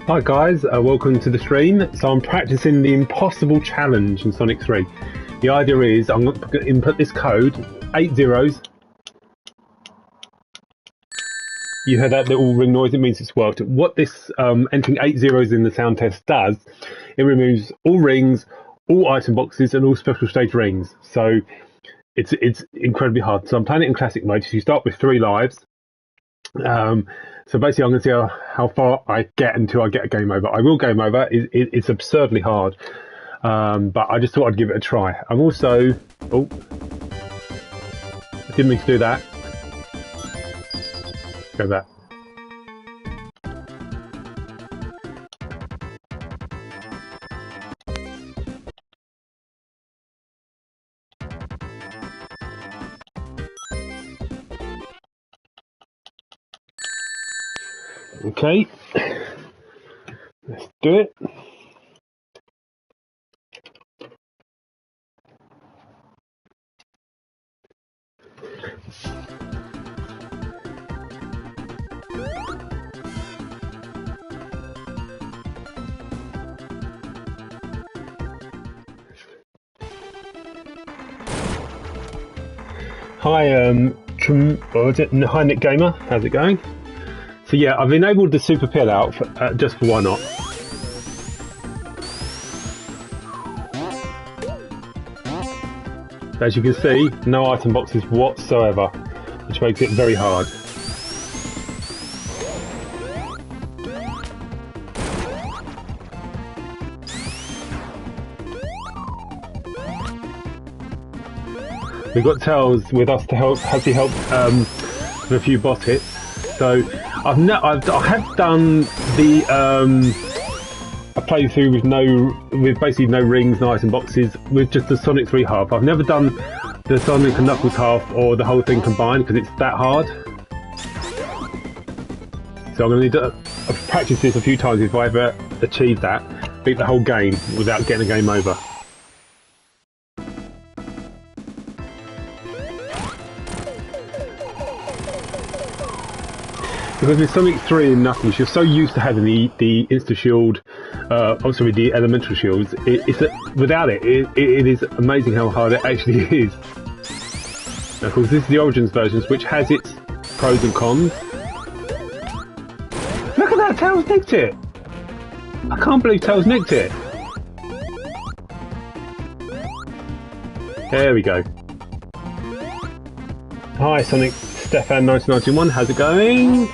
Hi guys, welcome to the stream. So I'm practicing the impossible challenge in Sonic 3. The idea is I'm going to input this code, 8 zeros. You heard that little ring noise, it means it's worked. What this entering 8 zeros in the sound test does, it removes all rings, all item boxes and all special stage rings. So it's incredibly hard. So I'm playing it in classic mode, so you start with 3 lives. So basically I'm going to see how far I get until I get a game over. I will game over. It's absurdly hard, but I just thought I'd give it a try. I'm also... Oh, I didn't mean to do that. Go back. Okay, let's do it. Hi, hi Nick Gamer, how's it going? So yeah, I've enabled the super pill out for, just for why not. As you can see, no item boxes whatsoever, which makes it very hard. We've got Tails with us to help, has he helped with a few boss hits. So I have done the a playthrough with basically no rings, no item boxes, with just the Sonic 3 half. I've never done the Sonic and Knuckles half or the whole thing combined because it's that hard. So I'm going to need to practice this a few times if I ever achieve that, beat the whole game without getting a game over. Because with Sonic 3 and Knuckles, you're so used to having the Insta Shield, obviously the elemental shields. Without it is amazing how hard it actually is. Now, of course, this is the Origins version, which has its pros and cons. Look at that, Tails nicked it! I can't believe Tails nicked it! There we go. Hi, Sonic Stefan 1991, how's it going?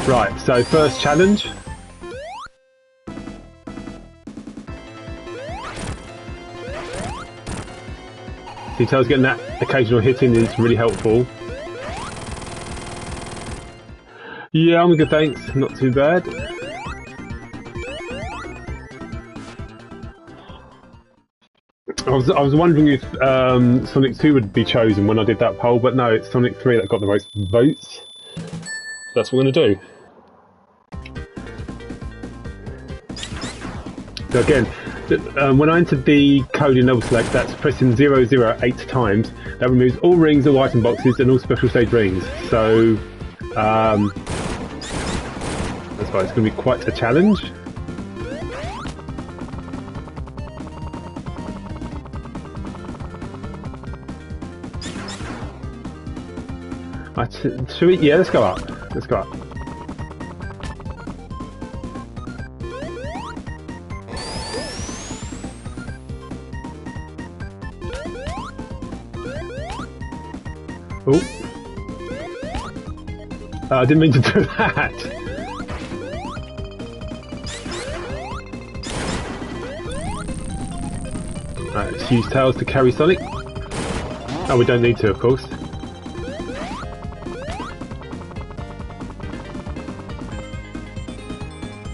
Right, so first challenge. See, Tails getting that occasional hitting is really helpful. Yeah, I'm good, thanks. Not too bad. I was wondering if Sonic 2 would be chosen when I did that poll, but no, it's Sonic 3 that got the most votes. That's what we're going to do. So again, when I entered the code in Level Select, that's pressing 008 times. That removes all rings, all item boxes, and all special stage rings. So that's why it's going to be quite a challenge. Should we? Yeah, let's go up. Let's go up. Oh. I didn't mean to do that. Right, let's use Tails to carry Sonic. Oh, we don't need to, of course.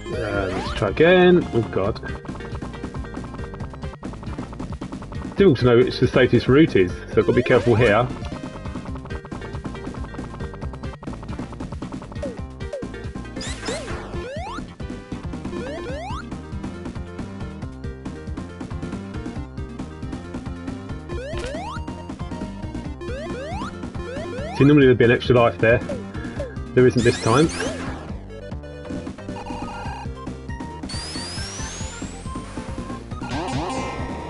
Let's try again. Oh god. Difficult to know which the safest route is, so I've got to be careful here. See, normally there'd be an extra life there. There isn't this time.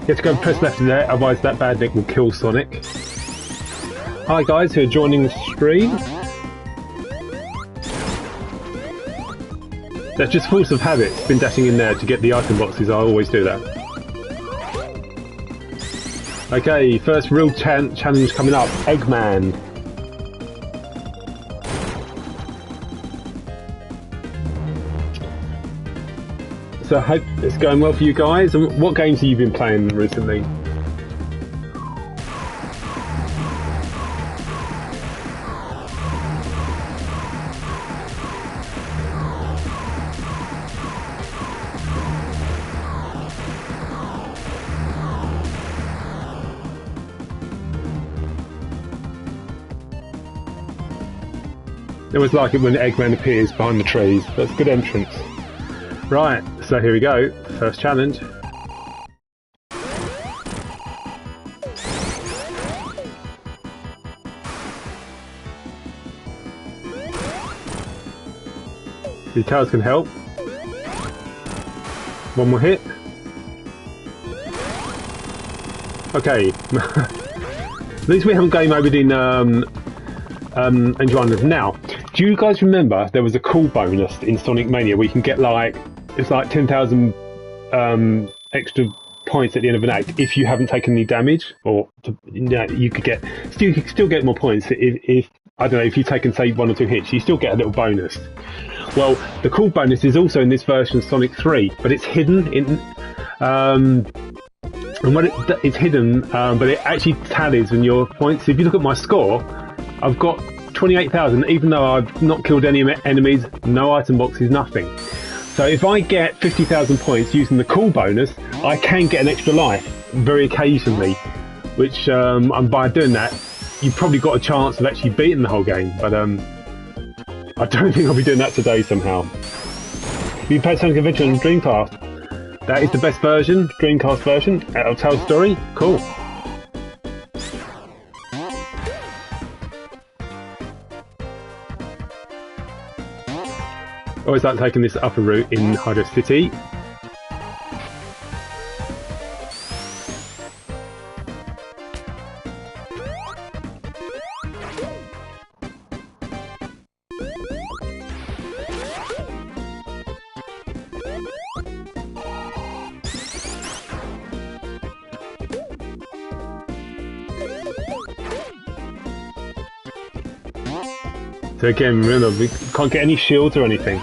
You have to go and press left there, otherwise that bad nick will kill Sonic. Hi guys who are joining the stream. That's just force of habit. Been dashing in there to get the item boxes, I always do that. Okay, first real challenge coming up, Eggman. So I hope it's going well for you guys. And what games have you been playing recently? I always like it when Eggman appears behind the trees. That's a good entrance. Right, so here we go. First challenge. The towers can help. One more hit. Okay. At least we haven't game over in Angel Island. Now, do you guys remember there was a cool bonus in Sonic Mania where you can get like, it's like 10,000 extra points at the end of an act if you haven't taken any damage, or you could get still get more points if I don't know, if you've taken say 1 or 2 hits, you still get a little bonus. Well, the cool bonus is also in this version of Sonic 3, but it's hidden in and when it's hidden, but it actually tallies in your points. So if you look at my score, I've got 28,000, even though I've not killed any enemies, no item boxes, nothing. So if I get 50,000 points using the cool bonus, I can get an extra life very occasionally, which by doing that, you've probably got a chance of actually beating the whole game, but I don't think I'll be doing that today somehow. You played Sonic Adventure on Dreamcast. That is the best version, Dreamcast version, out of Tell Story. Cool. Always like taking this upper route in Hydrocity. So again, remember, we can't get any shields or anything.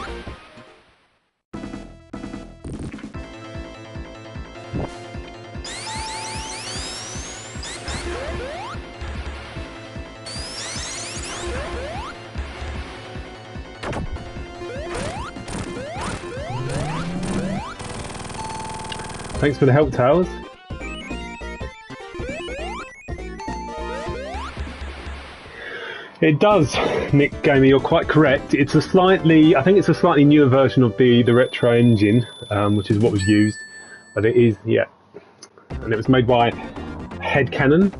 Thanks for the help, Towers. It does, Nick Gamer, you're quite correct. It's a slightly, I think it's a slightly newer version of the retro engine, which is what was used. But it is, yeah. And it was made by Headcanon.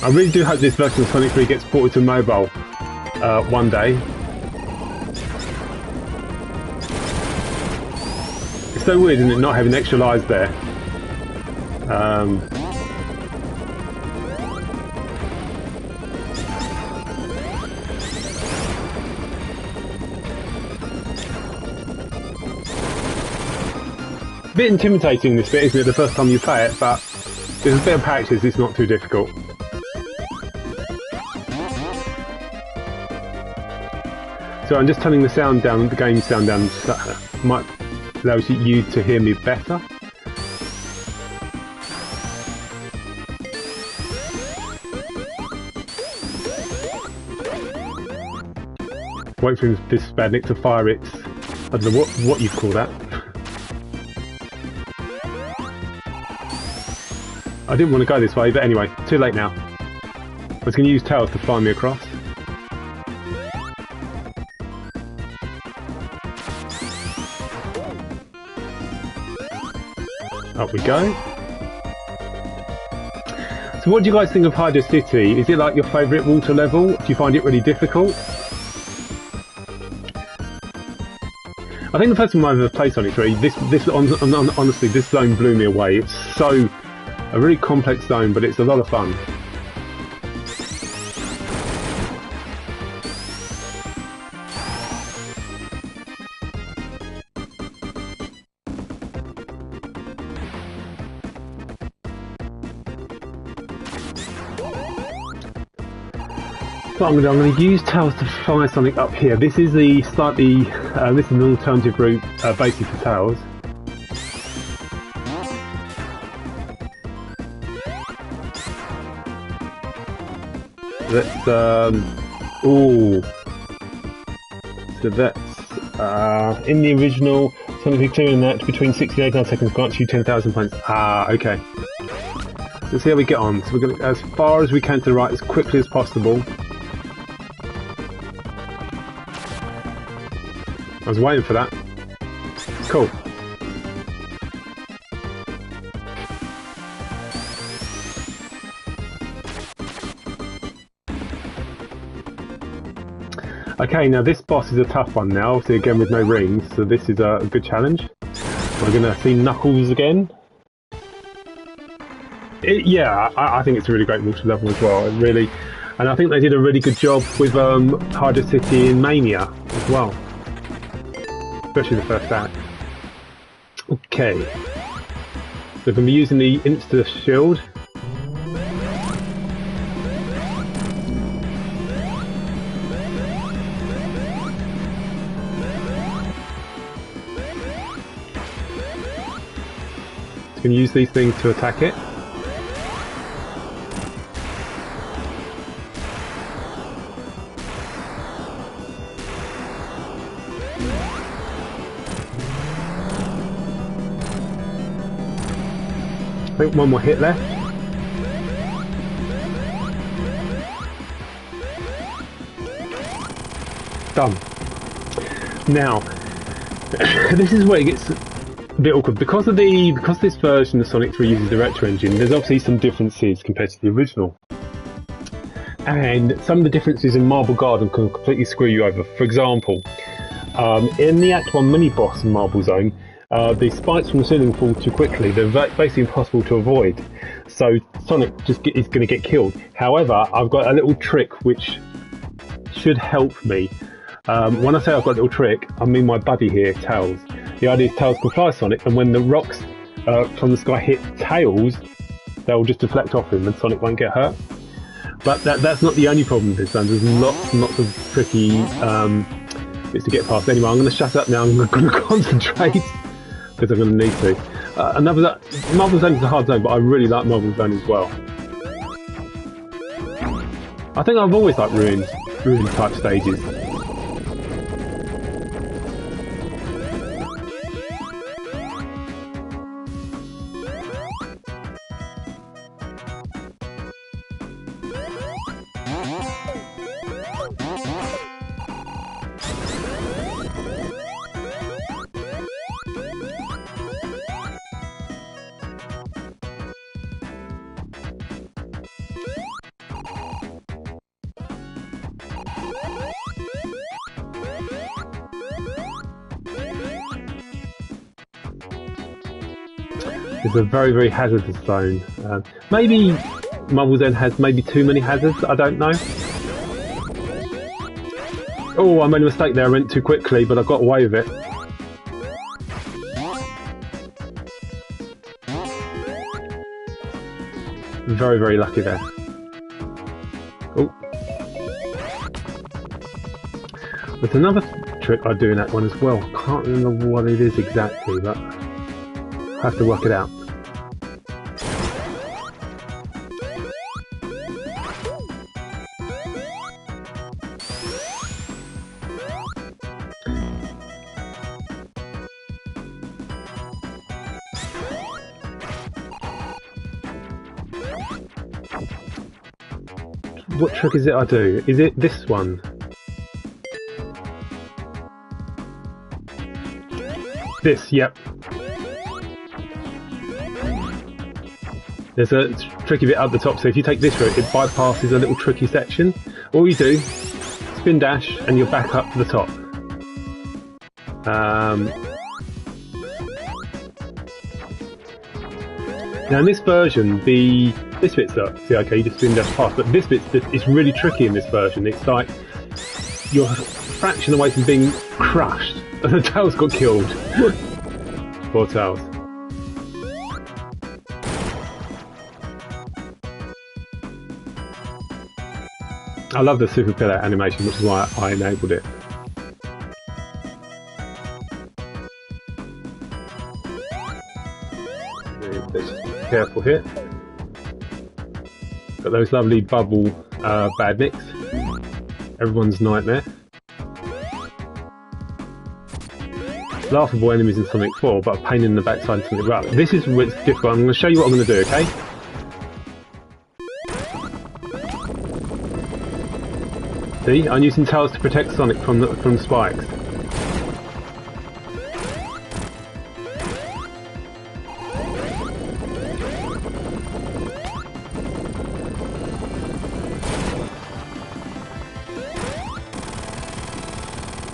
I really do hope this version of Sonic 3 gets ported to mobile one day. It's so weird, isn't it, not having extra lives there. A bit intimidating this bit, isn't it, the first time you play it, but with a bit of practice it's not too difficult. So I'm just turning the sound down, the game sound down, so that might allow you to hear me better. Wait for this bad nick to fire its, I don't know what you call that. I didn't want to go this way, but anyway, too late now. I was going to use tails to fly me across. Up we go. So what do you guys think of Hydrocity? Is it like your favourite water level? Do you find it really difficult? I think the first time I ever played Sonic 3, honestly, this zone blew me away. It's so a really complex zone, but it's a lot of fun. What I'm going to use Tails to fire Sonic up here. This is the slightly, this is an alternative route, basically for Tails. Let's, ooh. So that's, in the original, Sonic clearing that between 60 and 89 seconds grants you 10,000 points. Ah, okay. Let's see how we get on. So we're going to, as far as we can to the right, as quickly as possible. I was waiting for that. Cool. Okay, now this boss is a tough one now, obviously again with no rings, so this is a good challenge. We're going to see Knuckles again. Yeah, I think it's a really great water level as well, really. And I think they did a really good job with Hydrocity and Mania as well. Especially the first act. Okay. So we're going to be using the Insta Shield. So going to use these things to attack it. I think one more hit left. Done. Now, this is where it gets a bit awkward because this version of Sonic 3 uses the retro engine. There's obviously some differences compared to the original, and some of the differences in Marble Garden can completely screw you over. For example, in the Act 1 mini boss in Marble Zone, the spikes from the ceiling fall too quickly. They're basically impossible to avoid. So Sonic just is going to get killed. However, I've got a little trick which should help me. When I say I've got a little trick, I mean my buddy here, Tails. The idea is Tails can fly Sonic, and when the rocks from the sky hit Tails, they'll just deflect off him and Sonic won't get hurt. But that's not the only problem with this zone. There's lots and lots of tricky bits to get past. Anyway, I'm going to shut up now. I'm going to concentrate. Because I'm going to need to. Marble Zone is a hard zone, but I really like Marble Zone as well. I think I've always liked ruin type stages. It's a very, very hazardous zone. Maybe Marble Zone has maybe too many hazards, I don't know. Oh, I made a mistake there, I went too quickly, but I got away with it. Very, very lucky there. Oh. There's another trick I do in that one as well. Can't remember what it is exactly, but I have to work it out. What trick is it I do? Is it this one? This, yep. There's a tricky bit at the top, so if you take this route, it bypasses a little tricky section. All you do, spin dash, and you're back up to the top. Now in this version, this bit's see, okay, you just spin dash past, but this bit's it's really tricky in this version. It's like you're a fraction away from being crushed, and the tails got killed. Poor tails. I love the super pillar animation, which is why I enabled it. Let's just be careful here. Got those lovely bubble badniks. Everyone's nightmare. Laughable enemies in Sonic 4, but a pain in the backside in Sonic Right. This is what's difficult. I'm going to show you what I'm going to do, okay? See, I'm using tails to protect Sonic from the spikes.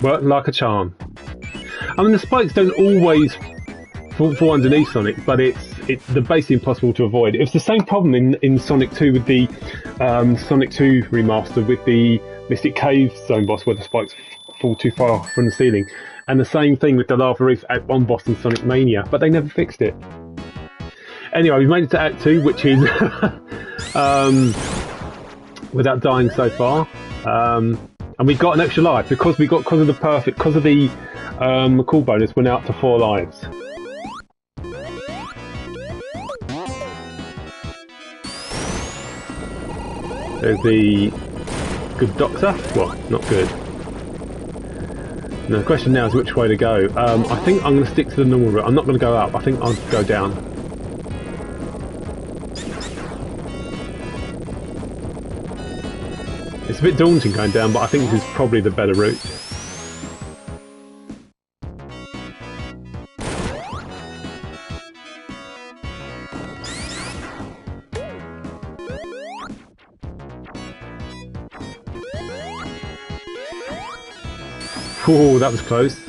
Work like a charm. I mean, the spikes don't always fall underneath Sonic, but they're basically impossible to avoid. It's the same problem in Sonic 2 with the Sonic 2 remaster with the Mystic Cave Zone boss, where the spikes fall too far from the ceiling, and the same thing with the Lava Reef Act 1 boss in Sonic Mania, but they never fixed it. Anyway, we've made it to Act 2, which is without dying so far. And we got an extra life because of the cool bonus. We're now up to 4 lives. There's the good doctor. Well, not good. Now the question now is which way to go. I think I'm going to stick to the normal route. I'm not going to go up. I think I'll go down. It's a bit daunting going down, but I think this is probably the better route. Oh, that was close.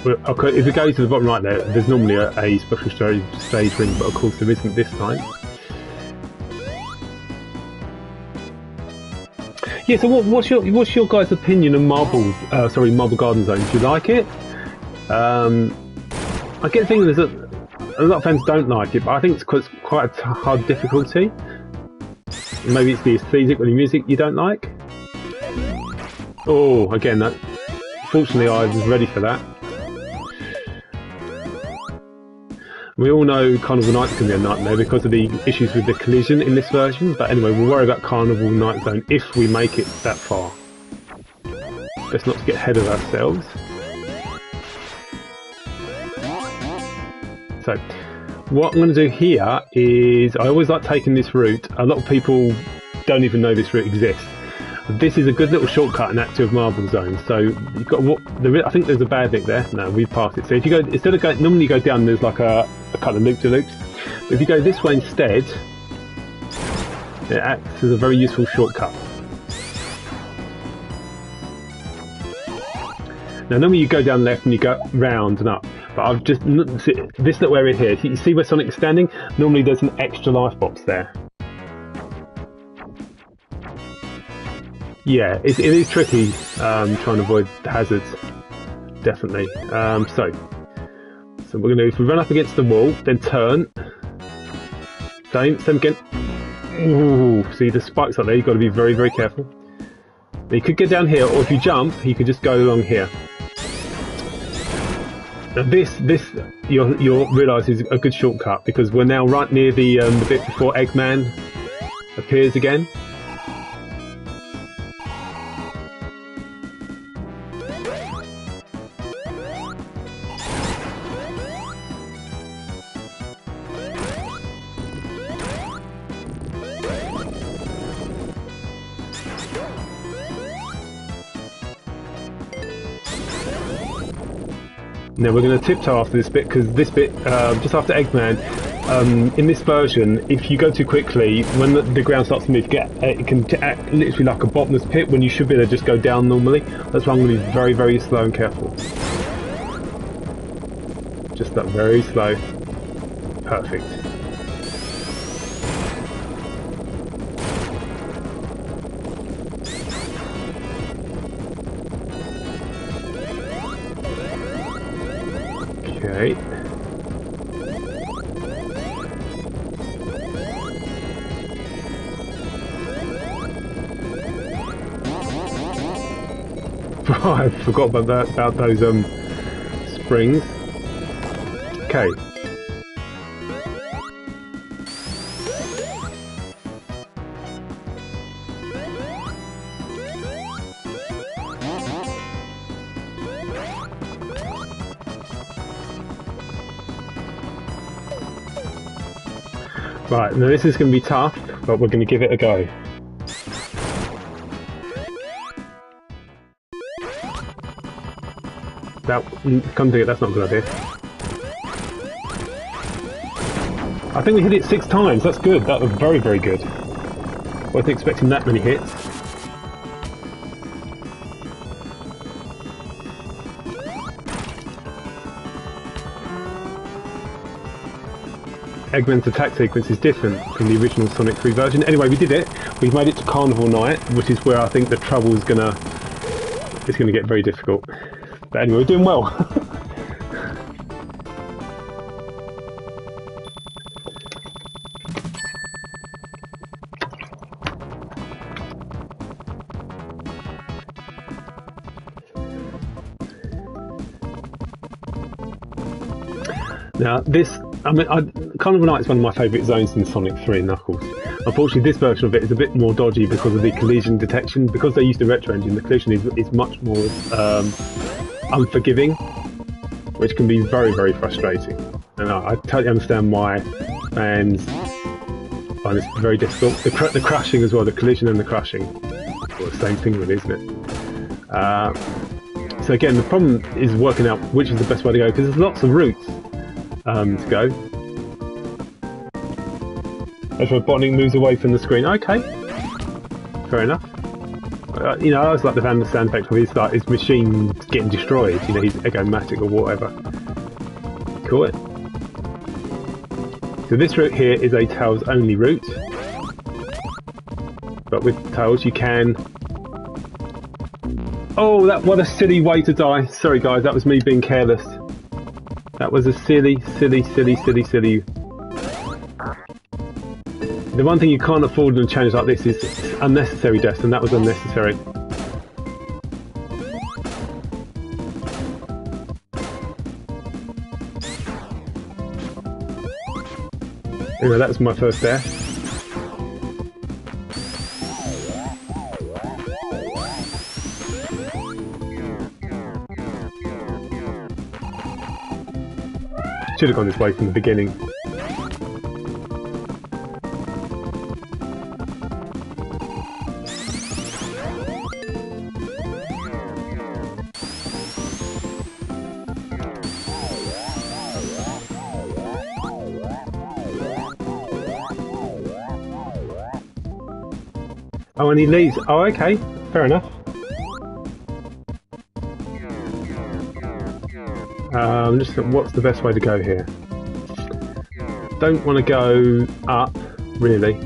Okay, if we go to the bottom right there's normally a special stage ring, but of course there isn't this time. Yeah, so what's your guys' opinion on Marble Garden Zone? Do you like it? I get the feeling there's a lot of fans don't like it, but I think it's quite a hard difficulty. Maybe it's the aesthetic or the music you don't like. Oh, again, fortunately I was ready for that. We all know Carnival Night's going to be a nightmare because of the issues with the collision in this version, but anyway, we'll worry about Carnival Night Zone if we make it that far. Best not to get ahead of ourselves. So, what I'm going to do here is, I always like taking this route. A lot of people don't even know this route exists. This is a good little shortcut in Act 2 of Marble Zone. So you've got I think there's a bad nick there. No, we've passed it. So if you go, instead of going, normally you go down, there's like a couple of loop-to-loops. But if you go this way instead, it acts as a very useful shortcut. Now normally you go down left and you go round and up. But I've just this little area here. You see where Sonic is standing? Normally there's an extra life box there. Yeah, it is tricky trying to avoid the hazards, definitely. So what we're going to do, if we run up against the wall, then turn. Same again. Ooh, see the spikes up there, you've got to be very, very careful. Now you could get down here, or if you jump, you could just go along here. Now this you'll realise is a good shortcut, because we're now right near the bit before Eggman appears again. Now we're going to tiptoe after this bit, because this bit, just after Eggman, in this version, if you go too quickly, when the ground starts to move, it can act literally like a bottomless pit when you should be able to just go down normally. That's why I'm going to be very, very slow and careful. Just that, very slow. Perfect. Okay. I forgot about that, about those springs. Okay. Right, now this is going to be tough, but we're going to give it a go. Come to it, that's not a good idea. I think we hit it 6 times, that's good, that was very, very good. Wasn't expecting that many hits. Eggman's attack sequence is different from the original Sonic 3 version. Anyway, we did it. We've made it to Carnival night, which is where I think the trouble is gonna get very difficult. But anyway, we're doing well. Now this, Carnival Night is one of my favourite zones in Sonic 3 and Knuckles. Unfortunately, this version of it is a bit more dodgy because of the collision detection. Because they used the retro engine, the collision is much more unforgiving, which can be very, very frustrating. And I totally understand why fans find this very difficult. The crashing as well, the collision and the crashing. Well, the same thing really, isn't it? So again, the problem is working out which is the best way to go, because there's lots of routes to go. That's where Botnik moves away from the screen. Okay, fair enough. You know, I always like the Van der Sand effect where his machine getting destroyed. You know, he's egomatic or whatever. Cool. So this route here is a Tails only route, but with Tails you can. Oh, what a silly way to die. Sorry guys, that was me being careless. That was a silly. The one thing you can't afford in a challenge like this is unnecessary deaths, and that was unnecessary. Anyway, that was my first death. Should have gone this way from the beginning. Oh, and he leaves. Oh, okay. Fair enough. Just what's the best way to go here? Don't want to go up, really.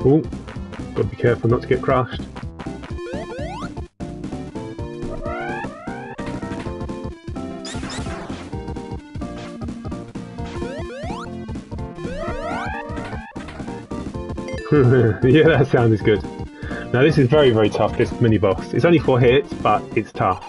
Oh, got to be careful not to get crushed. Yeah, that sound is good. Now this is very, very tough, this mini-boss. It's only 4 hits, but it's tough.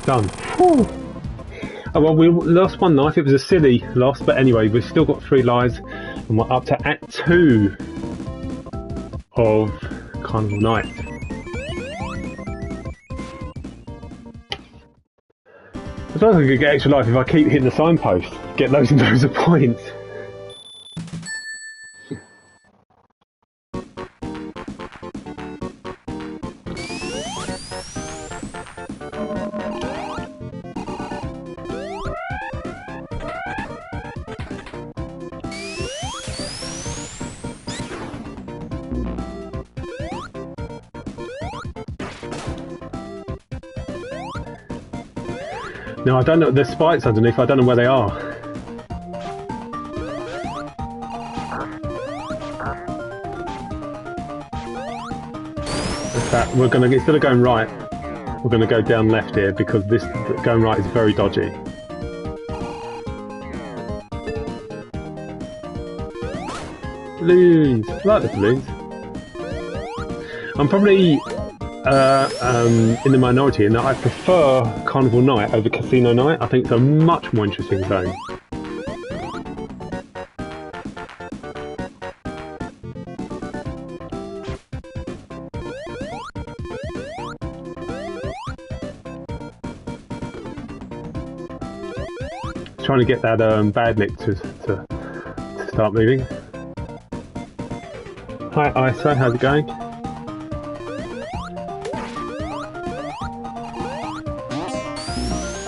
Done. Whew. Oh well, we lost one life. It was a silly loss, but anyway, we've still got 3 lives, and we're up to Act 2 of Carnival Night. I suppose I could get extra life if I keep hitting the signpost, get loads and loads of points. No, I don't know. There's spikes underneath. I don't know where they are. In fact, we're gonna, instead of going right, we're gonna go down left here because this going right is very dodgy. Balloons. I like the balloons. I'm probably in the minority in that I prefer Carnival Night over Casino Night. I think it's a much more interesting zone. Trying to get that bad lick to start moving. Hi ISO, how's it going?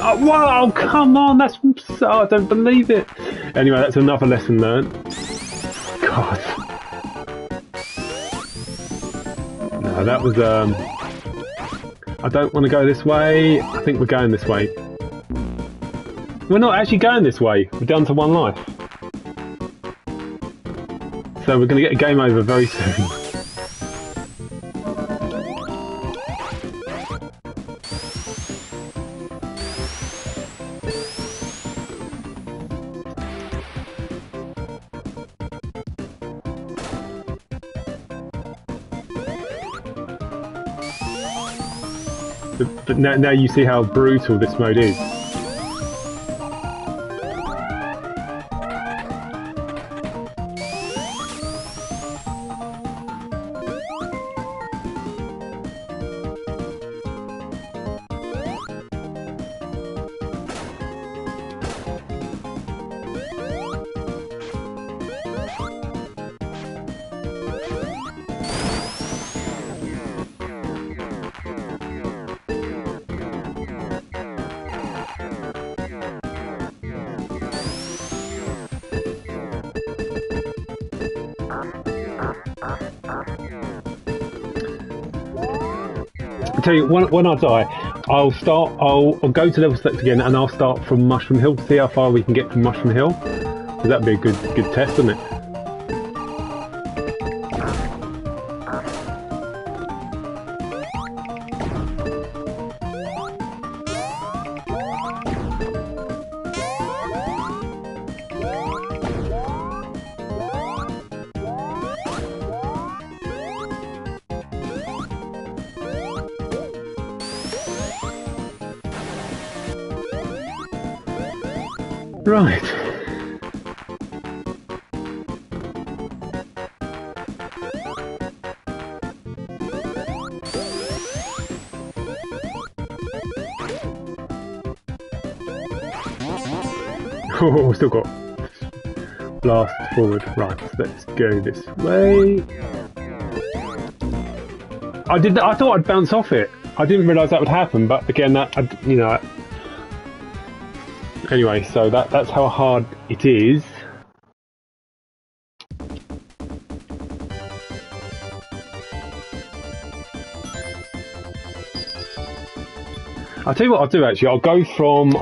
Oh, wow, come on, that's so, I don't believe it. Anyway, that's another lesson learned. God. No, that was, I don't want to go this way. I think we're going this way. We're not actually going this way. We're down to 1 life. So we're going to get a game over very soon. But now you see how brutal this mode is. I tell you, when I die, I'll go to level select again, and I'll start from Mushroom Hill to see how far we can get from Mushroom Hill. So that'd be a good test, wouldn't it? Right. Oh, still got blast forward. Right, let's go this way. I thought I'd bounce off it. I didn't realise that would happen, but again, you know. Anyway, so that's how hard it is. I'll tell you what I'll do actually. I'll go from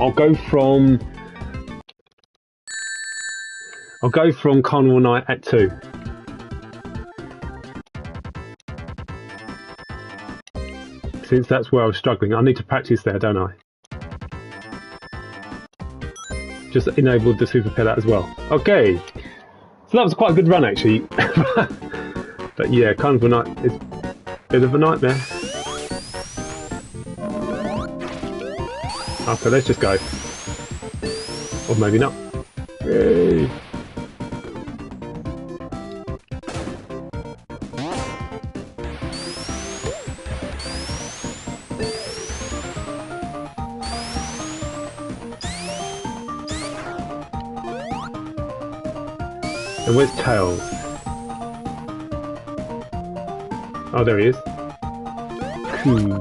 Carnival Night Act 2. Since that's where I was struggling. I need to practice there, don't I? Just enabled the super pillar as well. Okay, so that was quite a good run actually. But yeah, Carnival Night is a bit of a nightmare. Okay, let's just go. Or maybe not. Yay. And where's Tails? Oh, there he is. Cool.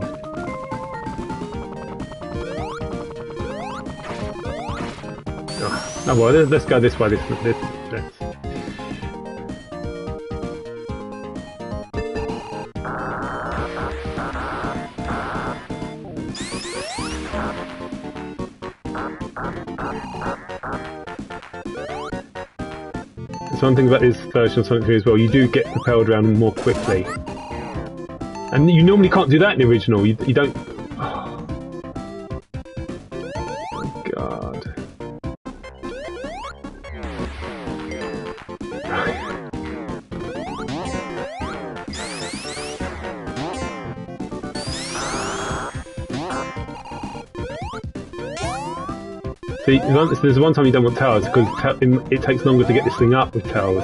Oh well, let's go this way. Let's. There's one thing about this version of Sonic 3 as well, you do get propelled around more quickly. And you normally can't do that in the original, you don't... Oh my god. See, there's one time you don't want towers because it takes longer to get this thing up with towers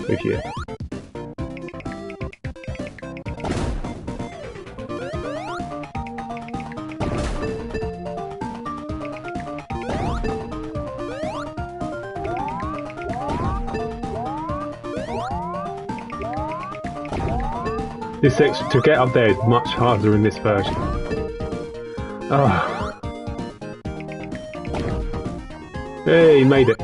with you. This section, to get up there is much harder in this version. Oh. Hey, made it.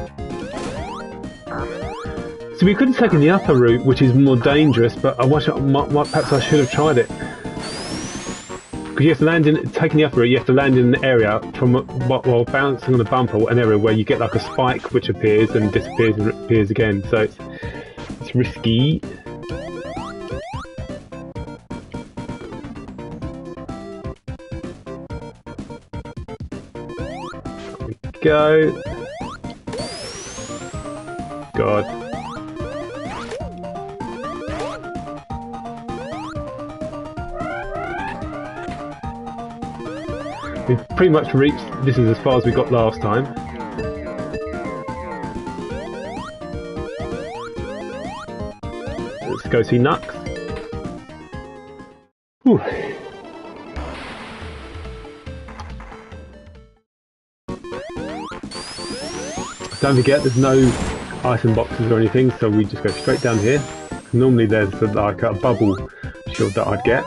So we could have taken the upper route, which is more dangerous, but I wish perhaps I should have tried it. Because you have to land in, taking the upper route, you have to land in an area from while bouncing on a bumper, an area where you get like a spike which appears and disappears and appears again. So it's risky. There we go. God. We've pretty much reached, this is as far as we got last time. Let's go see Nux. Whew. Don't forget there's no item boxes or anything, so we just go straight down here. Normally there's like a bubble shield that I'd get.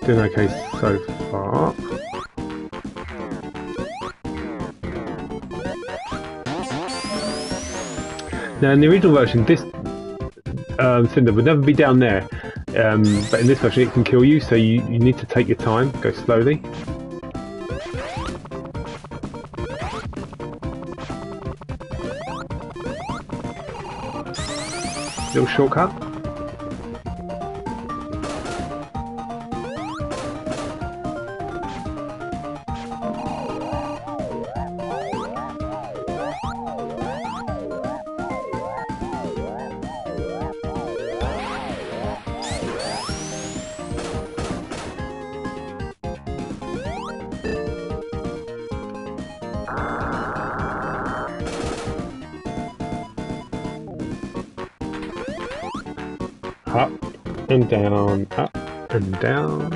Doing okay so far. Now in the original version, this Cinder would never be down there, but in this version it can kill you, so you need to take your time, go slowly. Little shortcut. Up and down, up and down.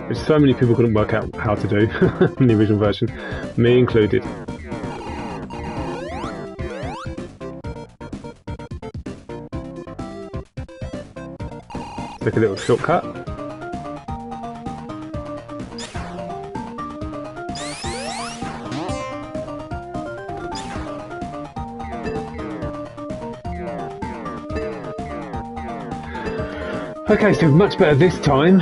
Which so many people couldn't work out how to do in the original version, me included. Take a little shortcut. Okay, so much better this time.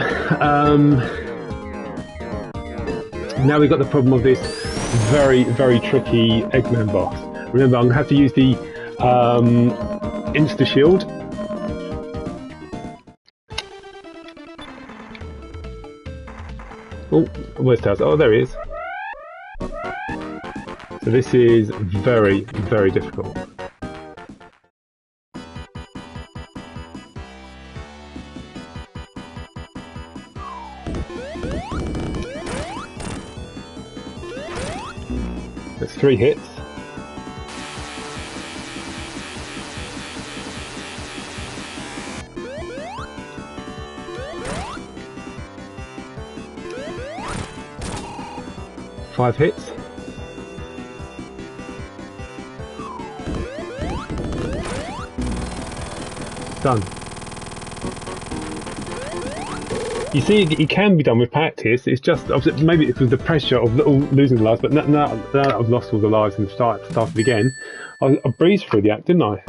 Now we've got the problem of this very, very tricky Eggman boss. Remember, I'm going to have to use the Insta Shield. Oh, where's Taz? Oh, there he is. So this is very, very difficult. That's 3 hits. Five hits. Done. You see, it can be done with practice. It's just maybe it was the pressure of losing the lives, but now that I've lost all the lives and started again, I breezed through the act, didn't I?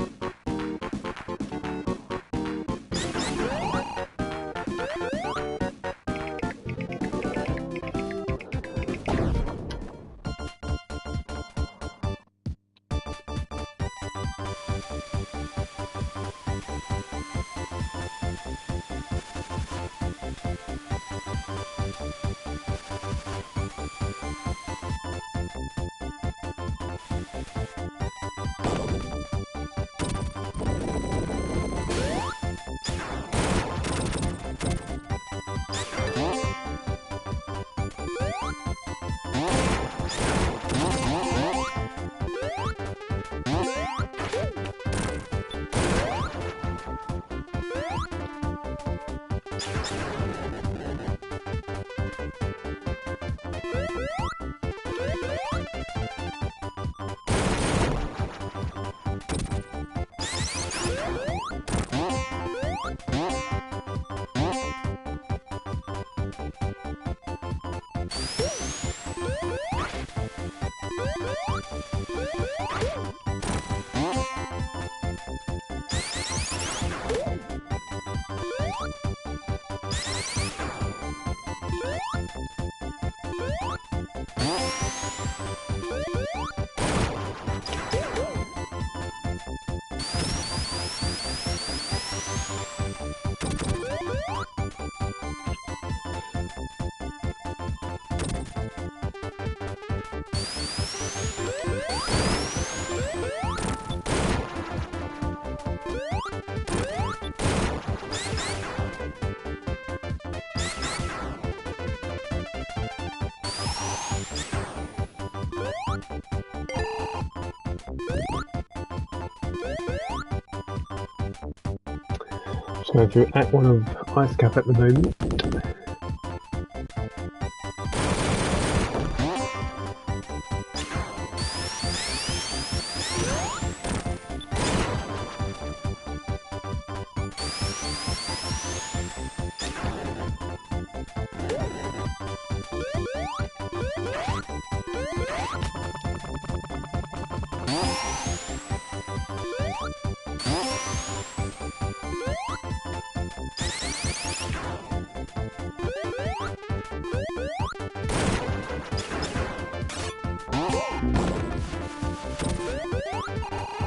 Just going through Act 1 of Ice Cap at the moment.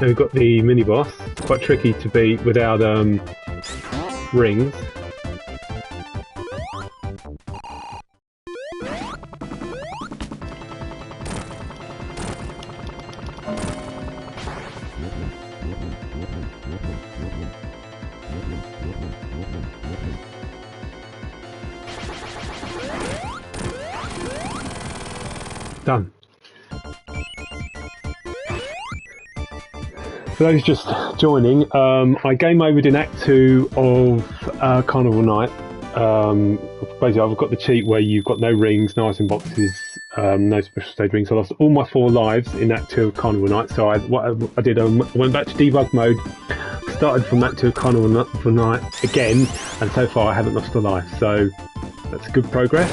Now we've got the mini boss, quite tricky to beat without rings. Done. For those just joining, I game overed in Act 2 of Carnival Night. Basically, I've got the cheat where you've got no rings, no item boxes, no special stage rings. So I lost all my 4 lives in Act 2 of Carnival Night. So what I did, I went back to debug mode, started from Act 2 of Carnival Night again, and so far I haven't lost a life. So that's good progress.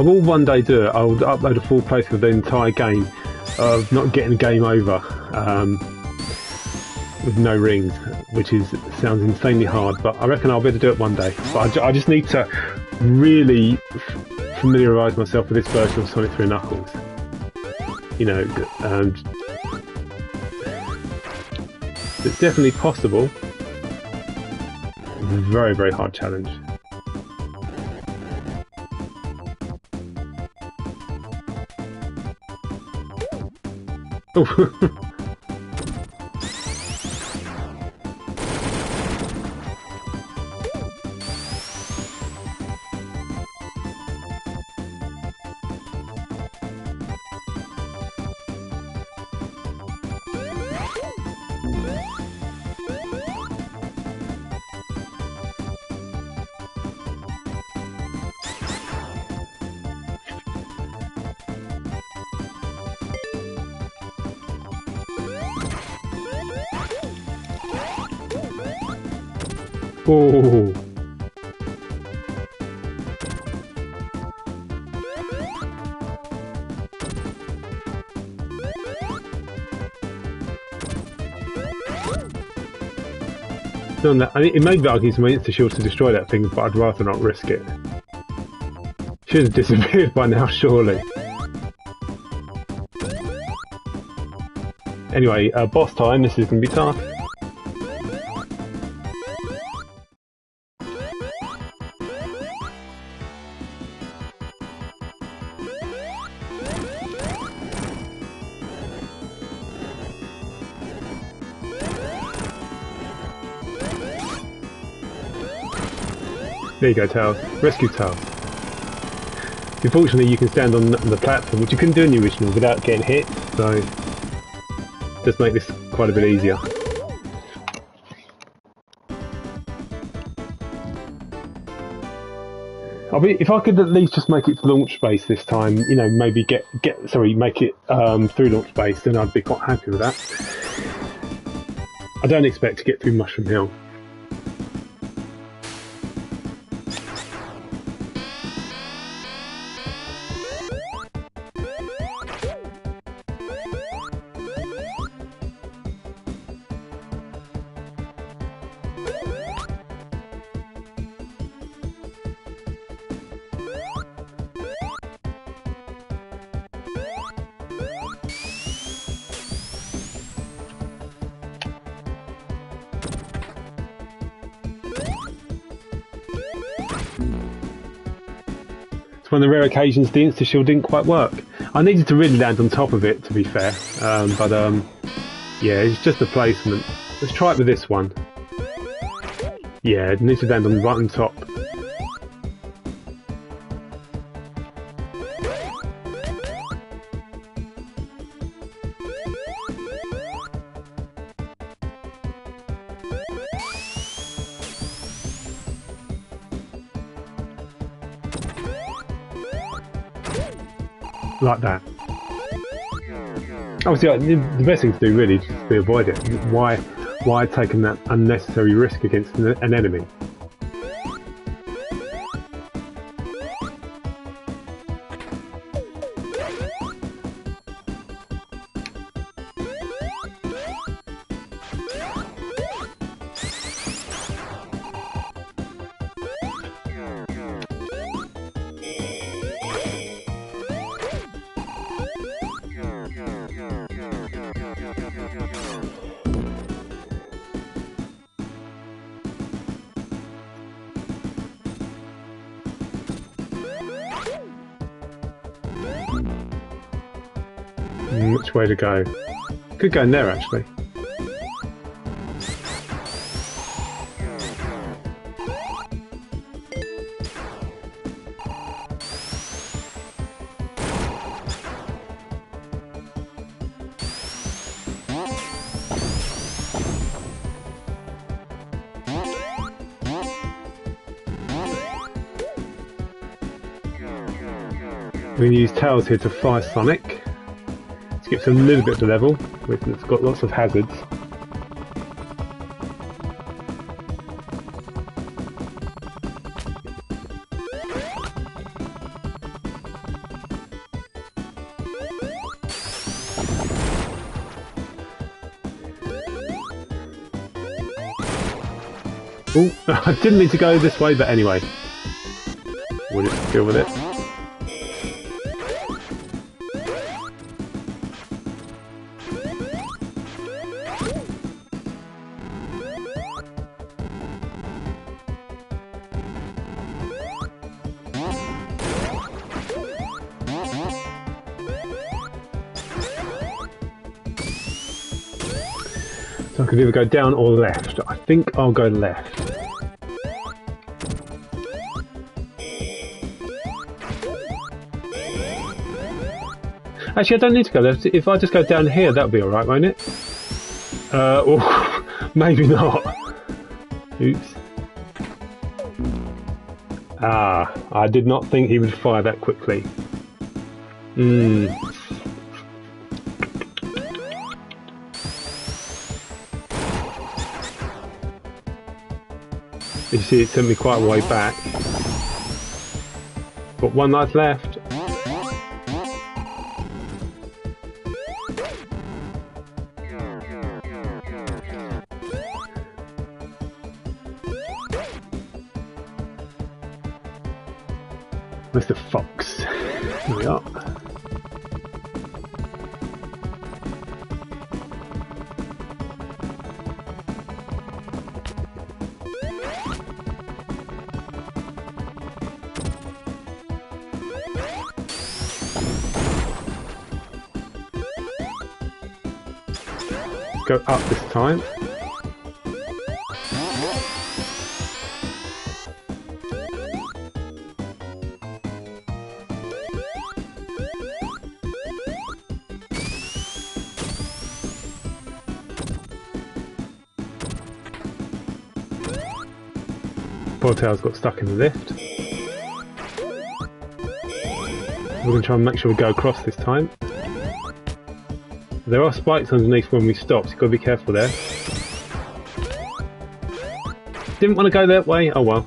I will one day do it. I'll upload a full playthrough of the entire game of not getting a game over with no rings, which sounds insanely hard, but I reckon I'll be able to do it one day. But I just need to really familiarise myself with this version of Sonic 3 Knuckles. You know, it's definitely possible. It's a very, very hard challenge. Oh. Oh. I mean, it may be arguing some insta shield to destroy that thing, but I'd rather not risk it. Should have disappeared by now, surely. Anyway, boss time. This is going to be tough. There you go, Tails. Rescue Tails. Unfortunately, you can stand on the platform, which you couldn't do in the original without getting hit, so it does make this quite a bit easier. If I could at least just make it to launch space this time, you know, maybe make it through launch space, then I'd be quite happy with that. I don't expect to get through Mushroom Hill. One of the rare occasions the insta-shield didn't quite work. I needed to really land on top of it, to be fair, but yeah, it's just a placement. Let's try it with this one. Yeah, it needs to land right on top. Like that. Obviously, the best thing to do really is just to avoid it. Why taking that unnecessary risk against an enemy? Which way to go? Could go in there, actually. We're going to use Tails here to fire Sonic. Skips a little bit of the level, it's got lots of hazards. Oh, I didn't need to go this way, but anyway. We'll just deal with it. So I could either go down or left. I think I'll go left. Actually, I don't need to go left. If I just go down here, that'll be alright, won't it? Oh, maybe not. Oops. Ah, I did not think he would fire that quickly. You see, it sent me quite a way back. Got one life left. Mr. Fox. Here we are. Go up this time. Poor Tails got stuck in the lift. We're going to try and make sure we go across this time. There are spikes underneath when we stop, so you've got to be careful there. Didn't want to go that way? Oh well.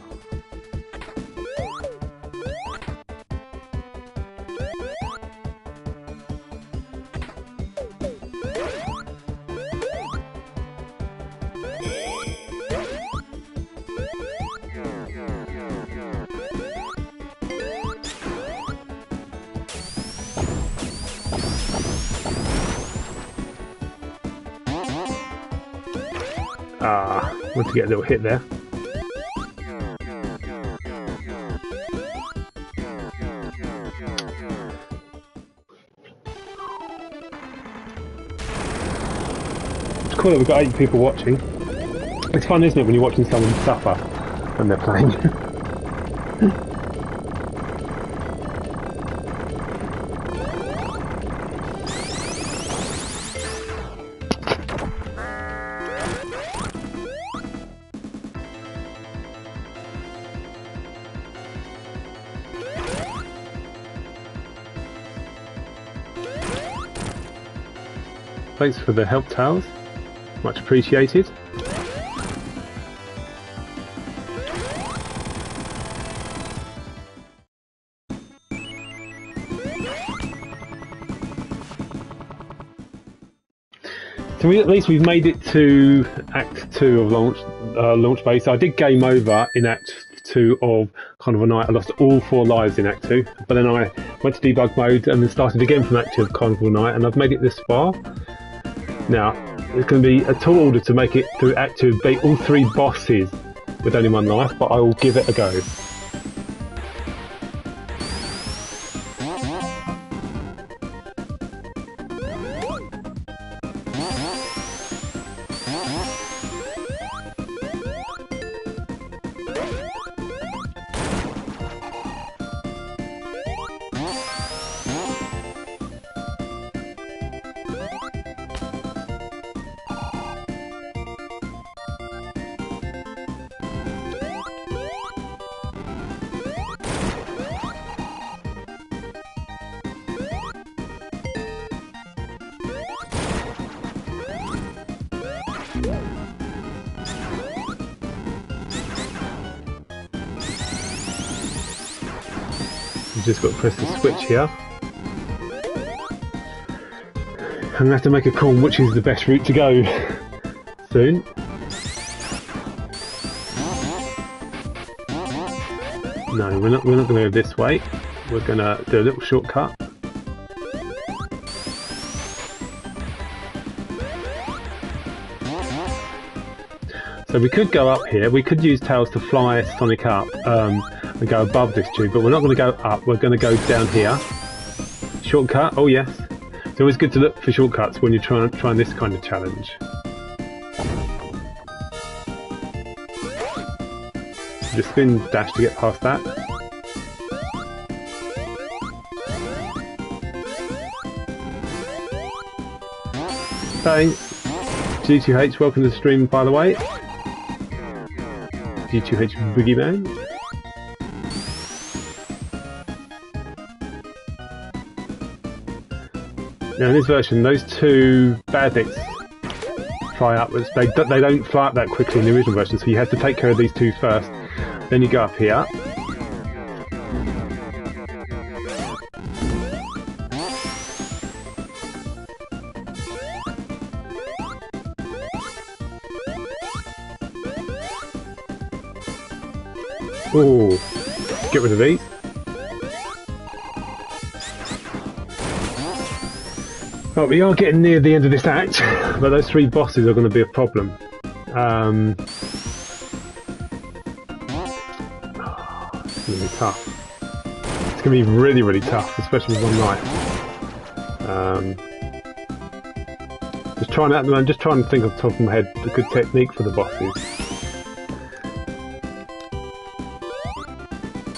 Ah, want to get a little hit there. It's cool that we've got 8 people watching. It's fun, isn't it, when you're watching someone suffer when they're playing? Thanks for the help, Tails. Much appreciated. So at least we've made it to Act 2 of Launch Base. I did game over in Act 2 of Carnival Night. I lost all 4 lives in Act 2, but then I went to debug mode and then started again from Act 2 of Carnival Night, and I've made it this far. Now, it's going to be a tall order to make it through Act 2 and beat all 3 bosses with only 1 life, but I will give it a go. You've just got to press the switch here. I'm going to have to make a call which is the best route to go soon. No, we're not going to go this way. We're going to do a little shortcut. So we could go up here. We could use Tails to fly Sonic up and go above this tube, but we're not going to go up. We're going to go down here. Shortcut. Oh yes. It's always good to look for shortcuts when you're trying this kind of challenge. Just spin dash to get past that. Thanks. G2H, welcome to the stream, by the way. G2H Boogeyman. Now in this version, those two bandits fly upwards. They don't fly up that quickly in the original version, so you have to take care of these two first. Then you go up here. Oh, get rid of these. Right, we are getting near the end of this act, but those three bosses are going to be a problem. It's going to be tough. It's going to be really, really tough, especially with one life. Just trying to think off the top of my head a good technique for the bosses.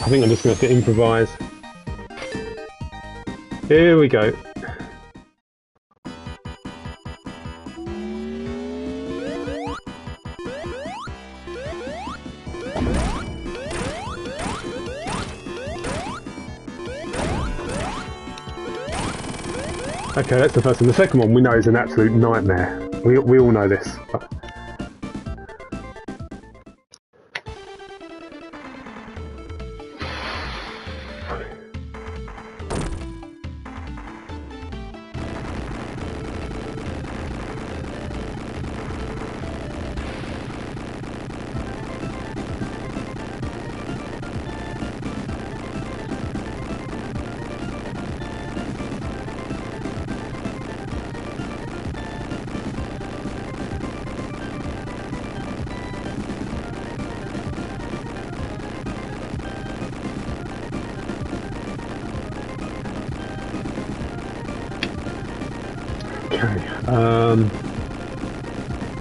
I think I'm just going to have to improvise. Here we go. Okay, that's the first one. The second one we know is an absolute nightmare. We all know this.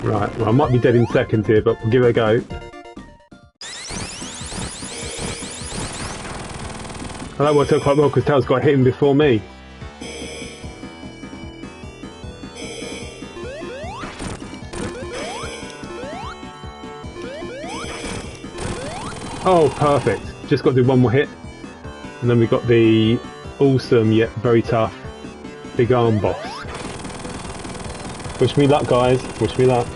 Right, well I might be dead in seconds here, but we'll give it a go. Well, that worked out quite well because Tails got hit him before me. Oh, perfect. Just got to do one more hit. And then we got the awesome yet very tough big arm boss. Wish me luck, guys. Wish me luck.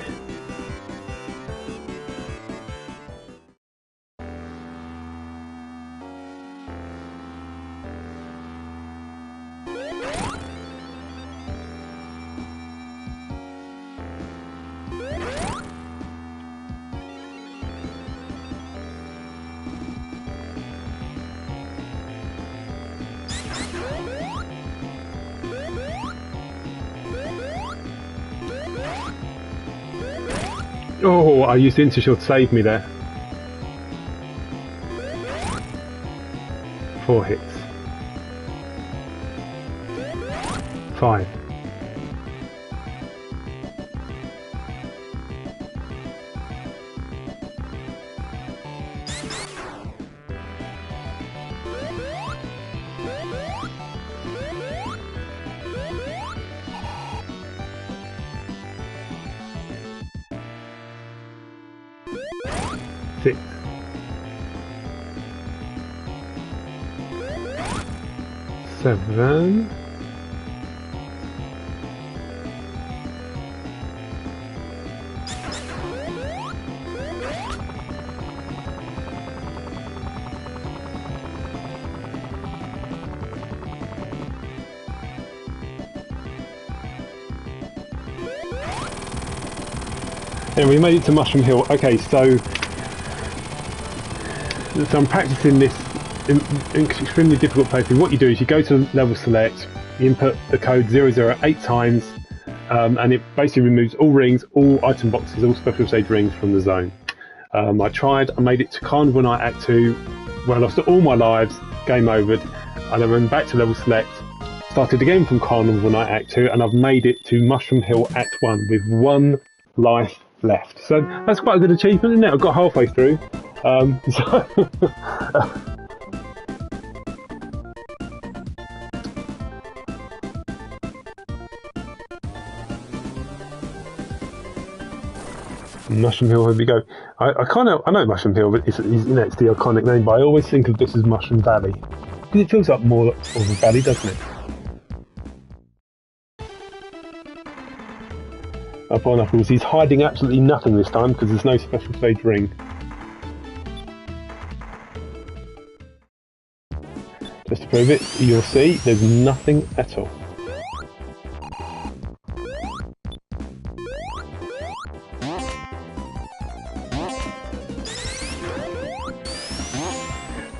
Oh, I used Intershield to save me there. 4 hits. 5.6. 7. 8. And we made it to Mushroom Hill. Okay, so So I'm practicing this in extremely difficult places. What you do is you go to level select, you input the code 008 times, and it basically removes all rings, all item boxes, all special stage rings from the zone. I made it to Carnival Night Act 2, where I lost all my lives, game overed, and I went back to level select, started again from Carnival Night Act 2, and I've made it to Mushroom Hill Act 1 with 1 life left. So that's quite a good achievement, isn't it? I got halfway through. Mushroom Hill, here we go. I know Mushroom Hill, but it's the iconic name, but I always think of this as Mushroom Valley. Because it feels like more of a valley, doesn't it? Up on Knuckles, he's hiding absolutely nothing this time because there's no special stage ring. Just to prove it, you'll see there's nothing at all.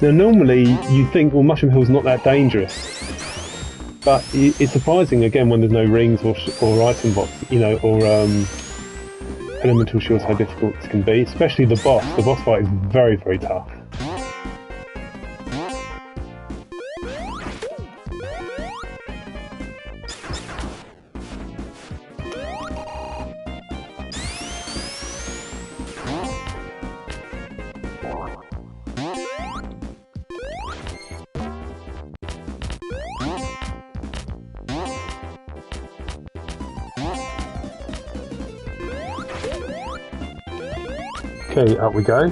Now normally you'd think, well, Mushroom Hill's not that dangerous, but it's surprising again when there's no rings or item box, or elemental shields, how difficult this can be, especially the boss. The boss fight is very, very tough. Okay, up we go.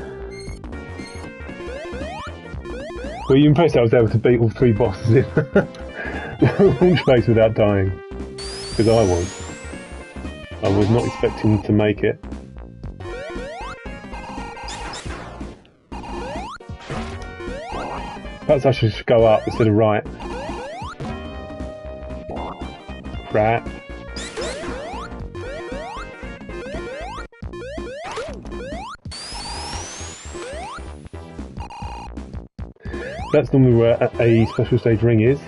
Were you impressed I was able to beat all 3 bosses in launch phase without dying? Because I was. I was not expecting to make it. Perhaps I should go up instead of right. Crap. That's normally where a special stage ring is.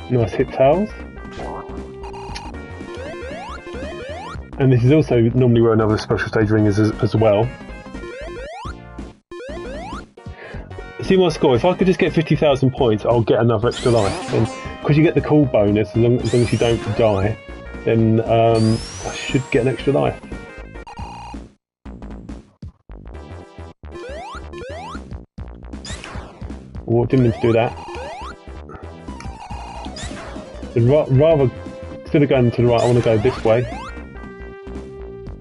Nice hit tails. And this is also normally where another special stage ring is as well. See my score, if I could just get 50,000 points, I'll get another extra life. And because you get the cool bonus, as long as you don't die, then I should get an extra life. Oh, didn't mean to do that. Rather, instead of going to the right, I want to go this way.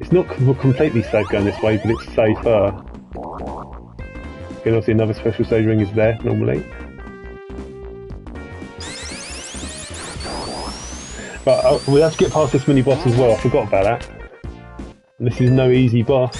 It's not completely safe going this way, but it's safer. Again, obviously another special stage ring is there, normally. But we have to get past this mini boss as well, I forgot about that. And this is no easy boss.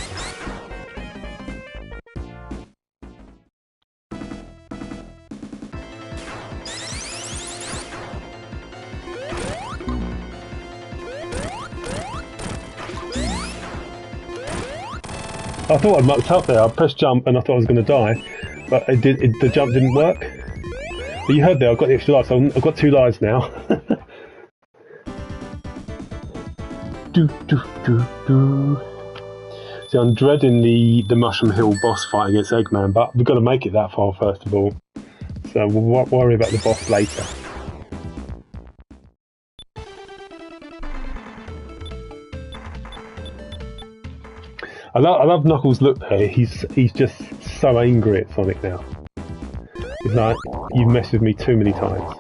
I thought I'd mucked up there. I pressed jump and I thought I was going to die, but the jump didn't work. But you heard there, I've got the extra life, so I've got 2 lives now. See, I'm dreading the Mushroom Hill boss fight against Eggman, but we've got to make it that far first of all. So we'll worry about the boss later. I love Knuckles' look there. He's just so angry at Sonic now. He's like, you've messed with me too many times.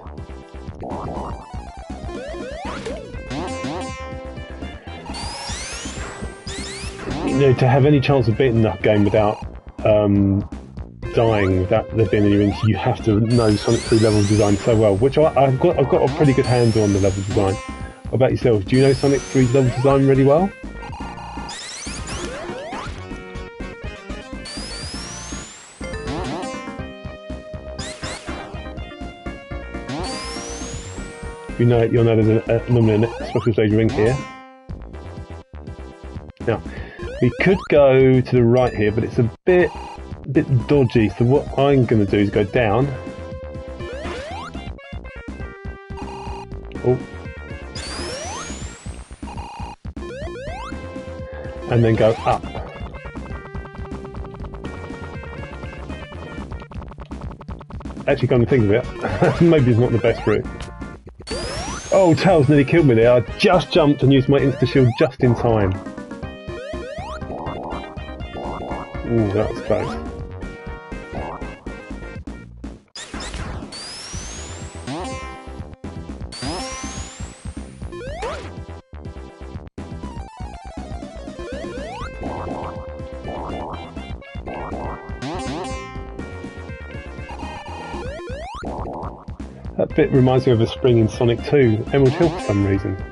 To have any chance of beating that game without dying, without there being any rings, you have to know Sonic 3 level design so well, which I've got a pretty good handle on the level design. What about yourself? Do you know Sonic 3's level design really well? you'll know there's normally a special stage ring here. Now, we could go to the right here, but it's a bit dodgy. So what I'm going to do is go down. Oh. And then go up. Actually, come to think of it, maybe it's not the best route. Oh, Tails nearly killed me there. I just jumped and used my insta-shield just in time. Ooh, that was close. That bit reminds me of a spring in Sonic 2, Emerald Hill for some reason.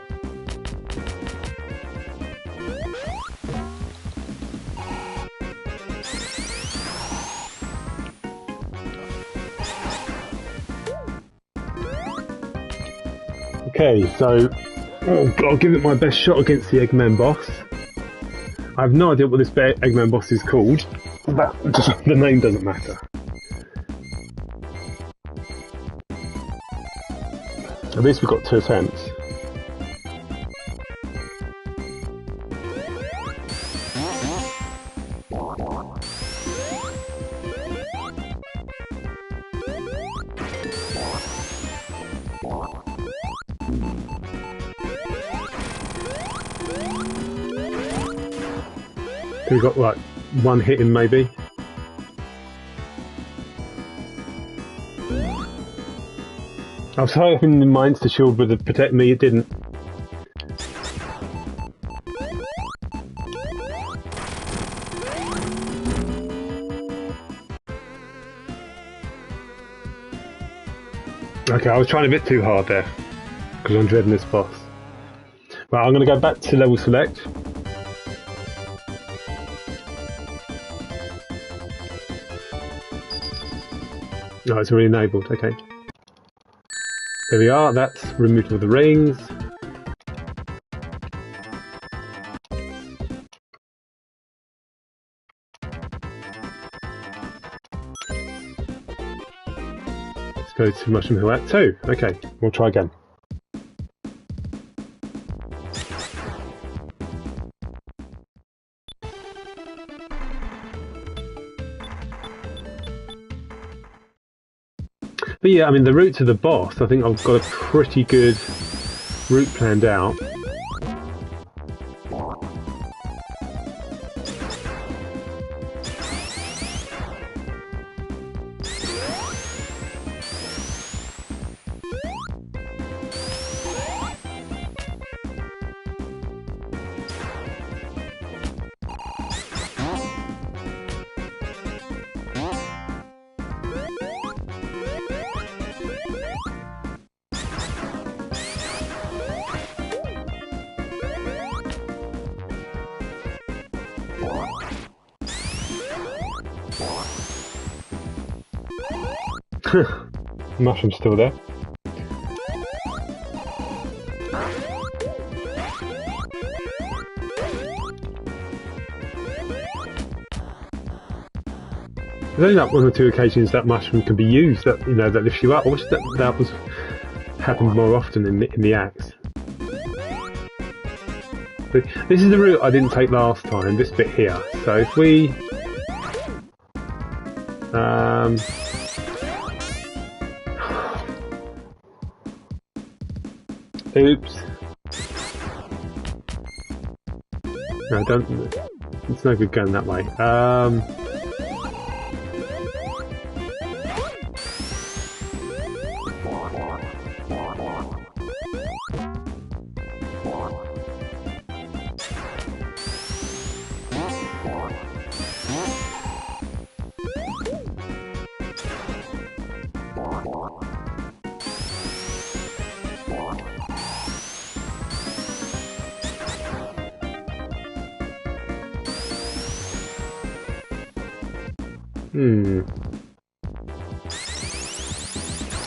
Okay, so I'll give it my best shot against the Eggman boss. I have no idea what this Eggman boss is called, but the name doesn't matter. At least we've got 2 attempts. We've got like 1 hit in maybe. I was hoping my insta-shield would protect me, it didn't. Okay, I was trying a bit too hard there, because I'm dreading this boss. Right, I'm going to go back to level select. Oh, it's already enabled, okay. There we are, that's removal of the rings. Let's go to Mushroom Hill Act 2. Okay, we'll try again. But yeah, I mean, the route to the boss, I think I've got a pretty good route planned out. Mushroom's still there. There's only like 1 or 2 occasions that mushroom can be used that that lifts you up. I wish that was happened more often in the acts. But this is the route I didn't take last time. This bit here. So if we oops. No, don't. It's no good going that way.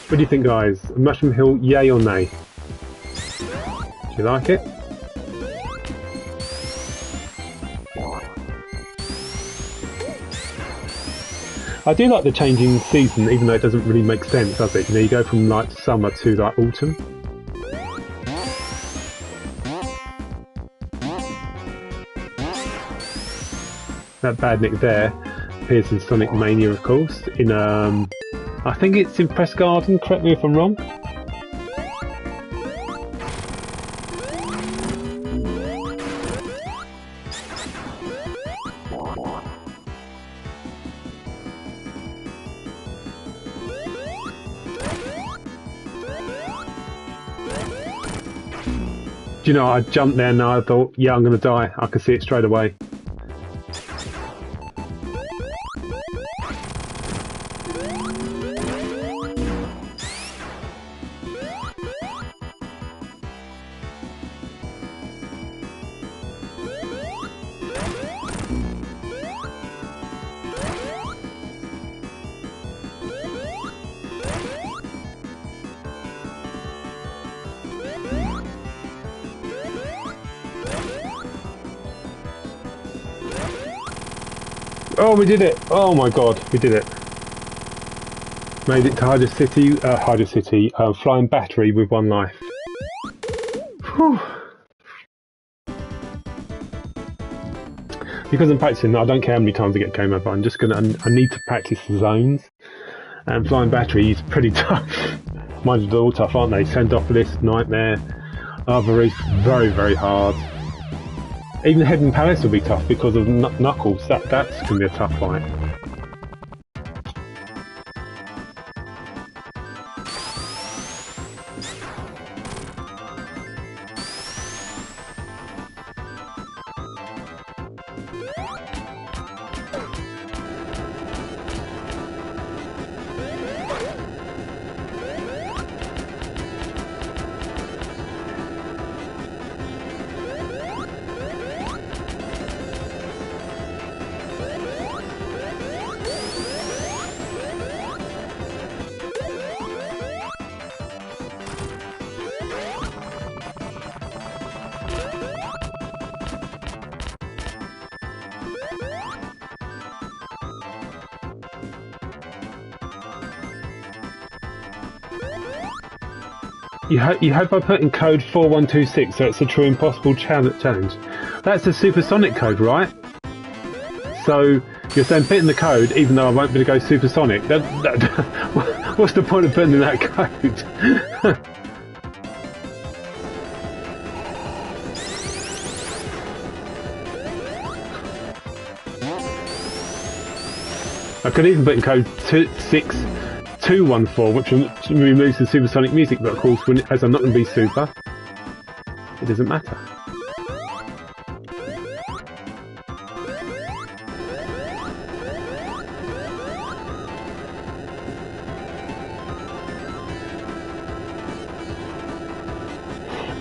What do you think, guys? Mushroom Hill, yay or nay? You like it? I do like the changing season, even though it doesn't really make sense, does it? You know, you go from like summer to like autumn. That badnik there appears in Sonic Mania, of course. In I think it's in Press Garden. Correct me if I'm wrong. Do you know, I jumped there and I thought, yeah, I'm going to die. I could see it straight away. Oh, we did it! Oh my god, we did it. Made it to Hydrocity, Flying Battery with 1 life. Whew. Because I'm practicing, I don't care how many times I get game over, I need to practice the zones. And Flying Battery is pretty tough. Mind you, they're all tough, aren't they? Sandopolis, Nightmare, Reef, very, very hard. Even Hidden Palace will be tough because of Knuckles. That's going to be a tough fight. You hope I put in code 4126, so it's a true impossible challenge. That's the supersonic code, right? So you're saying put in the code, even though I won't be able to go supersonic. What's the point of putting in that code? I could even put in code 6214, which removes the supersonic music, but of course, as I'm not going to be super, it doesn't matter.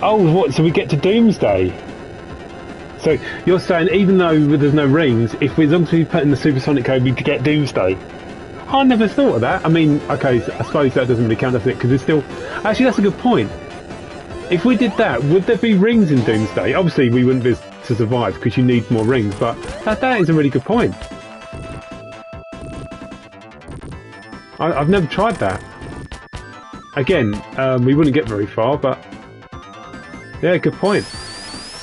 Oh, what? So we get to Doomsday? So you're saying even though there's no rings, as long as we put in the supersonic code, we could get Doomsday? I never thought of that. I mean, okay, so I suppose that doesn't really count, does it? Because it's still... Actually, that's a good point. If we did that, would there be rings in Doomsday? Obviously, we wouldn't be able to survive because you need more rings, but that is a really good point. I've never tried that. Again, we wouldn't get very far, but... Yeah, good point.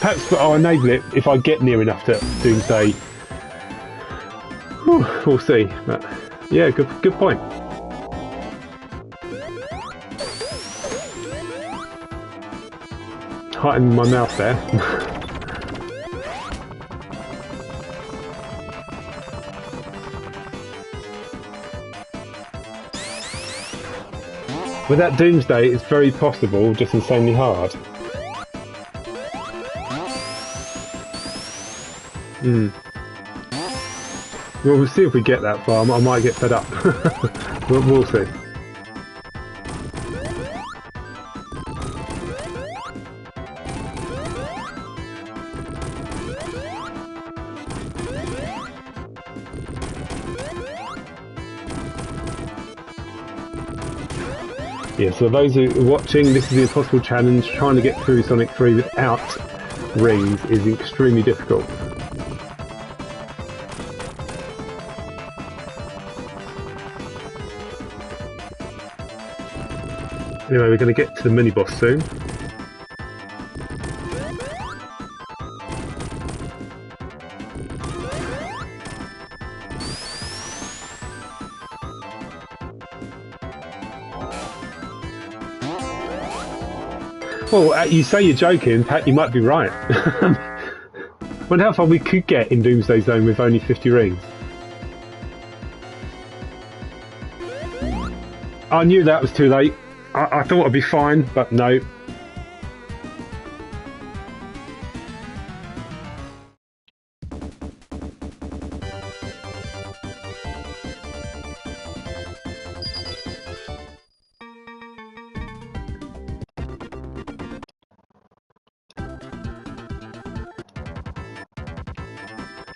Perhaps I'll enable it if I get near enough to Doomsday. Whew, we'll see. But yeah, good point. Hiding my mouth there. With that Doomsday, it's very possible, just insanely hard. Well, we'll see if we get that far. I might get fed up. We'll see. Yeah, so those who are watching, this is the impossible challenge. Trying to get through Sonic 3 without rings is extremely difficult. Anyway, we're going to get to the mini-boss soon. Well, you say you're joking, Pat, you might be right. Wonder how far we could get in Doomsday Zone with only 50 rings. I knew that was too late. I thought I'd be fine, but no.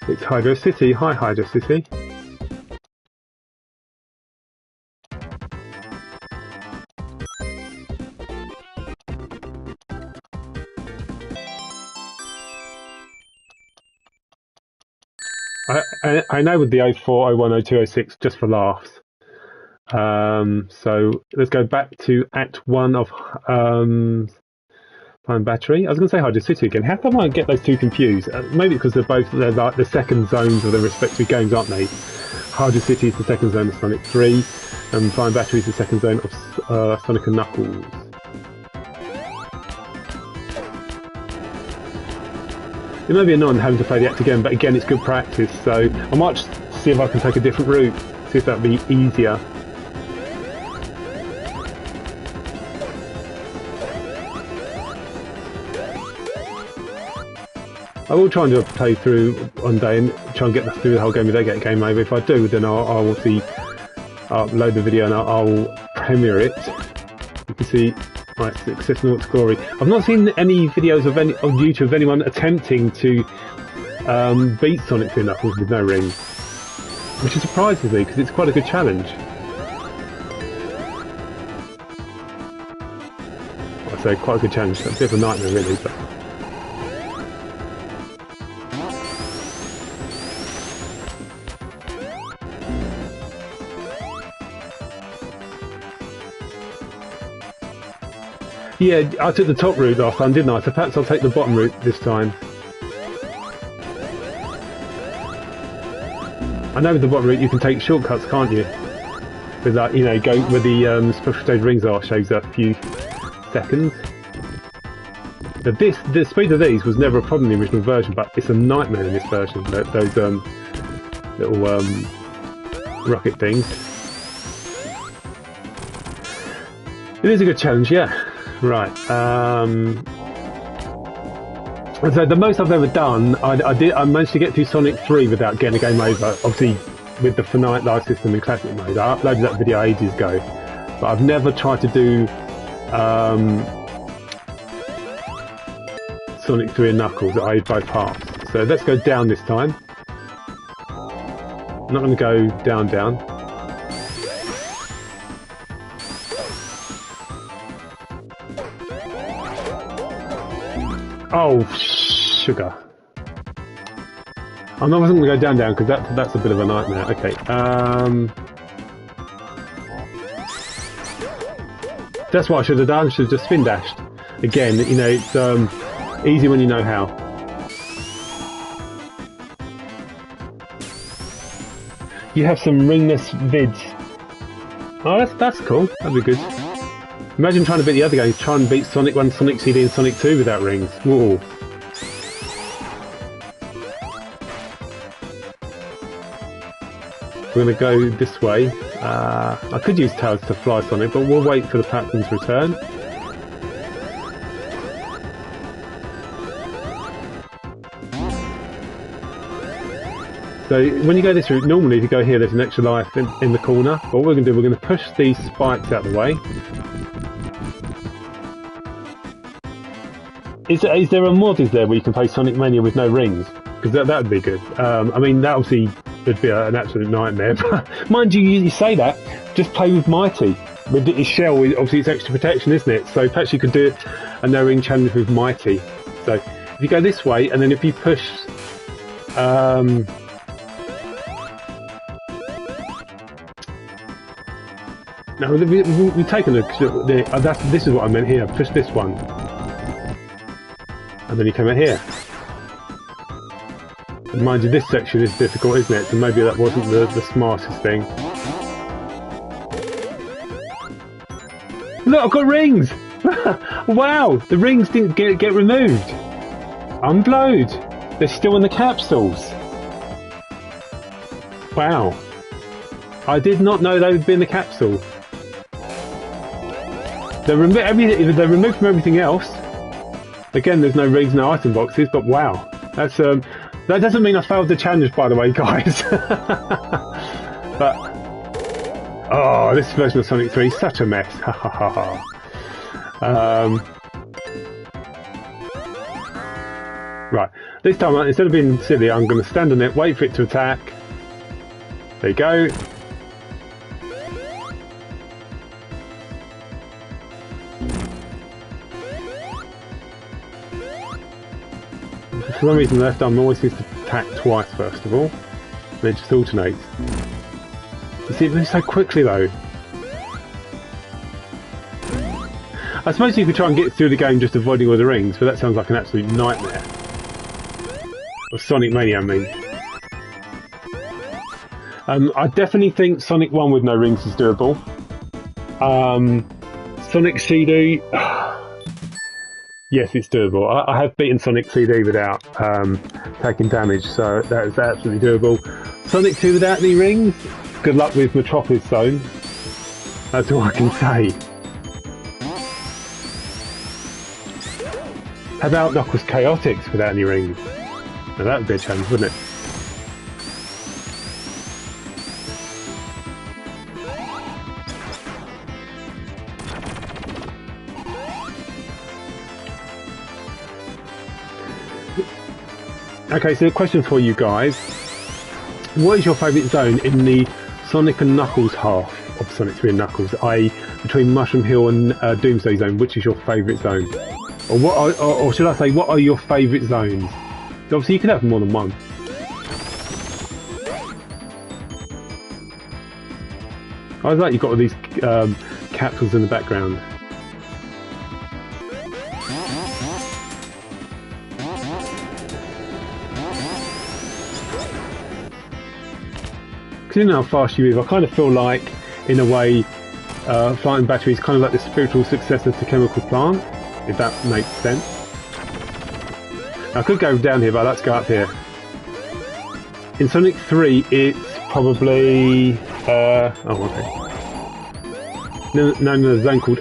It's Hydrocity. Hi, Hydrocity. I know with the 04, 01, 02, 06 just for laughs. So let's go back to Act 1 of Fine Battery. I was going to say Hydrocity again. How come I get those two confused? Maybe because they're like the second zones of their respective games, aren't they? Hydrocity is the second zone of Sonic 3, and Fine Battery is the second zone of Sonic and Knuckles. It may be annoying having to play the act again, but again, it's good practice. So I might see if I can take a different route, see if that'd be easier. I will try and do a playthrough one day and try and get through the whole game without getting game over. If I do, then I'll obviously upload the video and I'll premiere it. You can see my success notes glory. I've not seen any videos on YouTube of anyone attempting to beat Sonic 3 Knuckles with no rings, which surprises me because it's quite a good challenge. I say quite a good challenge. It's a bit of a nightmare, really. But yeah, I took the top route last time, didn't I? So perhaps I'll take the bottom route this time. I know with the bottom route you can take shortcuts, can't you? With that, you know, go where the special stage rings are, shows a few seconds. But the speed of these was never a problem in the original version, but it's a nightmare in this version. Those little rocket things. It is a good challenge, yeah. Right. So the most I've ever done, I managed to get through Sonic 3 without getting a game over. Obviously, with the finite life system in classic mode. I uploaded that video ages ago, but I've never tried to do Sonic 3 and Knuckles, i.e. both halves. So let's go down this time. I'm not going to go down. Oh, sugar. I wasn't going to go down because that's a bit of a nightmare. Okay. That's what I should have done. I should have just spin dashed. Again, you know, it's easy when you know how. You have some ringless vids. Oh, that's cool. That'd be good. Imagine trying to beat the other games, try and beat Sonic 1, Sonic CD and Sonic 2 without rings. Whoa. We're going to go this way. I could use towers to fly Sonic, but we'll wait for the platform's return. So when you go this route, normally if you go here there's an extra life in the corner. But what we're going to do, we're going to push these spikes out of the way. Is there a mod where you can play Sonic Mania with no rings? Because that would be good. I mean, that obviously would be an absolute nightmare. But mind you, you say that, just play with Mighty. with his shell, obviously it's extra protection, isn't it? So perhaps you could do a no ring challenge with Mighty. So if you go this way, and then if you push, no, we've taken this is what I meant here. Push this one, and then you come out here. And mind you, this section is difficult, isn't it? So maybe that wasn't the smartest thing. Look, I've got rings! Wow, the rings didn't get removed. Unblowed. They're still in the capsules. Wow. I did not know they would be in the capsule. They're removed from everything else. Again, there's no rings, no item boxes, but wow. That's that doesn't mean I failed the challenge, by the way, guys. But oh, this version of Sonic 3 is such a mess. Ha ha ha ha. Right, this time instead of being silly, I'm going to stand on it, wait for it to attack. There you go. For some reason, the left arm always seems to attack twice, first of all. Then it just alternates. You see, it moves so quickly, though. I suppose you could try and get through the game just avoiding all the rings, but that sounds like an absolute nightmare. Or Sonic Mania, I mean. I definitely think Sonic 1 with no rings is doable. Sonic CD... Yes, it's doable. I have beaten Sonic CD without taking damage, so that is absolutely doable. Sonic 2 without any rings? Good luck with Metropolis Zone. That's all I can say. How about Knuckles Chaotix without any rings? Now that would be a challenge, wouldn't it? Okay, so a question for you guys. What is your favourite zone in the Sonic and Knuckles half of Sonic 3 and Knuckles, i.e. between Mushroom Hill and Doomsday Zone? Which is your favourite zone? Or should I say, what are your favourite zones? Obviously you can have more than one. I like you've got all these capsules in the background. Because you know how fast you move, I kind of feel like, in a way, Flying Battery is kind of like the spiritual successor to Chemical Plant, if that makes sense. I could go down here, but let's go up here. In Sonic 3, it's probably... oh, okay. Known as a zone called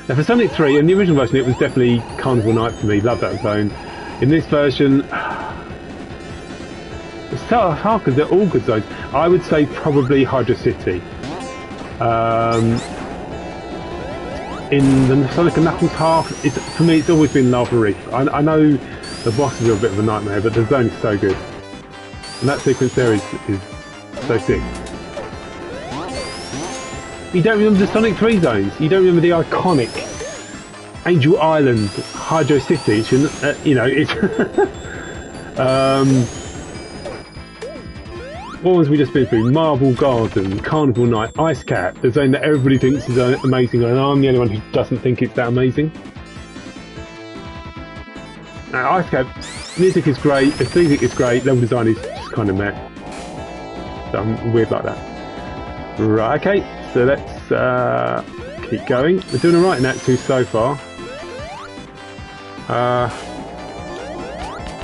Now for Sonic 3, in the original version, it was definitely Carnival Night for me. Love that zone. In this version... It's so hard because they're all good zones. I would say probably Hydrocity. In the Sonic and Knuckles half, for me it's always been Lava Reef. I know the bosses are a bit of a nightmare, but the zone is so good. And that sequence there is so sick. You don't remember the Sonic 3 zones? You don't remember the iconic Angel Island, Hydrocity? You know, it's... what ones we just been through? Marble Garden, Carnival Night, Ice Cap, the zone that everybody thinks is amazing, and I'm the only one who doesn't think it's that amazing. Ice Cap, music is great, the music is great, level design is just kind of meh. So I'm weird like that. Right, okay, so let's keep going. We're doing alright in Act 2 so far.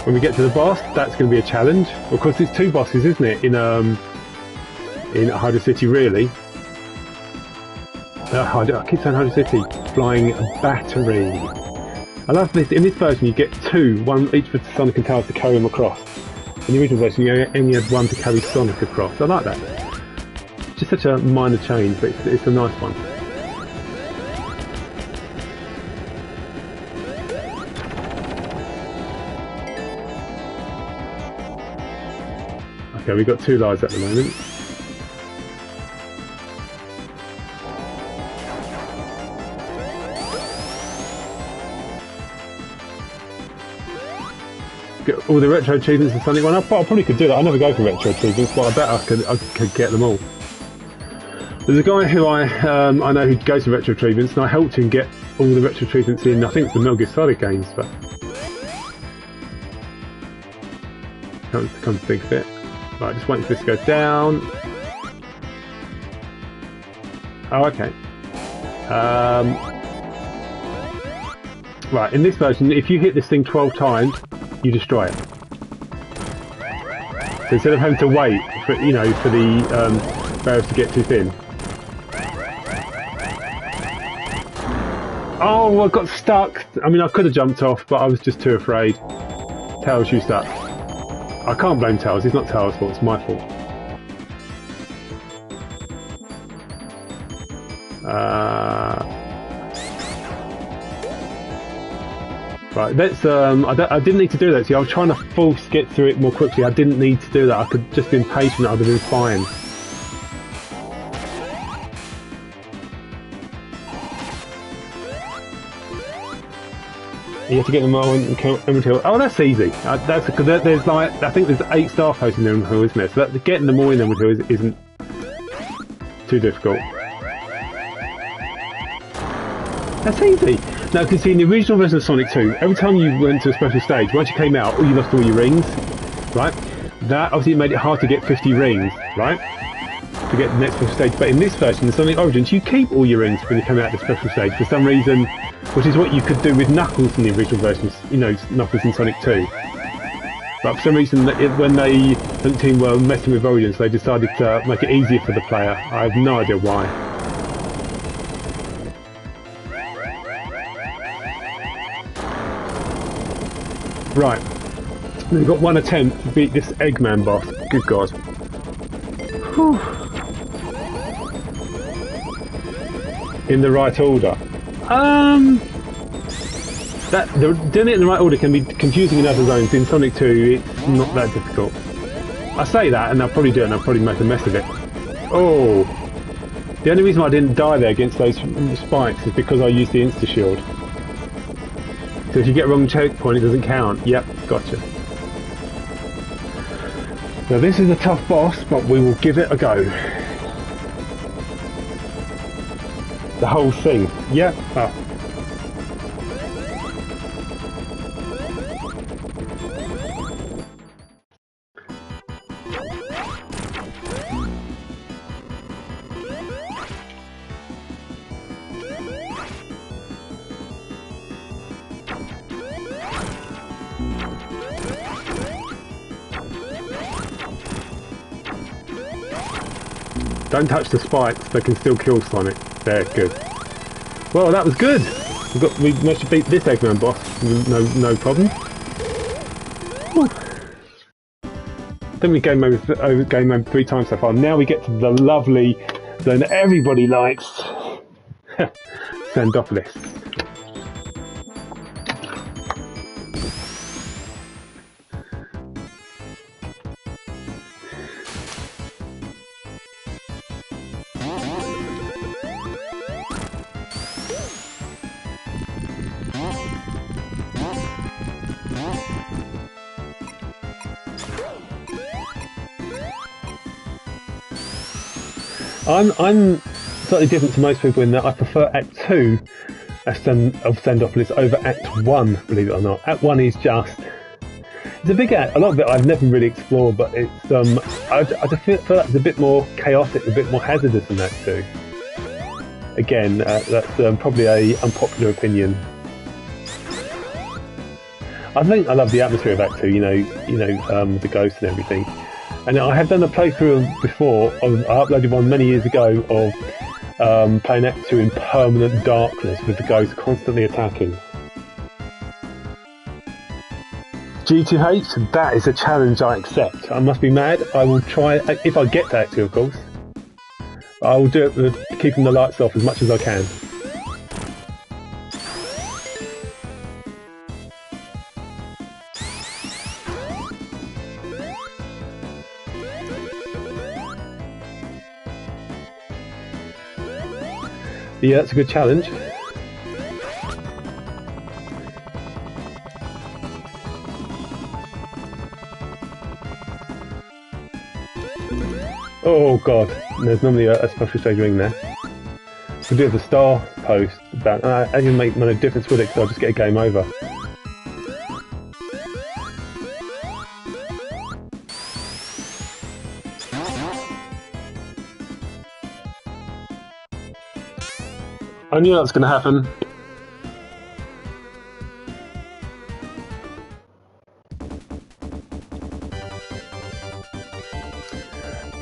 When we get to the boss, that's going to be a challenge. Of course, it's two bosses, isn't it? In Hydrocity, really. I keep saying Hydrocity. Flying Battery. I love this. In this version, you get two, one each for Sonic and Tails to carry them across. In the original version, you only had one to carry Sonic across. I like that. It's just such a minor change, but it's a nice one. Okay, we've got two lives at the moment. Get all the retro achievements in Sonic 1. I probably could do that. I never go for retro achievements, but I bet I could get them all. There's a guy who I know who goes for retro achievements, and I helped him get all the retro achievements in, I think it's the Metal Gear Solid games, but comes a big bit. Right, just waiting for this to go down. Oh, okay. Right, in this version, if you hit this thing 12 times, you destroy it. So instead of having to wait for, you know, for the barriers to get too thin. Oh, I got stuck. I mean, I could have jumped off, but I was just too afraid. Tails, you stuck. I can't blame Tails. It's not Tails' fault. It's my fault. Right, let's. I didn't need to do that. See, I was trying to force get through it more quickly. I didn't need to do that. I could just been patient. I'd have been fine. You have to get them all in Emerald Hill. Oh, that's easy. That's because there's like, I think there's 8 star posts in Emerald Hill, isn't there? So getting them all in Emerald Hill isn't too difficult. That's easy. Now, because see, in the original version of Sonic 2, every time you went to a special stage, once you came out, you lost all your rings, right? That obviously made it hard to get 50 rings, right? To get the next special stage. But in this version, the Sonic Origins, you keep all your rings when you come out of the special stage for some reason. Which is what you could do with Knuckles in the original versions, you know, Knuckles in Sonic 2. But for some reason, when the team were messing with Origins, they decided to make it easier for the player. I have no idea why. Right, we've got one attempt to beat this Eggman boss. Good God. Whew. In the right order. Doing it in the right order can be confusing in other zones. In Sonic 2, it's not that difficult. I say that, and I'll probably do it, and I'll probably make a mess of it. Oh! The only reason I didn't die there against those spikes is because I used the insta-shield. So if you get a wrong checkpoint, it doesn't count. Yep, gotcha. Now this is a tough boss, but we will give it a go. The whole thing. Yep. Oh. Don't touch the spikes, they can still kill Sonic. There, good. Well, that was good! We managed to beat this Eggman boss, no problem. Whew. I think we game over 3 times so far. Now we get to the lovely zone that everybody likes. Sandopolis. I'm slightly different to most people in that I prefer Act 2 of Sandopolis over Act 1, believe it or not. Act 1 is just... It's a big act. A lot of it I've never really explored, but it's I just feel like it's a bit more chaotic, a bit more hazardous than Act 2. Again, that's probably a unpopular opinion. I think I love the atmosphere of Act 2, you know, the ghosts and everything. And I have done a playthrough before, I uploaded one many years ago of playing Act 2 in permanent darkness with the ghosts constantly attacking. G2H, that is a challenge I accept. I must be mad, I will try, if I get to Act 2 of course. I will do it with keeping the lights off as much as I can. Yeah, that's a good challenge. Oh god, there's normally a special stage ring there. We'll do the star post, but I didn't make no difference with it because I'll just get a game over. I knew that was going to happen.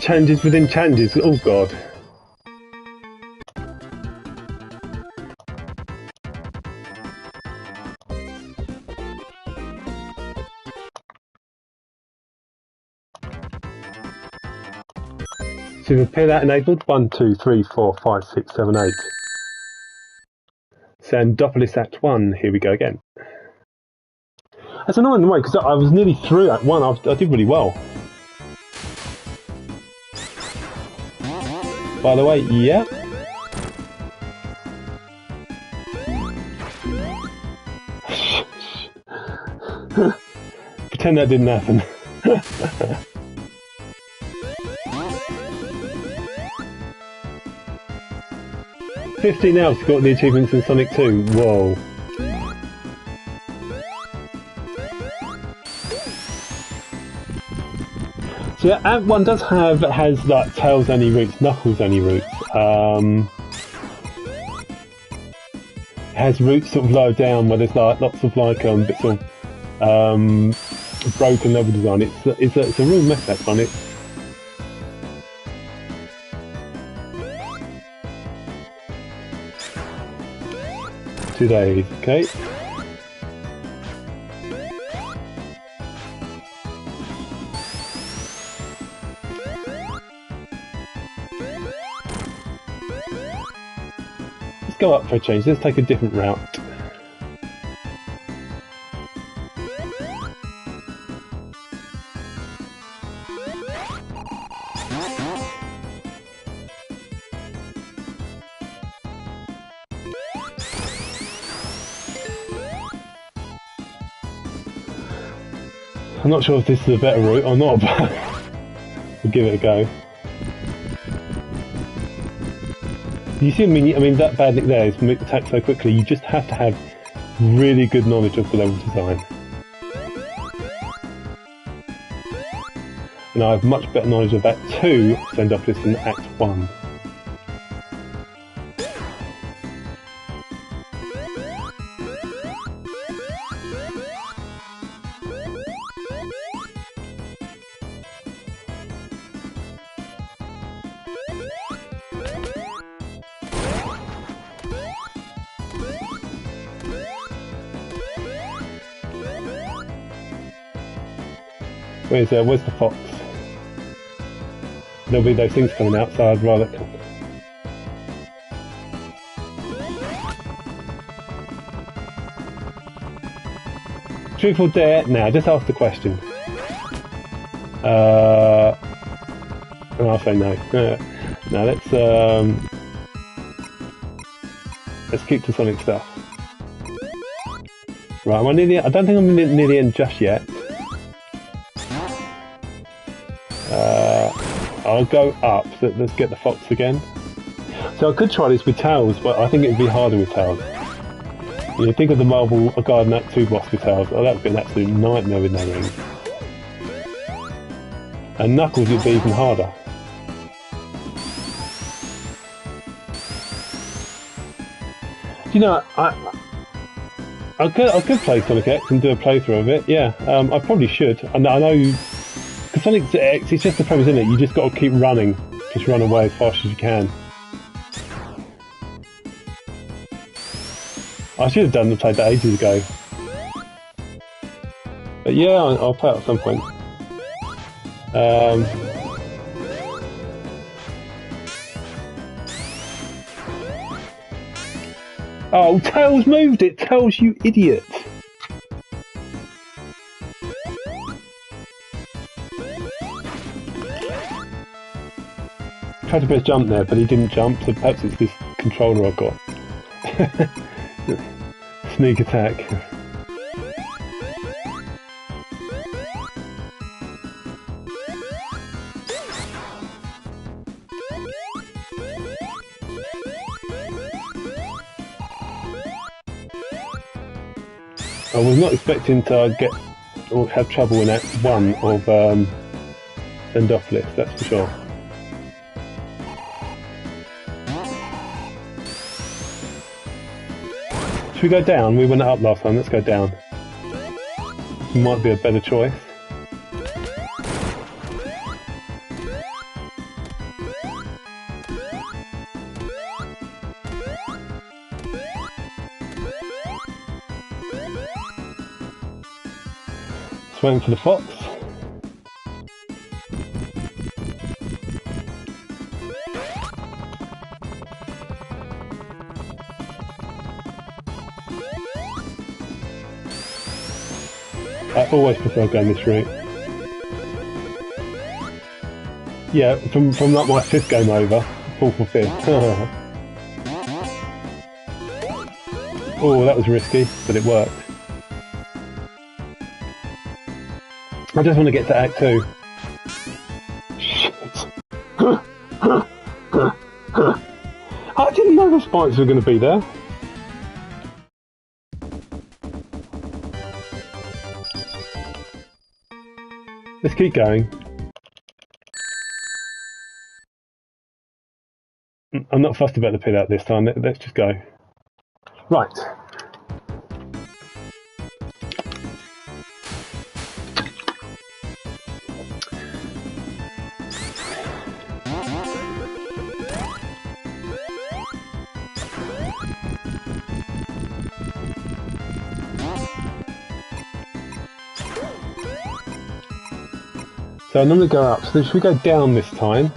Challenges within challenges, oh god. So repair that enabled. 1, 2, 3, 4, 5, 6, 7, 8. Sandopolis Act 1, here we go again. That's annoying in a way because I was nearly through Act 1, I did really well. By the way, yeah. Pretend that didn't happen. $15 now to got the achievements in Sonic 2. Whoa. So yeah, Act 1 has like Tails only routes, Knuckles only routes. It has routes sort of low down where there's like lots of like bits of broken level design. It's a real mess, that one. 2 days, okay. Let's go up for a change. Let's take a different route. I'm not sure if this is a better route or not, but we'll give it a go. You see, I mean that bad nick there is attack so quickly. You just have to have really good knowledge of the level design. And I have much better knowledge of Act 2 Sandopolis than Act 1. Where's the fox? There'll be those things coming out, so I'd rather come. Truth or dare? Now, just ask the question. And I'll say no. Now let's keep the Sonic stuff. Right, am I near the? I don't think I'm near the end just yet. I'll go up, so let's get the fox again. So I could try this with Tails, but I think it would be harder with Tails. You know, think of the Marble Garden Act 2 boss with Tails. Oh, that would be an absolute nightmare with no rings. And Knuckles would be even harder. You know, I could play Sonic X and do a playthrough of it, yeah. I probably should. I know... Because Sonic X, it's just the premise, isn't it? You just got to keep running. Just run away as fast as you can. I should have played that ages ago. But yeah, I'll play it at some point. Oh, Tails moved it! Tails, you idiot! Tried to press jump there, but he didn't jump, so perhaps it's this controller I've got. Sneak attack. I was not expecting to get or have trouble in Act 1 of Sandopolis, that's for sure. Should we go down? We went up last time, let's go down. This might be a better choice. Just waiting for the fox. I always prefer going this route. Yeah, from like my 5th game over, 4th or 5th. Oh, that was risky, but it worked. I just want to get to Act 2. Shit. I didn't know the spikes were going to be there. Let's keep going. I'm not fussed about the pit out this time, let's just go. Right. So I normally go up, so should we go down this time?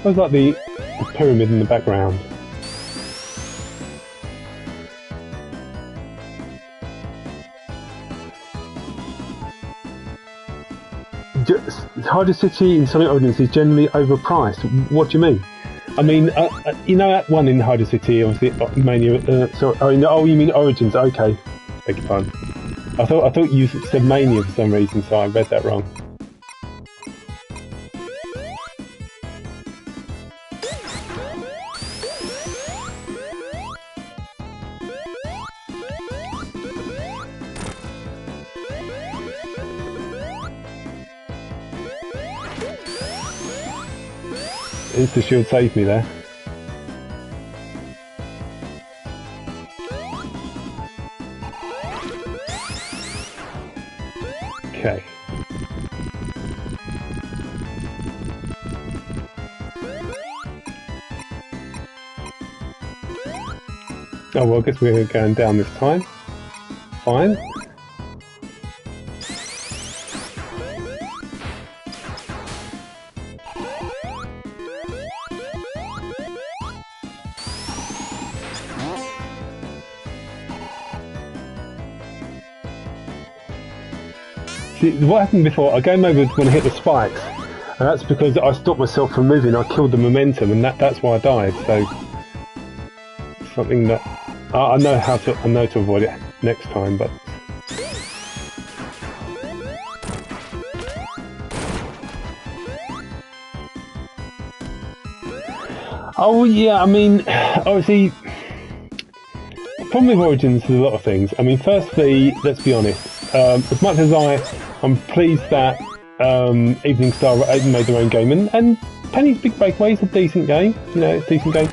I was like the pyramid in the background. Hydrocity in Sonic Origins is generally overpriced. What do you mean? I mean, you know, Act 1 in Hydrocity, obviously, Mania. Oh, you mean Origins? Okay, beg your pardon. I thought you said Mania for some reason, so I read that wrong. Insta shield saved me there. Okay. Oh well, I guess we're going down this time. Fine. See, what happened before, I game over when I hit the spikes, and that's because I stopped myself from moving, I killed the momentum, and that's why I died, so something that I know to avoid it next time, but oh yeah, I mean, obviously the problem with Origins is a lot of things. I mean, firstly, let's be honest, as much as I'm pleased that Evening Star made their own game, and Penny's Big Breakaway is a decent game, you know, it's a decent game.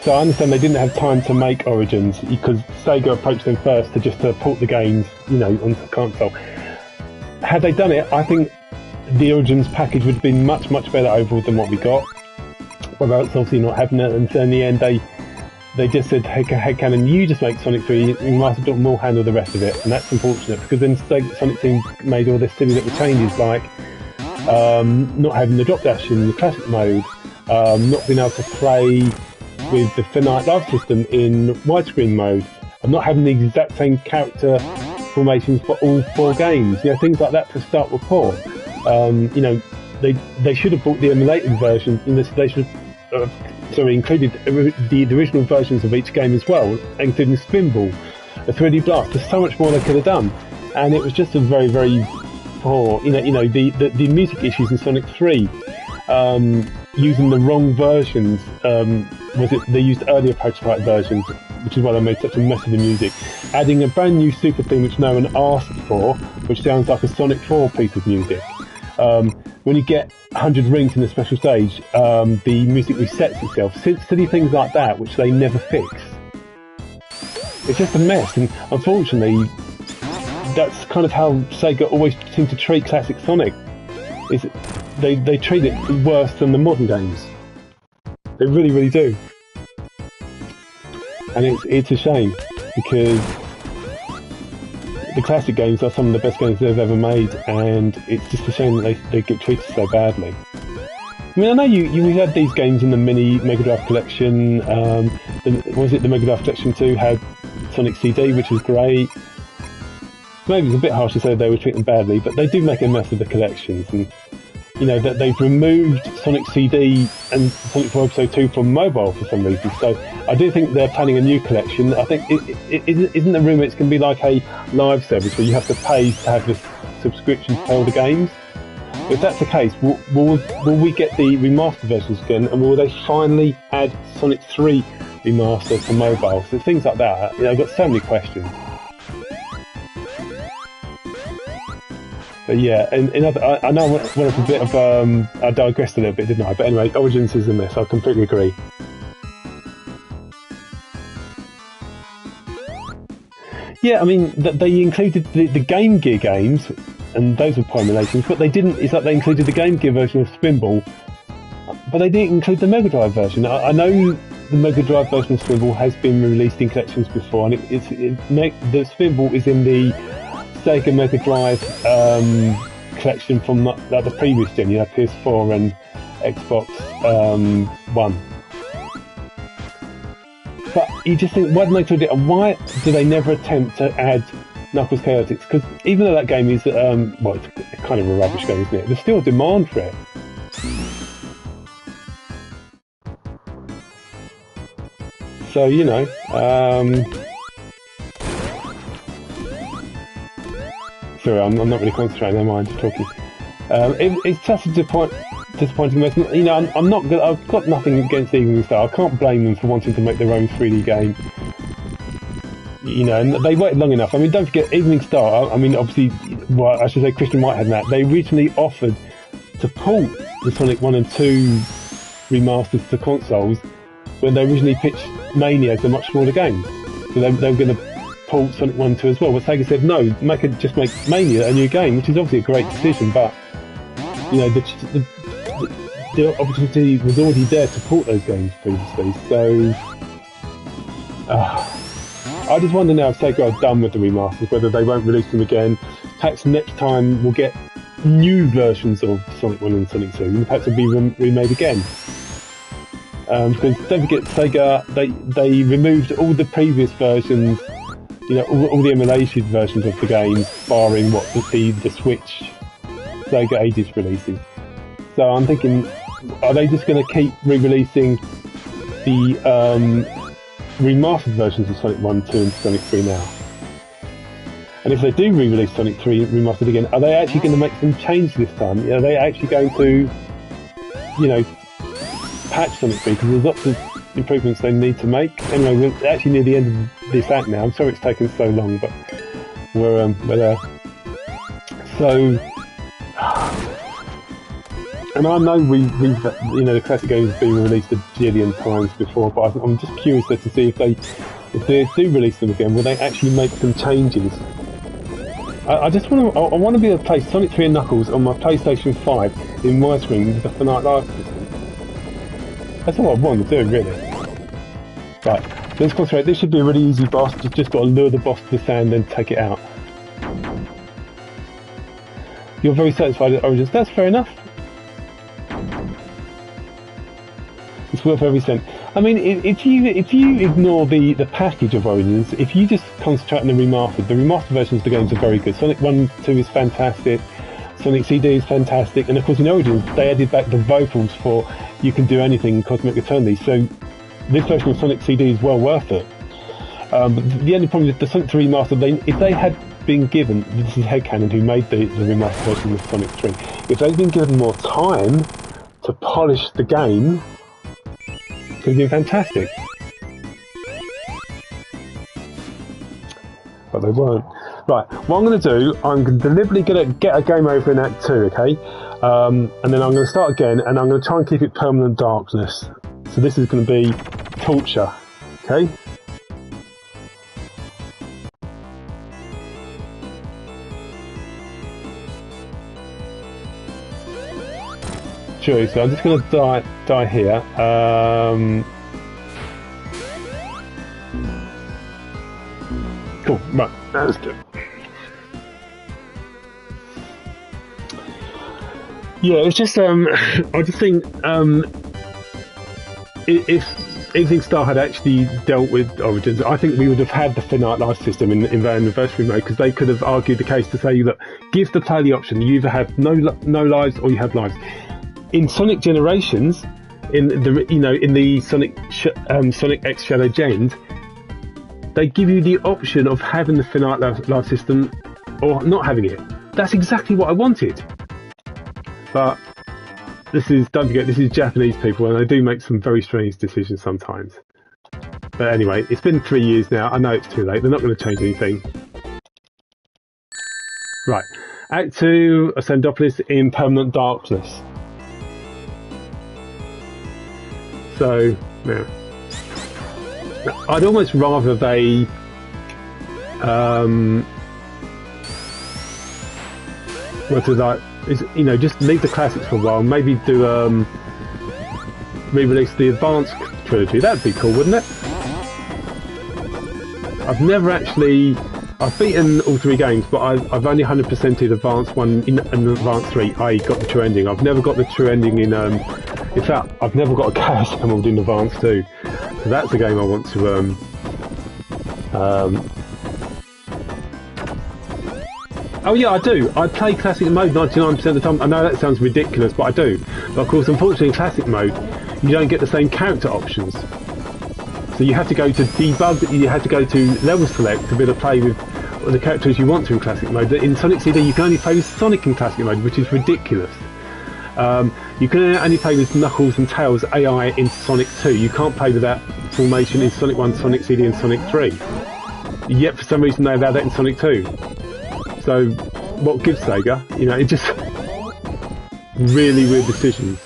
So I understand they didn't have time to make Origins because Sega approached them first to port the games, you know, onto the console. Had they done it, I think the Origins package would have been much better overall than what we got. Although it's obviously not happening, and so in the end they just said, hey Canon, you just make Sonic 3, you might have done more handle the rest of it, and that's unfortunate because then Sonic Team made all this silly little changes like not having the drop dash in the classic mode, not being able to play with the finite life system in widescreen mode, and not having the exact same character formations for all 4 games. You know, things like that to start with poor. You know, they should have bought the emulated versions, and they should have included the original versions of each game as well, including Spinball, the 3D Blast. There's so much more they could have done. and it was just a very, very poor. The music issues in Sonic 3, using the wrong versions. They used earlier prototype versions, which is why they made such a mess of the music. Adding a brand new super theme which no one asked for, which sounds like a Sonic 4 piece of music. When you get 100 rings in a special stage, the music resets itself. Silly things like that, which they never fix. It's just a mess, and unfortunately, that's kind of how Sega always seem to treat classic Sonic. They treat it worse than the modern games. They really, really do. And it's a shame, because the classic games are some of the best games they've ever made, and it's just a shame that they get treated so badly. I mean, I know we had these games in the mini Mega Drive collection. The Mega Drive collection 2 had Sonic CD, which was great. Maybe it's a bit harsh to say they were treating them badly, but they do make a mess of the collections. And that they've removed Sonic CD and Sonic 4 Episode 2 from mobile for some reason. So I do think they're planning a new collection. I think isn't the rumour it's going to be like a live service where you have to pay to have this subscription to all the games? If that's the case, will we get the remastered versions again, and will they finally add Sonic 3 remastered to mobile? So things like that. I've got so many questions. But yeah, I know I went off a bit of I digressed a little bit, didn't I? But anyway, Origins is a mess. I completely agree. Yeah, I mean, they included the Game Gear games, and those were emulations, but they didn't. It's like they included the Game Gear version of Spinball, but they didn't include the Mega Drive version. I know the Mega Drive version of Spinball has been released in collections before, and the Spinball is in the Sega Mega Drive collection from the previous gen, PS4 and Xbox One. But you just think, why didn't they include it, and why do they never attempt to add Knuckles Chaotix? Because even though that game is, it's kind of a rubbish game, isn't it? There's still a demand for it. So, sorry, I'm not really concentrating, am I? I'm just talking. It's just a disappointing message. I've got nothing against Evening Star. I can't blame them for wanting to make their own 3D game. And they waited long enough. I mean, don't forget, Evening Star, I mean, obviously, I should say Christian Whitehead and that, they originally offered to port the Sonic 1 and 2 remasters to consoles when they originally pitched Mania as a much smaller game. So they were going to port Sonic 1 and 2 as well. But Sega said, no, just make Mania a new game, which is obviously a great decision, but, the opportunity was already there to port those games previously, so I just wonder now if Sega are done with the remasters, whether they won't release them again. Perhaps next time we'll get new versions of Sonic 1 and Sonic 2, and perhaps it'll be remade again. Because don't forget, Sega, they removed all the previous versions, all the emulation versions of the games, barring the Switch Sega Ages releases. So I'm thinking, are they just going to keep re-releasing the remastered versions of Sonic 1, 2 and Sonic 3 now? And if they do re-release Sonic 3 remastered again, are they actually going to make some change this time? Are they actually going to, patch Sonic 3? Because there's lots of improvements they need to make. Anyway, we're actually near the end of this act now. I'm sorry it's taken so long, but we're there. So, and I know the classic games have been released a jillion times before, but I'm just curious to see if they do release them again, will they actually make some changes? I want to be able to play Sonic 3 and Knuckles on my PlayStation 5 in widescreen with the Finite Life system. That's all I want to do, really. Right, let's concentrate. This should be a really easy boss. You've just got to lure the boss to the sand and take it out. You're very satisfied with Origins. That's fair enough. It's worth every cent. I mean, if you ignore the package of Origins, if you just concentrate on the remastered versions of the games are very good. Sonic 1, 2 is fantastic. Sonic CD is fantastic. And of course in Origins, they added back the vocals for You Can Do Anything in Cosmic Eternity. So this version of Sonic CD is well worth it. But the only problem with the Sonic 3 remaster, if they had been given, this is Headcanon who made the remastered version of Sonic 3, if they'd been given more time to polish the game, it would have been fantastic. But they weren't. Right, what I'm going to do, I'm deliberately going to get a game over in Act 2, okay? And then I'm going to start again, and I'm going to try and keep it permanent darkness. So this is going to be torture, okay? True, so I'm just going to die here. Cool, right, let's do it. Yeah, it's just I just think if Everything Star had actually dealt with Origins, I think we would have had the finite life system in the anniversary mode, because they could have argued the case to say, look, give the player the option. You either have no lives or you have lives. In Sonic Generations, in the Sonic X Shadow Gens, they give you the option of having the finite life system or not having it. That's exactly what I wanted. But don't forget, this is Japanese people, and they do make some very strange decisions sometimes. But anyway, it's been 3 years now. I know it's too late. They're not going to change anything. Right. Act 2 of Sandopolis in permanent darkness. So, yeah. I'd almost rather they just leave the classics for a while. Maybe do re-release the advanced trilogy. That'd be cool, wouldn't it? I've beaten all 3 games, but I've only 100%ed Advanced 1 and Advanced 3, i.e. got the true ending. I've never got the true ending in fact, I've never got a Chaos Emerald in Advanced 2. So that's a game I want to oh yeah, I do. I play Classic Mode 99% of the time. I know that sounds ridiculous, but I do. But of course, unfortunately, in Classic Mode, you don't get the same character options. So you have to go to debug, you have to go to level select to be able to play with the characters you want to in Classic Mode. In Sonic CD, you can only play with Sonic in Classic Mode, which is ridiculous. You can only play with Knuckles and Tails AI in Sonic 2. You can't play with that formation in Sonic 1, Sonic CD and Sonic 3. Yet for some reason they allow that in Sonic 2. So what gives Sega? It just really weird decisions.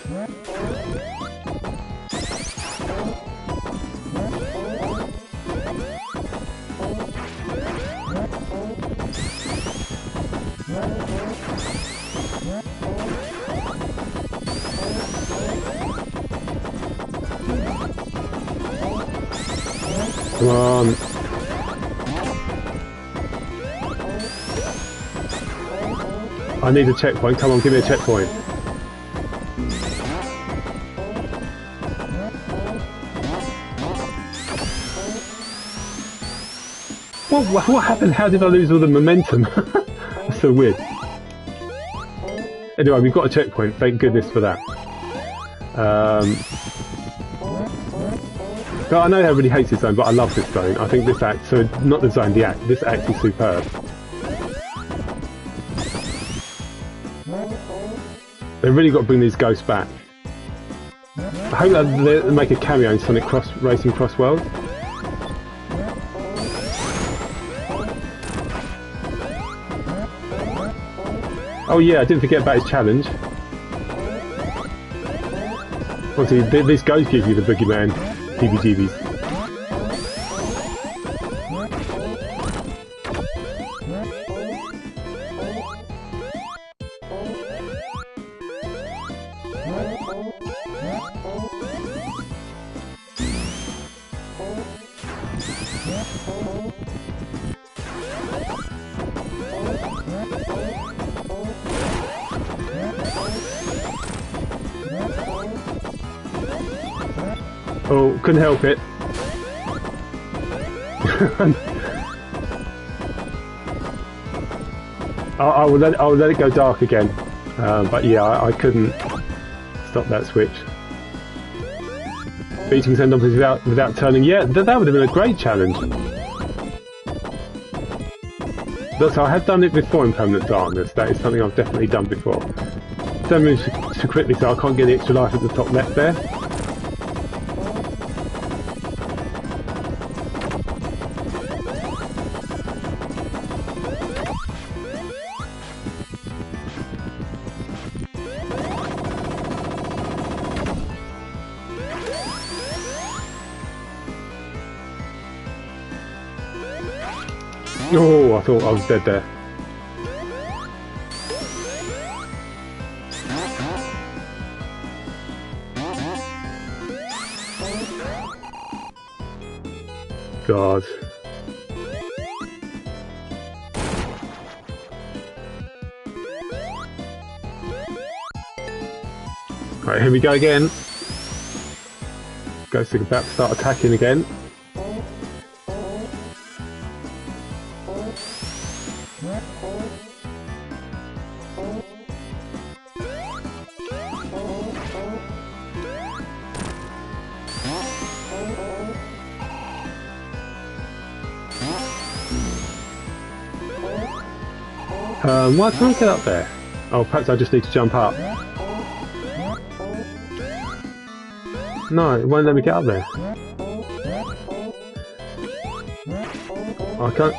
Come on. I need a checkpoint. Come on, give me a checkpoint. What happened? How did I lose all the momentum? That's so weird. Anyway, we've got a checkpoint. Thank goodness for that. I know everybody hates this zone, but I love this zone. I think this act, so not the zone, the act. This act is superb. They've really got to bring these ghosts back. I hope that they make a cameo in Sonic Racing Cross World. Oh yeah, I didn't forget about his challenge. Obviously, these ghosts give you the boogeyman heebie-jeebies. Oh, couldn't help it. I will let it go dark again. But yeah, I couldn't stop that switch. Beating Sandopolis without turning. Yeah, that would have been a great challenge. So I have done it before in Permanent Darkness. That is something I've definitely done before. Don't move too quickly so I can't get the extra life at the top left there. Oh, I thought I was dead there. God. Right, here we go again. Ghost is about to start attacking again. Why can't I get up there? Oh, perhaps I just need to jump up. No, it won't let me get up there. I can't.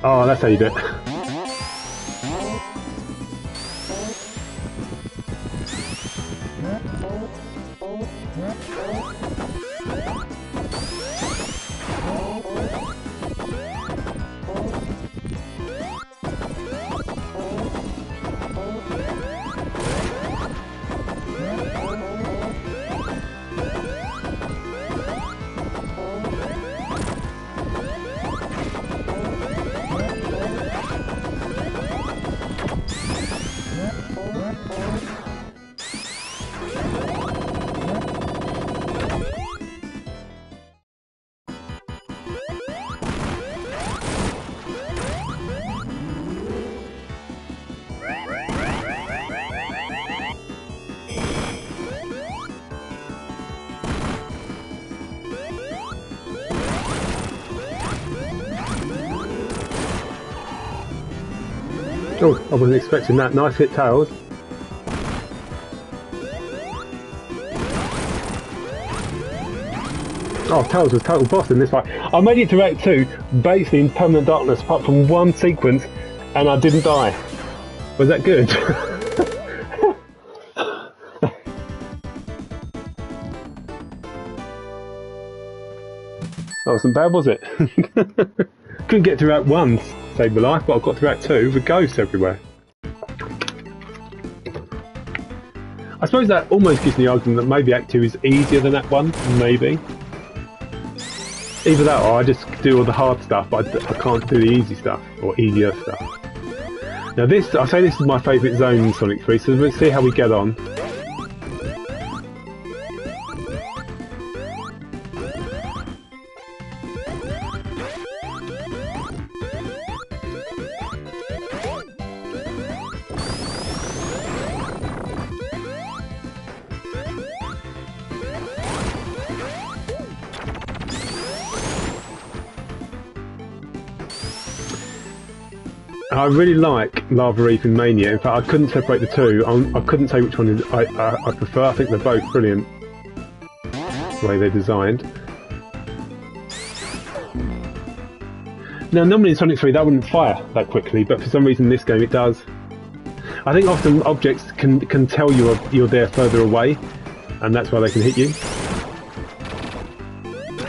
Oh, that's how you do it. Oh, I wasn't expecting that. Nice hit, Tails. Oh, Tails was total boss in this fight. I made it to Act 2, basically in Permanent Darkness, apart from one sequence, and I didn't die. Was that good? That wasn't bad, was it? Couldn't get to Act 1, saved my life, but I got to Act 2 with ghosts everywhere. I suppose that almost gives me the argument that maybe Act 2 is easier than Act 1, maybe. Either that or I just do all the hard stuff, but I can't do the easy stuff, or easier stuff. Now this, I say this is my favourite zone in Sonic 3, so let's see how we get on. I really like Lava Reef and Mania. In fact, I couldn't separate the two. I couldn't say which one I prefer. I think they're both brilliant, the way they're designed. Now, normally in Sonic 3 that wouldn't fire that quickly, but for some reason in this game it does. I think often objects can tell you you're there further away, and that's why they can hit you.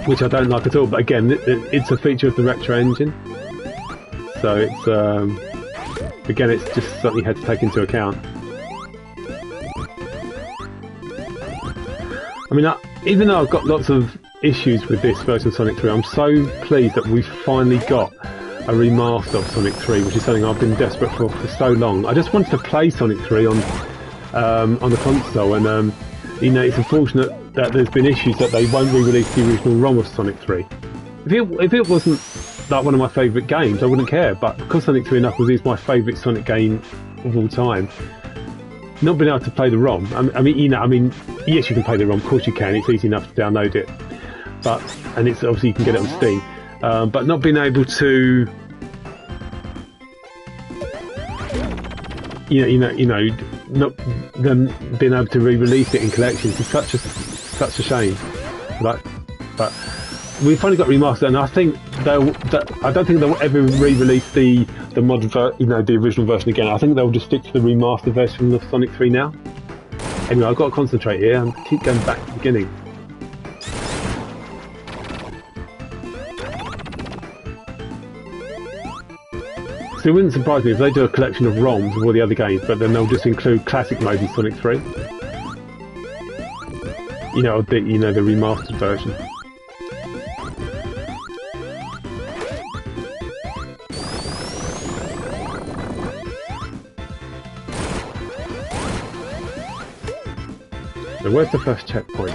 Which I don't like at all, but again, it's a feature of the Retro engine. So it's, again, it's just something you had to take into account. I mean, even though I've got lots of issues with this version of Sonic 3, I'm so pleased that we've finally got a remaster of Sonic 3, which is something I've been desperate for so long. I just wanted to play Sonic 3 on the console, and you know, it's unfortunate that there's been issues that they won't re-release the original ROM of Sonic 3. If it wasn't like one of my favourite games, I wouldn't care, but because Sonic 3 Knuckles is my favourite Sonic game of all time, not being able to play the ROM, I mean, yes, you can play the ROM, of course you can, it's easy enough to download it, and it's obviously you can get it on Steam, but not being able to, not them being able to re-release it in collections is such a shame. But we finally got remastered, and I think I don't think they'll ever re-release the mod, the original version again. I think they'll just stick to the remastered version of Sonic 3 now. Anyway, I've got to concentrate here and keep going back to the beginning. So it wouldn't surprise me if they do a collection of ROMs of all the other games, but then they'll just include classic mode in Sonic 3. The remastered version. So where's the first checkpoint?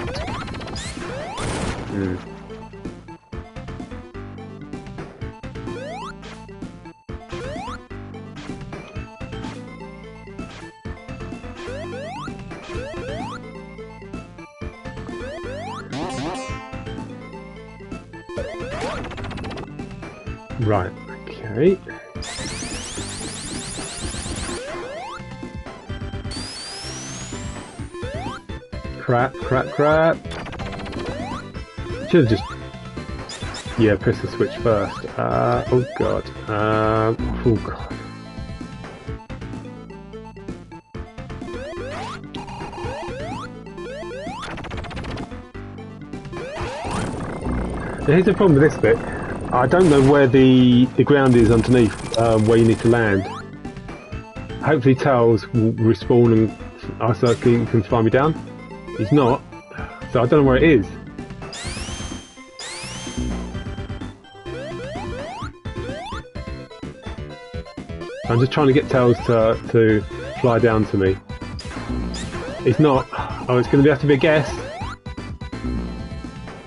Right, okay. Crap. Should have just... Yeah, press the switch first. Oh god. Oh god. Now, here's the problem with this bit. I don't know where the ground is underneath, where you need to land. Hopefully Tails will respawn and so he can fly me down. He's not, so I don't know where it is. I'm just trying to get Tails to fly down to me. He's not. Oh, it's going to have to be a guess.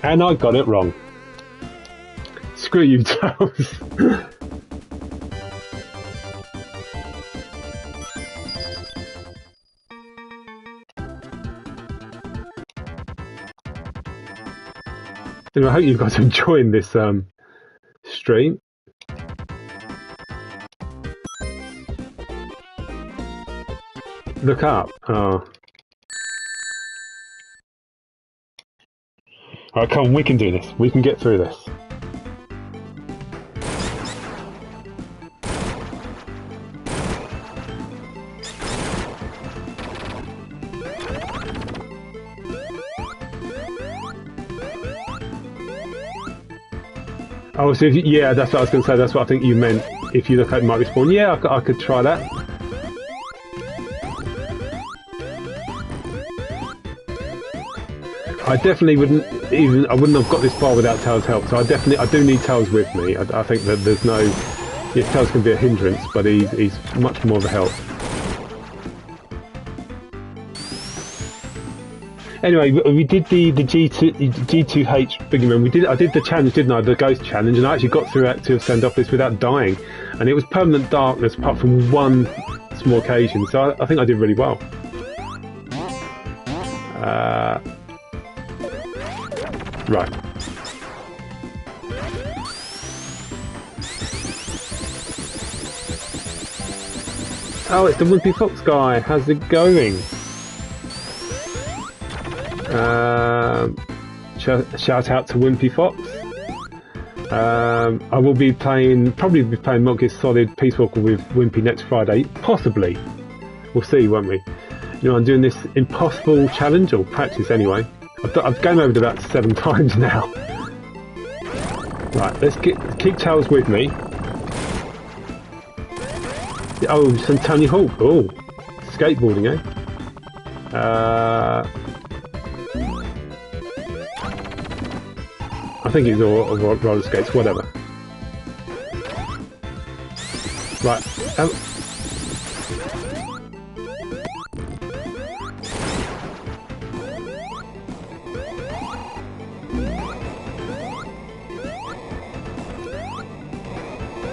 And I got it wrong. Screw you, Tails. Anyway, I hope you guys are enjoying this stream. Look up. Oh. Alright, come on, we can do this. We can get through this. Oh, so yeah, that's what I was going to say. That's what I think you meant. If you look at it, might respawn. Yeah, I could try that. I definitely wouldn't I wouldn't have got this far without Tails' help. So I do need Tails with me. I think that there's no... Yeah, Tails can be a hindrance, but he's much more of a help. Anyway, we did the G2H Boogeyman. I did the challenge, didn't I? The ghost challenge, and I actually got through Act 2 of Sandopolis without dying. And it was permanent darkness apart from one small occasion, so I think I did really well. Right. Oh, it's the Wimpy Fox guy. How's it going? Shout out to Wimpy Fox. I will be probably be playing Metal Gear Solid Peace Walker with Wimpy next Friday. Possibly. We'll see, won't we? I'm doing this impossible challenge, or practice anyway. I've game over it about 7 times now. Right, let's keep Tails with me. Oh, some Tony Hawk. Oh, skateboarding, eh? I think it's all roller skates, whatever. Right.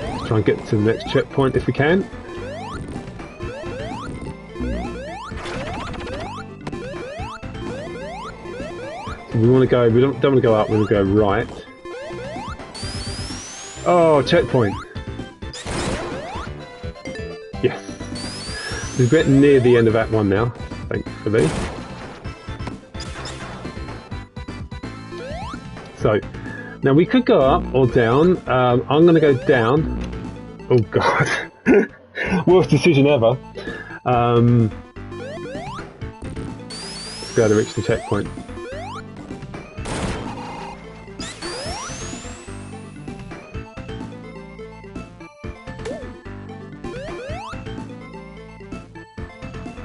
Let's try and get to the next checkpoint if we can. We want to go. We don't want to go up. We want to go right. Oh, checkpoint. Yes. We're getting near the end of Act 1 now, thankfully. So, now we could go up or down. I'm going to go down. Oh god. Worst decision ever. Let's go to reach the checkpoint.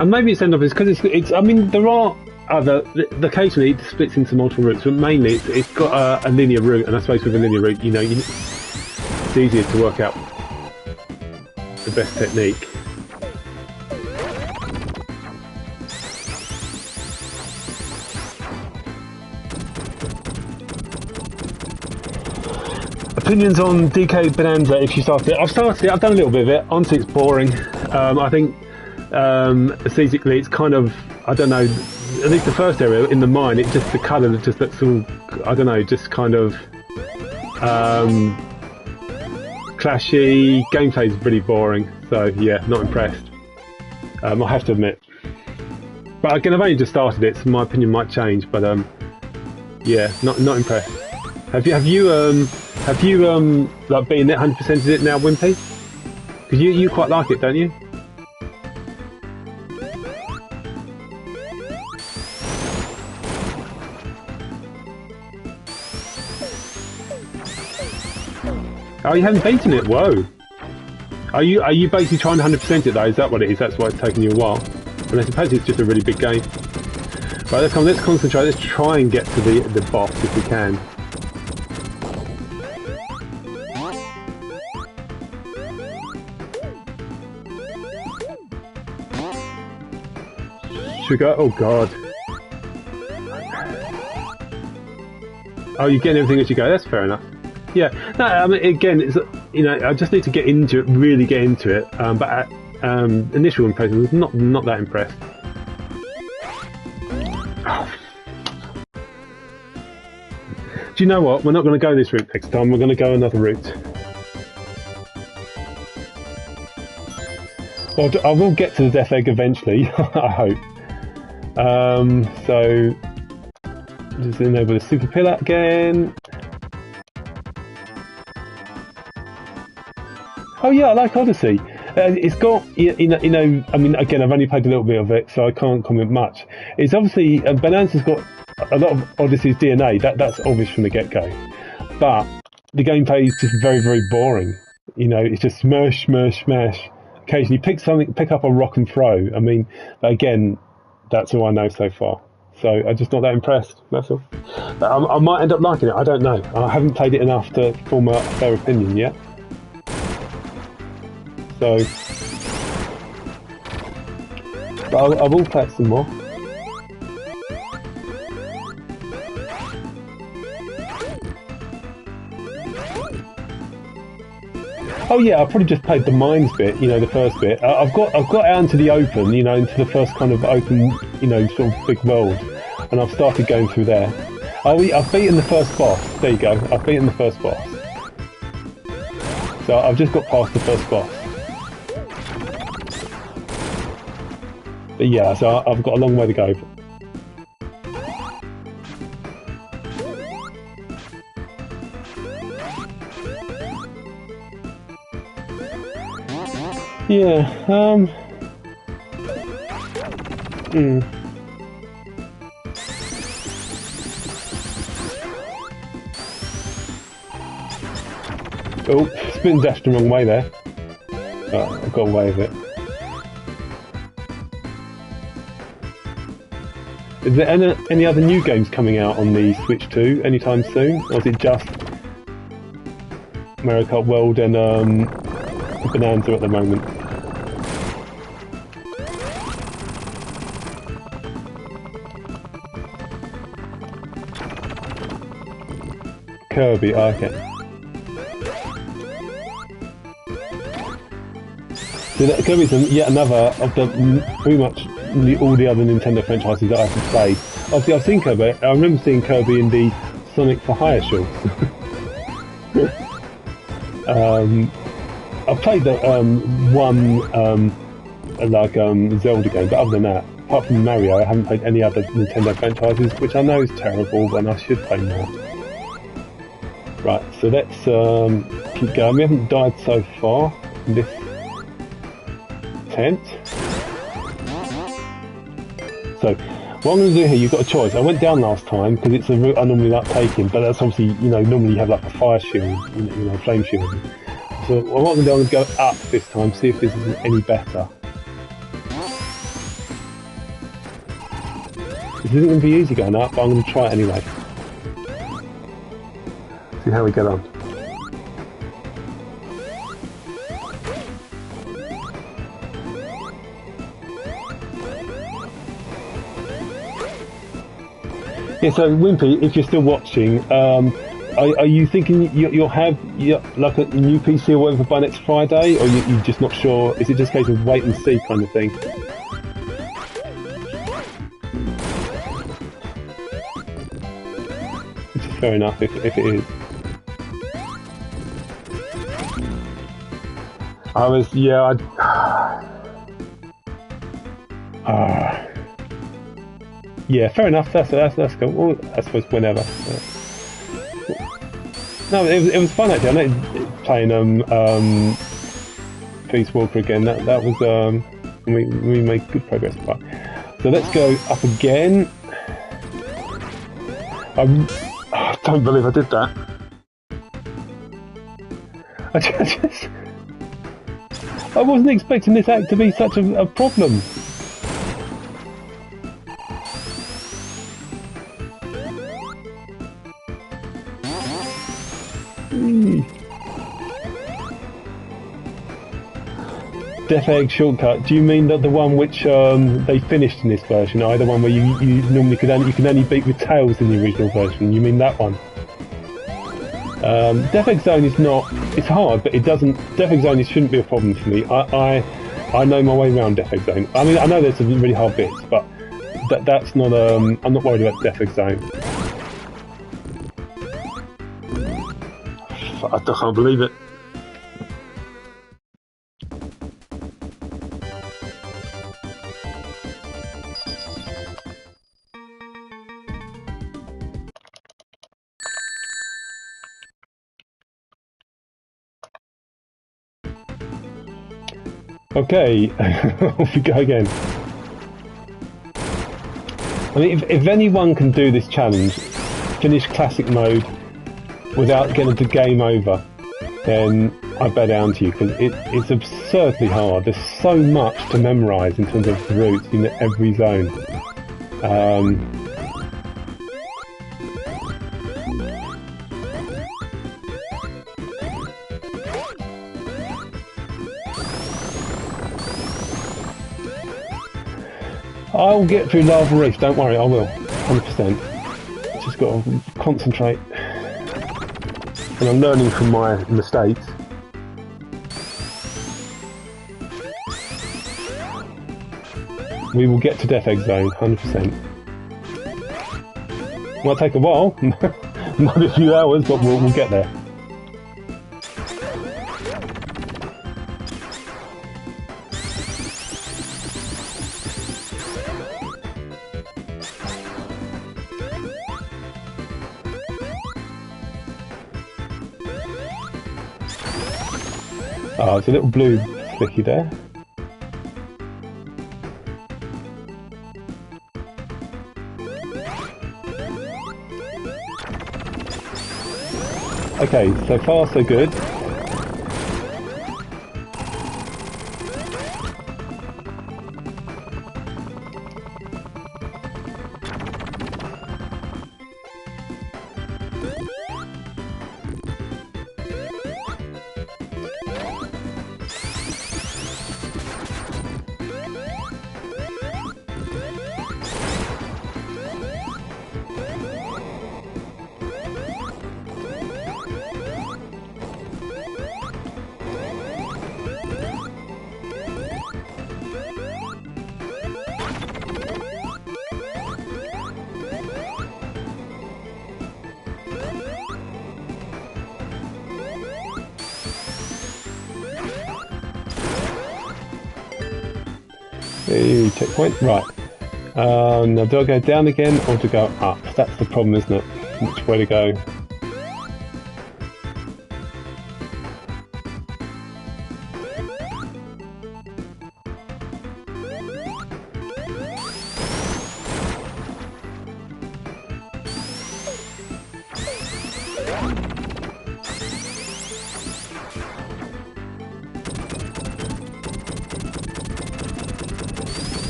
And maybe it's Sandopolis because it's. I mean, there are other. Occasionally, it splits into multiple routes, but mainly it's got a linear route. And I suppose with a linear route, you know, it's easier to work out the best technique. Opinions on DK Bonanza if you started it. I've started it, I've done a little bit of it. Honestly, it's boring. I think aesthetically it's kind of, I don't know, at least the first area in the mine, it's just the colour that just looks all, I don't know, just kind of clashy. Gameplay is pretty boring, so yeah, not impressed. I have to admit. But again, I've only just started it, so my opinion might change. But yeah, not impressed. Have you like been 100%ed it now, Wimpy? Because you quite like it, don't you? Oh, you haven't beaten it? Whoa! Are you basically trying to 100% it though? Is that what it is? That's why it's taking you a while. And I suppose it's just a really big game. Right, let's concentrate. Let's try and get to the boss if we can. Should we go? Oh god. Oh, you're getting everything as you go. That's fair enough. Yeah. No, I mean, again, it's, you know, I just need to get into it, really get into it. But at initial impression, I was not that impressed. Oh. Do you know what? We're not going to go this route next time. We're going to go another route. Well, I will get to the death egg eventually. I hope. So just enable the super pillar again. Oh yeah, I like Odyssey. It's got, you know, I mean, again, I've only played a little bit of it, so I can't comment much. It's obviously, Bonanza's got a lot of Odyssey's DNA, that's obvious from the get-go. But the gameplay is just very, very boring. You know, it's just smash, smash, smash. Occasionally pick up a rock and throw. I mean, again, that's all I know so far. So I'm just not that impressed, that's all. But I might end up liking it, I don't know. I haven't played it enough to form a fair opinion yet. So, but I will play it some more. Oh yeah, I probably just played the mines bit, you know, the first bit. I've got out into the open, you know, into the first kind of open, you know, sort of big world, and I've started going through there. I've beaten the first boss. There you go. I've beaten the first boss. So I've just got past the first boss. But yeah, so I've got a long way to go. Yeah, Oh, spin dashed the wrong way there. Oh, I got away with it. Is there any other new games coming out on the Switch 2 anytime soon? Or is it just Mario Kart World and Bonanza at the moment? Kirby, oh, okay. So Kirby's yet another of the pretty much all the other Nintendo franchises that I have played. Obviously, I've seen Kirby. I remember seeing Kirby in the Sonic for Hire shorts. I've played the one Zelda game, but other than that, apart from Mario, I haven't played any other Nintendo franchises, which I know is terrible, and I should play more. Right, so let's keep going. We haven't died so far in this tent. So, what I'm going to do here, you've got a choice. I went down last time because it's a route I normally like taking, but that's obviously, you know, normally you have like a fire shield, you know, flame shield. So what I'm going to do, I'm going to go up this time, see if this is any better. This isn't going to be easy going up, but I'm going to try it anyway. See how we get on. Yeah, so Wimpy, if you're still watching, are you thinking you'll have like a new PC or whatever by next Friday, or you're just not sure? Is it just a case of wait and see kind of thing? Which is fair enough if it is. Yeah, fair enough. That's cool. Well, I suppose whenever. No, it was fun actually. I know playing Peace Walker again. That was we made good progress. But so let's go up again. I don't believe I did that. I wasn't expecting this act to be such a problem. Death Egg shortcut. Do you mean that the one which they finished in this version, or the one where you normally can only beat with tails in the original version? You mean that one? Death Egg Zone is not. It's hard, but it doesn't. Death Egg Zone shouldn't be a problem for me. I know my way around Death Egg Zone. I mean, I know there's some really hard bits, but that's not. I'm not worried about Death Egg Zone. I can't believe it. Okay, off we go again. I mean, if anyone can do this challenge, finish classic mode without getting to game over, then I bow down to you, because it's absurdly hard. There's so much to memorise in terms of routes in every zone. I'll get through Lava Reef, don't worry, I will, 100%. Just got to concentrate. And I'm learning from my mistakes. We will get to Death Egg Zone, 100%. Might take a while, might be a few hours, but we'll get there. Oh, it's a little blue flicky there. Okay, so far so good. Ooh, checkpoint. Right. Now do I go down again or to go up? That's the problem, isn't it? Which way to go?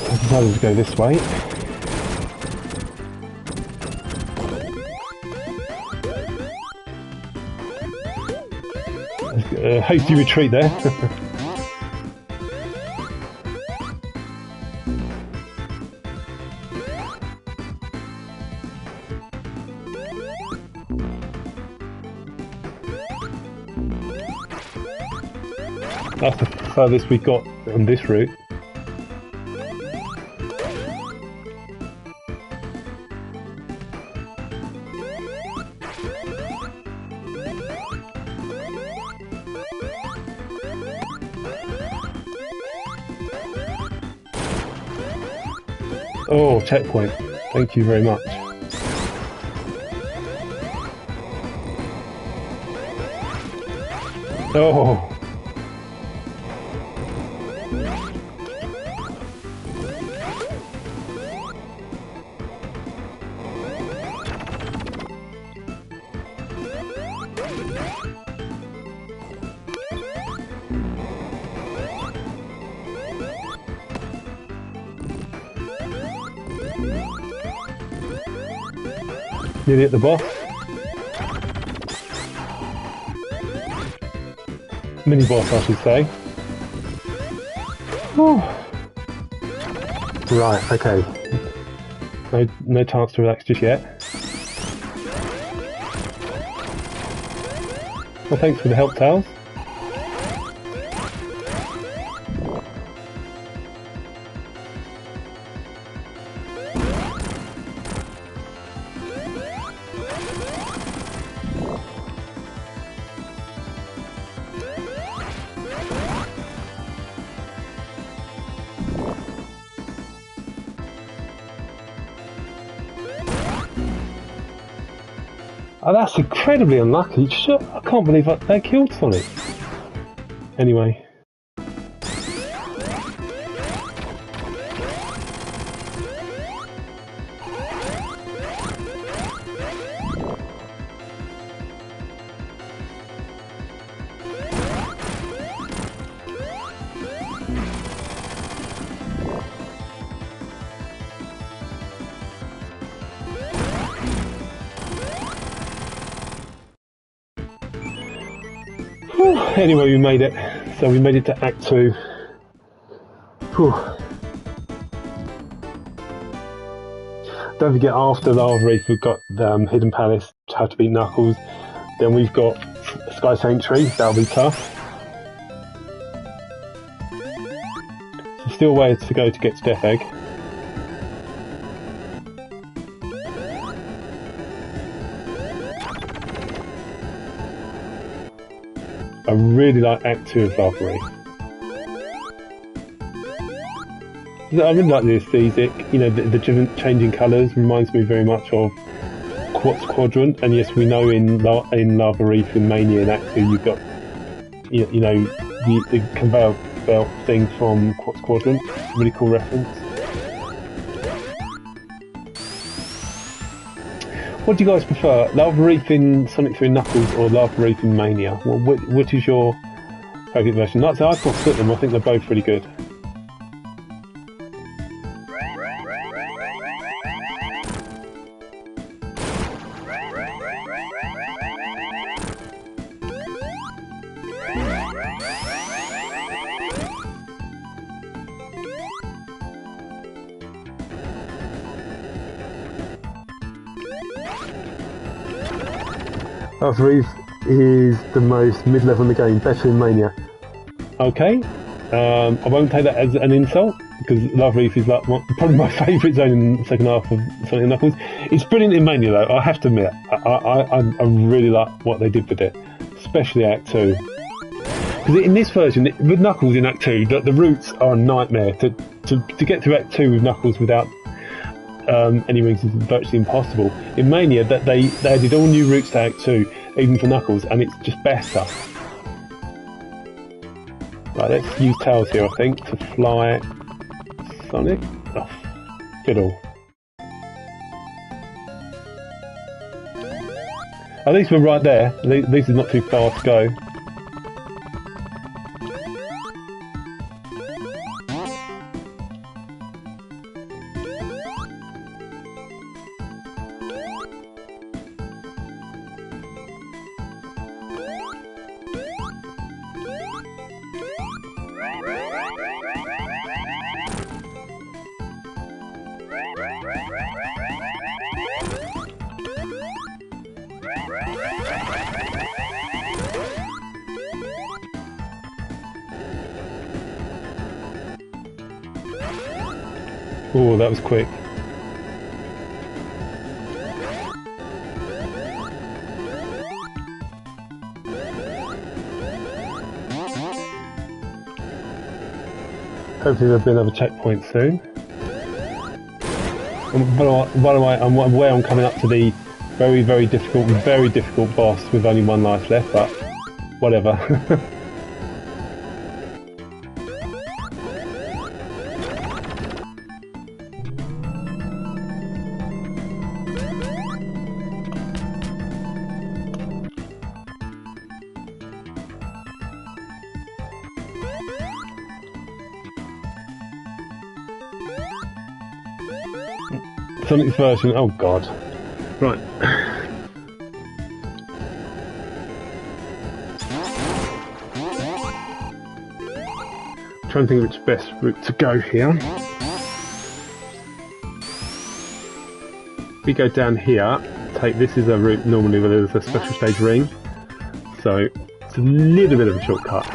I decided to go this way. Hasty retreat there. That's the furthest we got on this route. Oh, checkpoint. Thank you very much. Oh. Nearly at the boss. Mini boss, I should say. Oh. Right, okay. No chance to relax just yet. Well, thanks for the help, Tails. Oh, that's incredibly unlucky. Shit, I can't believe they killed Sonic. Anyway. Anyway, we made it. So we made it to Act 2. Whew. Don't forget, after Lava Reef, we've got Hidden Palace, How to Beat Knuckles. Then we've got Sky Sanctuary, that'll be tough. So still ways to go to get to Death Egg. I really like Act 2 of Lava Reef. I really like the aesthetic, you know, the different changing colours reminds me very much of Quartz Quadrant, and yes, we know in Lava Reef and Mania in Act 2 you've got, you know, the conveyor belt thing from Quartz Quadrant, really cool reference. What do you guys prefer, Lava Reef in Sonic 3 Knuckles or Lava Reef in Mania? Well, what is your favourite version? Like I say, I can't split them, I think they're both really good. Lava Reef is the most mid-level in the game, better in Mania. Okay, I won't take that as an insult, because Lava Reef is like probably my favourite zone in the second half of Sonic Knuckles. It's brilliant in Mania though, I have to admit. I really like what they did with it, especially Act 2. Because in this version, with Knuckles in Act 2, the routes are a nightmare to to get through Act 2 with Knuckles without any rings is virtually impossible. In Mania, that they added all new routes to Act 2, even for Knuckles, and it's just better. Right, let's use Tails here, I think, to fly Sonic. Oh, fiddle. At least we're right there. At least it's not too far to go. Oh, that was quick. Hopefully there'll be another checkpoint soon. And by the way, I'm aware I'm coming up to the very difficult boss with only one life left, but whatever. Sonic's version, oh god. Right. Trying to think of which best route to go here. If we go down here, this is a route normally where there's a special stage ring. So it's a little bit of a shortcut.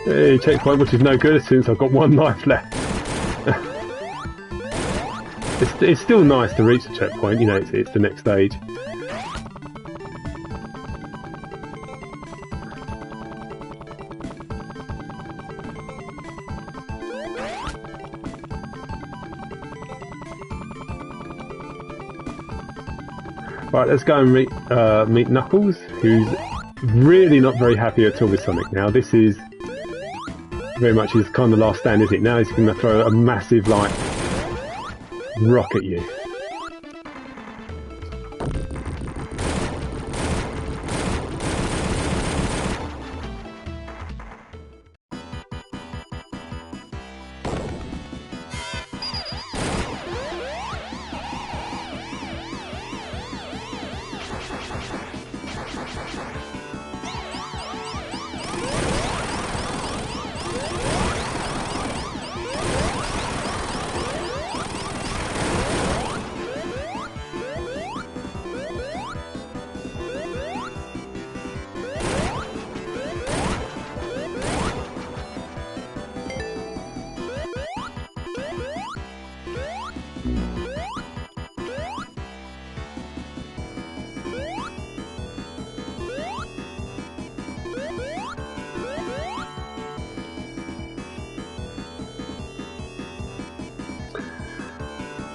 Hey, checkpoint, which is no good since I've got one life left. It's still nice to reach the checkpoint, you know, it's the next stage. Right, let's go and meet Knuckles, who's really not very happy at all with Sonic now. This is very much his kind of last stand, isn't it? Now he's going to throw a massive, like, rock at you.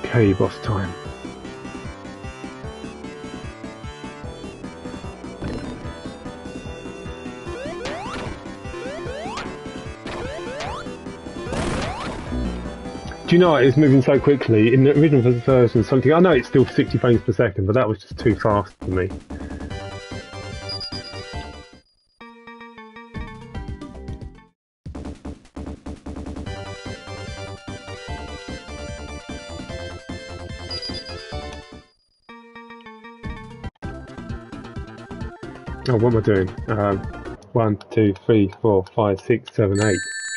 Okay, boss time. Do you know what? It's moving so quickly. In the original version, something I know it's still 60 frames per second, but that was just too fast for me. Oh, what am I doing? 1, 2, 3, 4, 5, 6, 7, 8.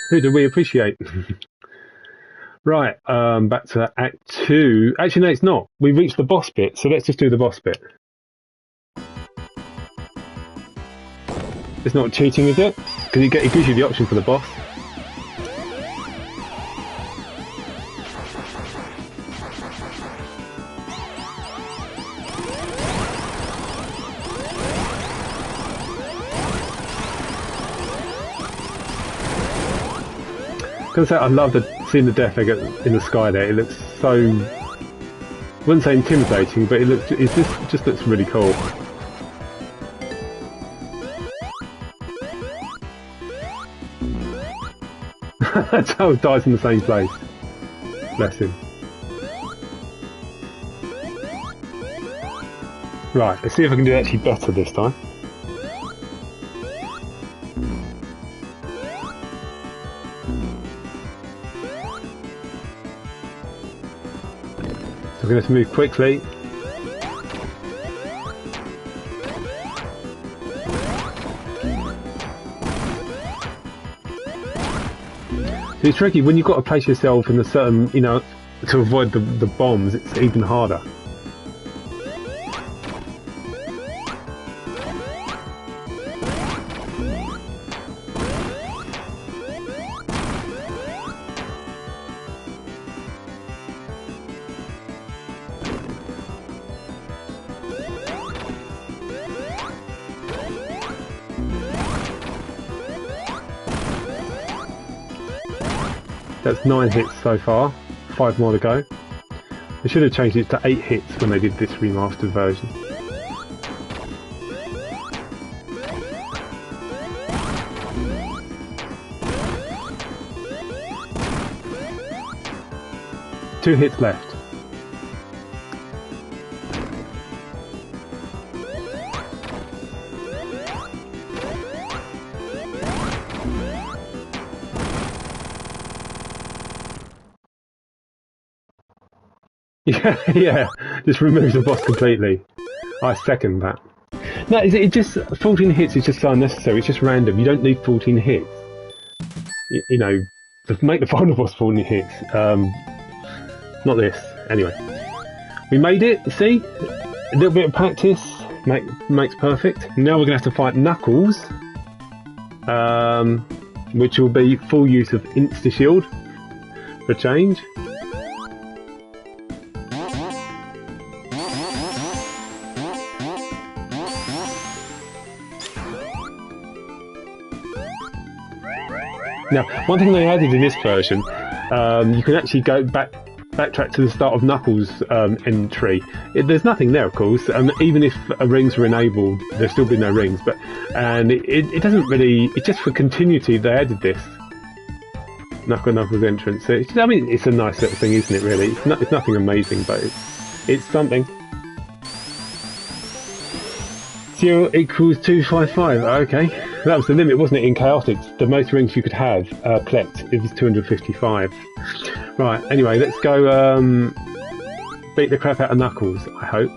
Who do we appreciate? Right, back to Act 2. Actually, no, it's not. We've reached the boss bit, so let's just do the boss bit. It's not cheating, is it? Because it gives you the option for the boss. Because I love seeing the death egg in the sky there. It looks so, I wouldn't say intimidating, but it just looks really cool. Charles dies in the same place. Bless him. Right, let's see if I can do actually better this time. So we're going to move quickly. It's tricky when you've got to place yourself in a certain, you know, to avoid the bombs. It's even harder. That's 9 hits so far, 5 more to go. They should have changed it to 8 hits when they did this remastered version. Two hits left. Yeah, just removes the boss completely. I second that. No, it just 14 hits is just so unnecessary. It's just random. You don't need 14 hits. You know, to make the final boss 14 hits. Not this. Anyway, we made it. See, a little bit of practice makes perfect. Now we're gonna have to fight Knuckles, which will be full use of Insta Shield for change. Now, one thing they added in this version, you can actually go backtrack to the start of Knuckles' entry. There's nothing there, of course, and even if rings were enabled, there'd still be no rings. And it doesn't really. It's just for continuity they added this Knuckles entrance. So I mean, it's a nice little thing, isn't it? Really, it's nothing amazing, but it's something. 0 equals 255. Okay, that was the limit, wasn't it? In Chaotix, the most rings you could have collect it was 255. Right. Anyway, let's go beat the crap out of Knuckles. I hope.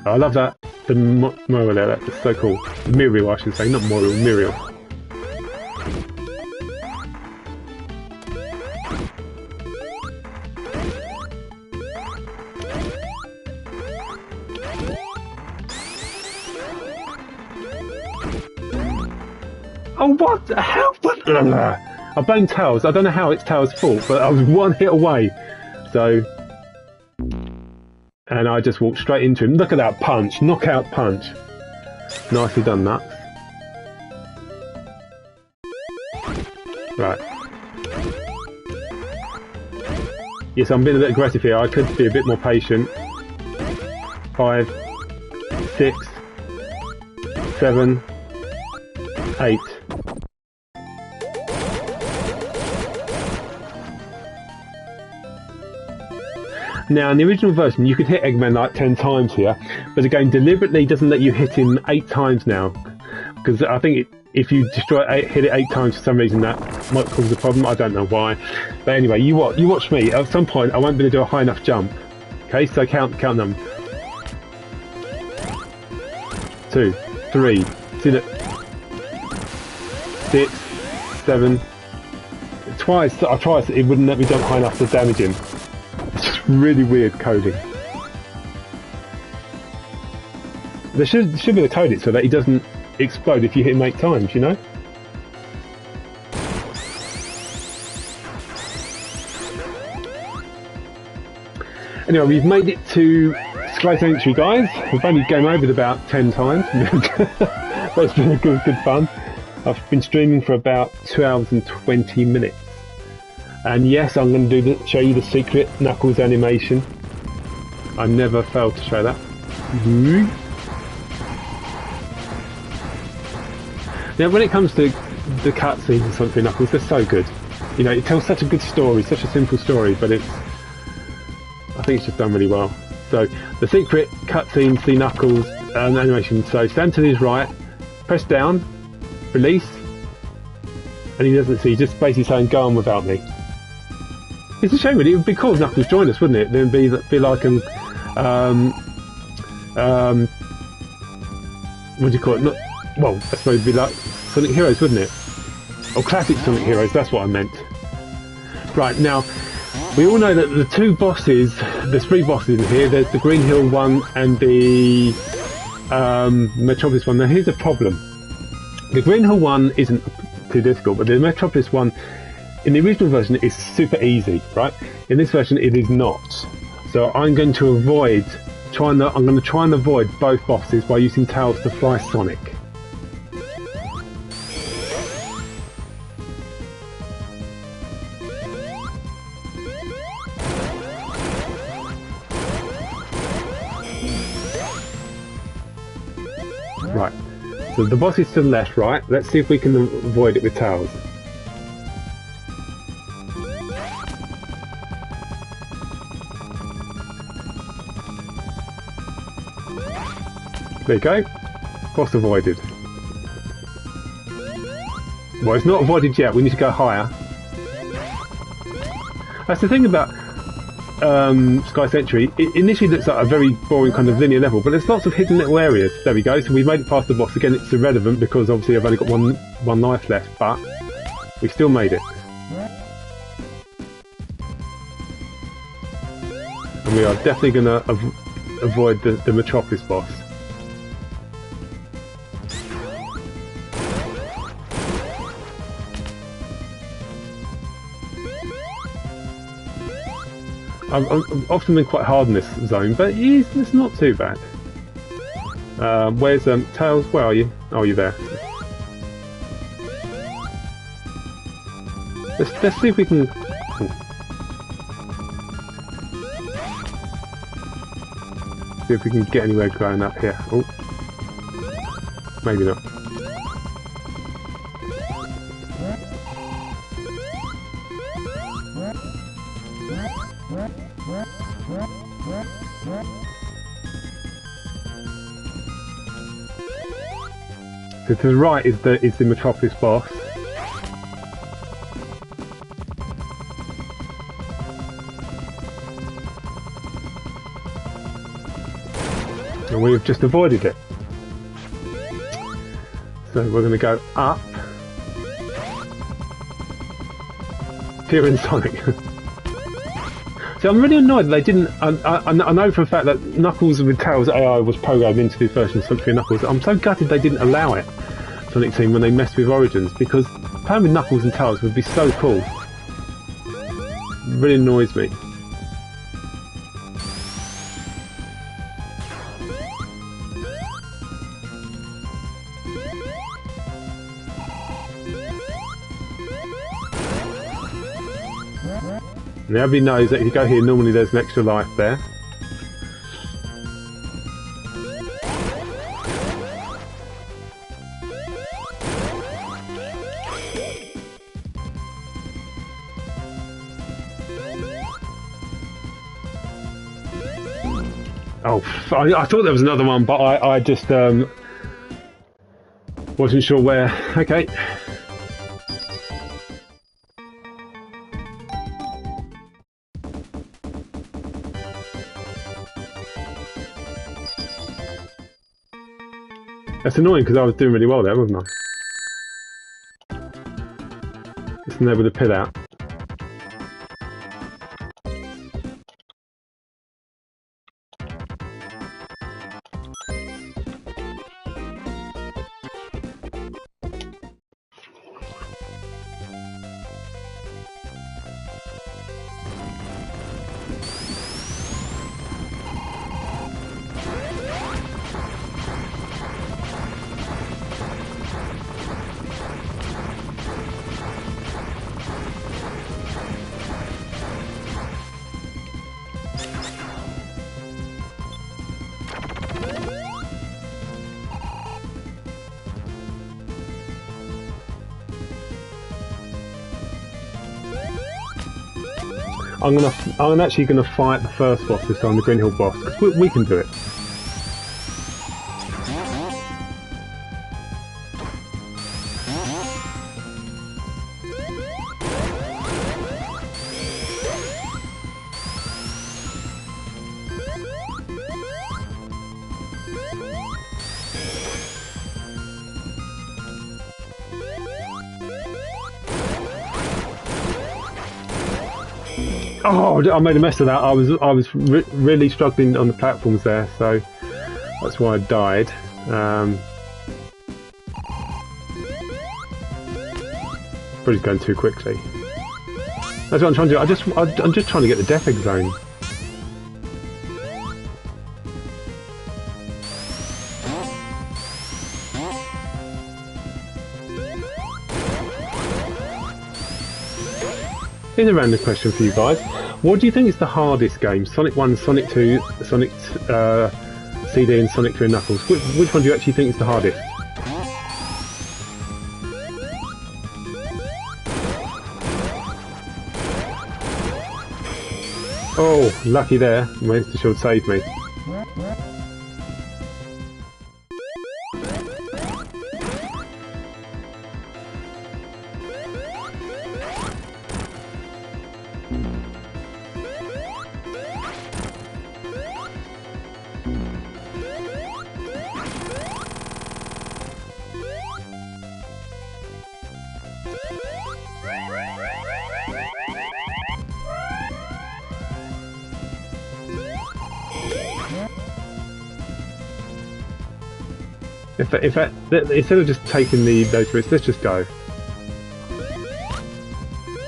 Oh, I love that. The Muriel there. That's so cool. Muriel, I should say, not Muriel. Muriel. Oh, what? How? What? I blame Tails. I don't know how it's Tails' fault, but I was one hit away. So, and I just walked straight into him. Look at that punch. Knockout punch. Nicely done, that. Right. Yes, I'm being a bit aggressive here. I could be a bit more patient. 5, 6, 7, 8. Now, in the original version, you could hit Eggman like 10 times here, but the game deliberately doesn't let you hit him 8 times now, because I think if you hit it 8 times for some reason, that might cause a problem. I don't know why. But anyway, you watch me. At some point, I won't be able to do a high enough jump. Okay, so count them. 2, 3, see that? 6, 7. Twice I tried, it wouldn't let me jump high enough to damage him. It's just really weird coding. There should be the coding so that he doesn't explode if you hit him 8 times, you know? Anyway, we've made it to Sky Sanctuary, guys. We've only game over about 10 times, but it's been good fun. I've been streaming for about 2 hours and 20 minutes. And yes, I'm going to show you the secret Knuckles animation. I never failed to show that. Now, when it comes to the cutscenes and something, Knuckles, they're so good. You know, it tells such a good story, such a simple story, but I think it's just done really well. So, the secret cutscene, see Knuckles animation. So, stand to his right, press down, release, and he doesn't see, just basically saying, go on without me. It's a shame, really. It would be cool if Knuckles joined us, wouldn't it? Then be like an what do you call it? Not, well, I suppose it'd be like Sonic Heroes, wouldn't it? Or classic Sonic Heroes, that's what I meant. Right, now, we all know that the two bosses, there's three bosses in here. There's the Green Hill one and the Metropolis one. Now, here's the problem. The Green Hill one isn't too difficult, but the Metropolis one, in the original version, is super easy, right? In this version, it is not. So I'm going to try and avoid both bosses by using Tails to fly Sonic. Right, so the boss is to the left, right? Let's see if we can avoid it with Tails. There you go. Boss avoided. Well, it's not avoided yet. We need to go higher. That's the thing about Sky Century. It initially looks like a very boring kind of linear level, but there's lots of hidden little areas. There we go. So we made it past the boss. Again, it's irrelevant because obviously I've only got one life left, but we still made it. And we are definitely going to avoid the Metropolis boss. I've often been quite hard in this zone, but it's not too bad. Where's Tails? Where are you? Oh, you're there. Let's see if we can. See if we can get anywhere going up here. Oh, maybe not. So to the right is the Metropolis boss. And we've just avoided it. So we're going to go up. Here in Sonic. So I'm really annoyed that they didn't. I know for a fact that Knuckles with Tails AI was programmed into this version of Sonic 3 Knuckles. I'm so gutted they didn't allow it, Sonic Team, when they messed with Origins, because playing with Knuckles and Tails would be so cool. It really annoys me. Now everybody knows that if you go here, normally there's an extra life there. Oh, I thought there was another one, but I just wasn't sure where. Okay. That's annoying because I was doing really well there, wasn't I? Just never the pit out. I'm actually gonna fight the first boss this time, the Green Hill boss, because we can do it. Oh, I made a mess of that. I was really struggling on the platforms there, so that's why I died. Probably going too quickly. That's what I'm trying to do. I'm just trying to get the Death Egg Zone. Here's a random question for you guys. What do you think is the hardest game? Sonic 1, Sonic 2, Sonic CD and Sonic 3 and Knuckles. Which one do you actually think is the hardest? Oh, lucky there. My Insta Shield saved me. Instead of just taking those risks, let's just go.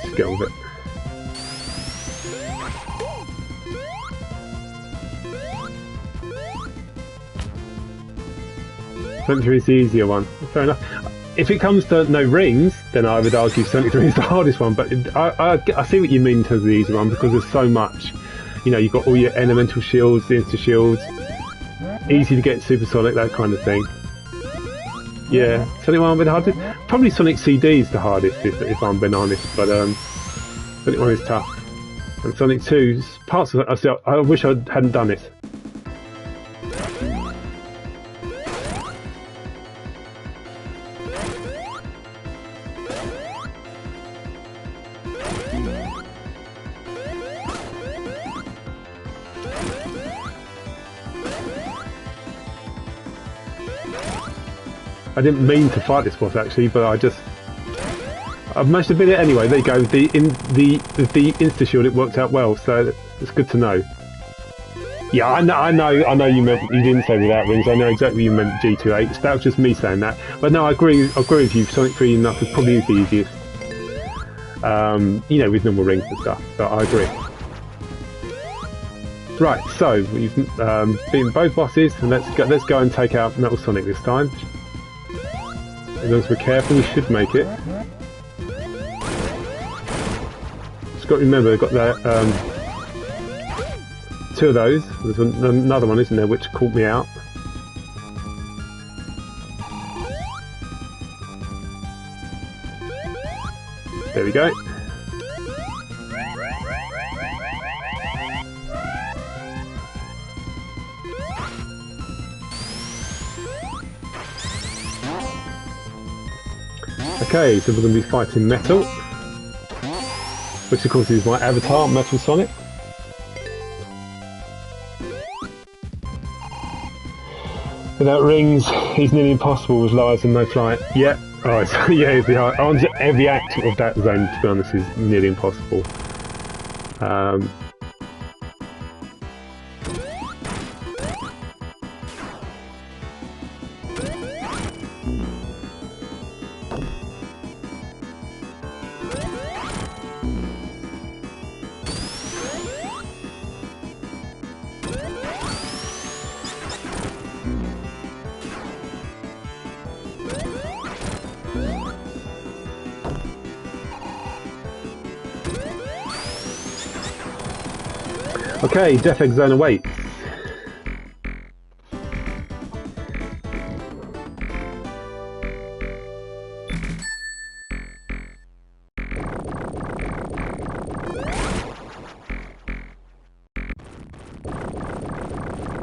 Just get on with it. Sonic 3 is the easier one. Fair enough. If it comes to no rings, then I would argue Sonic 3 is the hardest one. But I see what you mean in terms of the easy one, because there's so much. You know, you've got all your elemental shields, the insta shields, easy to get supersonic, that kind of thing. Yeah, Sonic 1 would be the hardest. Probably Sonic CD is the hardest, if I'm being honest, but Sonic 1 is tough. And Sonic 2, parts of it, I wish I hadn't done it. I didn't mean to fight this boss actually, but I've managed to beat it anyway. There you go. The insta shield, it worked out well, so it's good to know. Yeah, I know. You didn't say without rings. I know exactly you meant G2H. That was just me saying that. But no, I agree with you. Sonic 3 and Knuckles probably is the easiest. You know, with normal rings and stuff. So I agree. Right, so we've beaten both bosses, and let's go and take out Metal Sonic this time. As long as we're careful, we should make it. Just got to remember, they've got that two of those. There's another one, isn't there, which caught me out. There we go. Okay, so we're going to be fighting Metal, which of course is my avatar, Metal Sonic. Without rings, he's nearly impossible with lies and no flight. Yeah, alright, so yeah, every act of that zone, to be honest, is nearly impossible. Okay, Death Egg Zone awaits.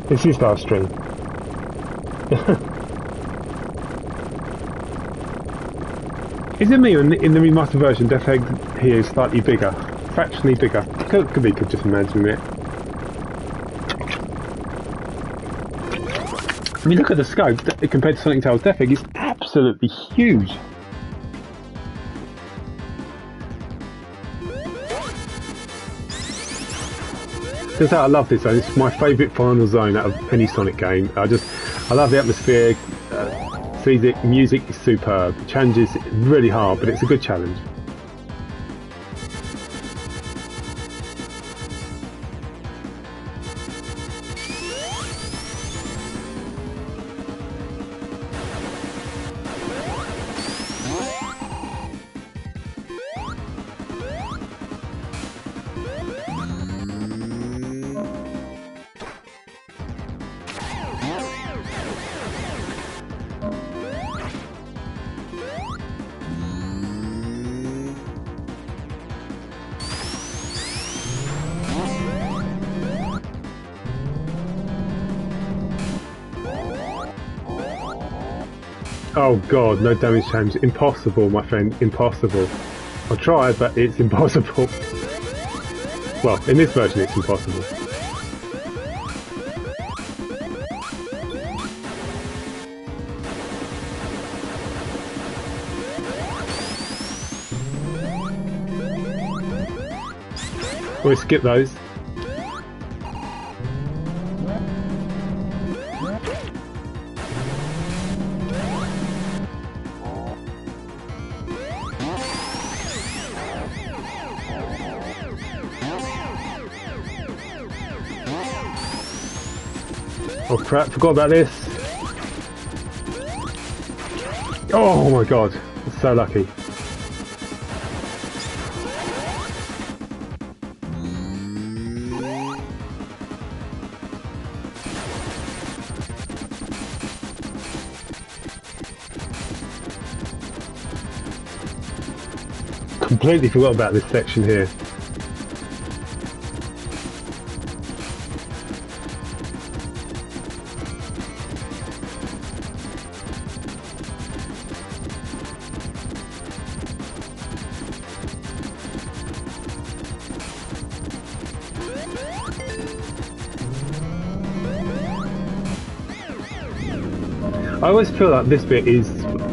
This is live stream. Is it me or in the remastered version, Death Egg here is slightly bigger? Fractionally bigger. Could be, could just imagine it. I mean, look at the scope compared to Sonic Tails. Death Egg is absolutely huge. Because I love this zone. It's my favourite final zone out of any Sonic game. I love the atmosphere. Music is superb. The challenge is really hard, but it's a good challenge. Oh god, no damage change. Impossible, my friend. Impossible. I'll try, but it's impossible. Well, in this version it's impossible. We'll skip those. Oh crap, forgot about this. Oh my god, I'm so lucky. Completely forgot about this section here. I always feel like this bit is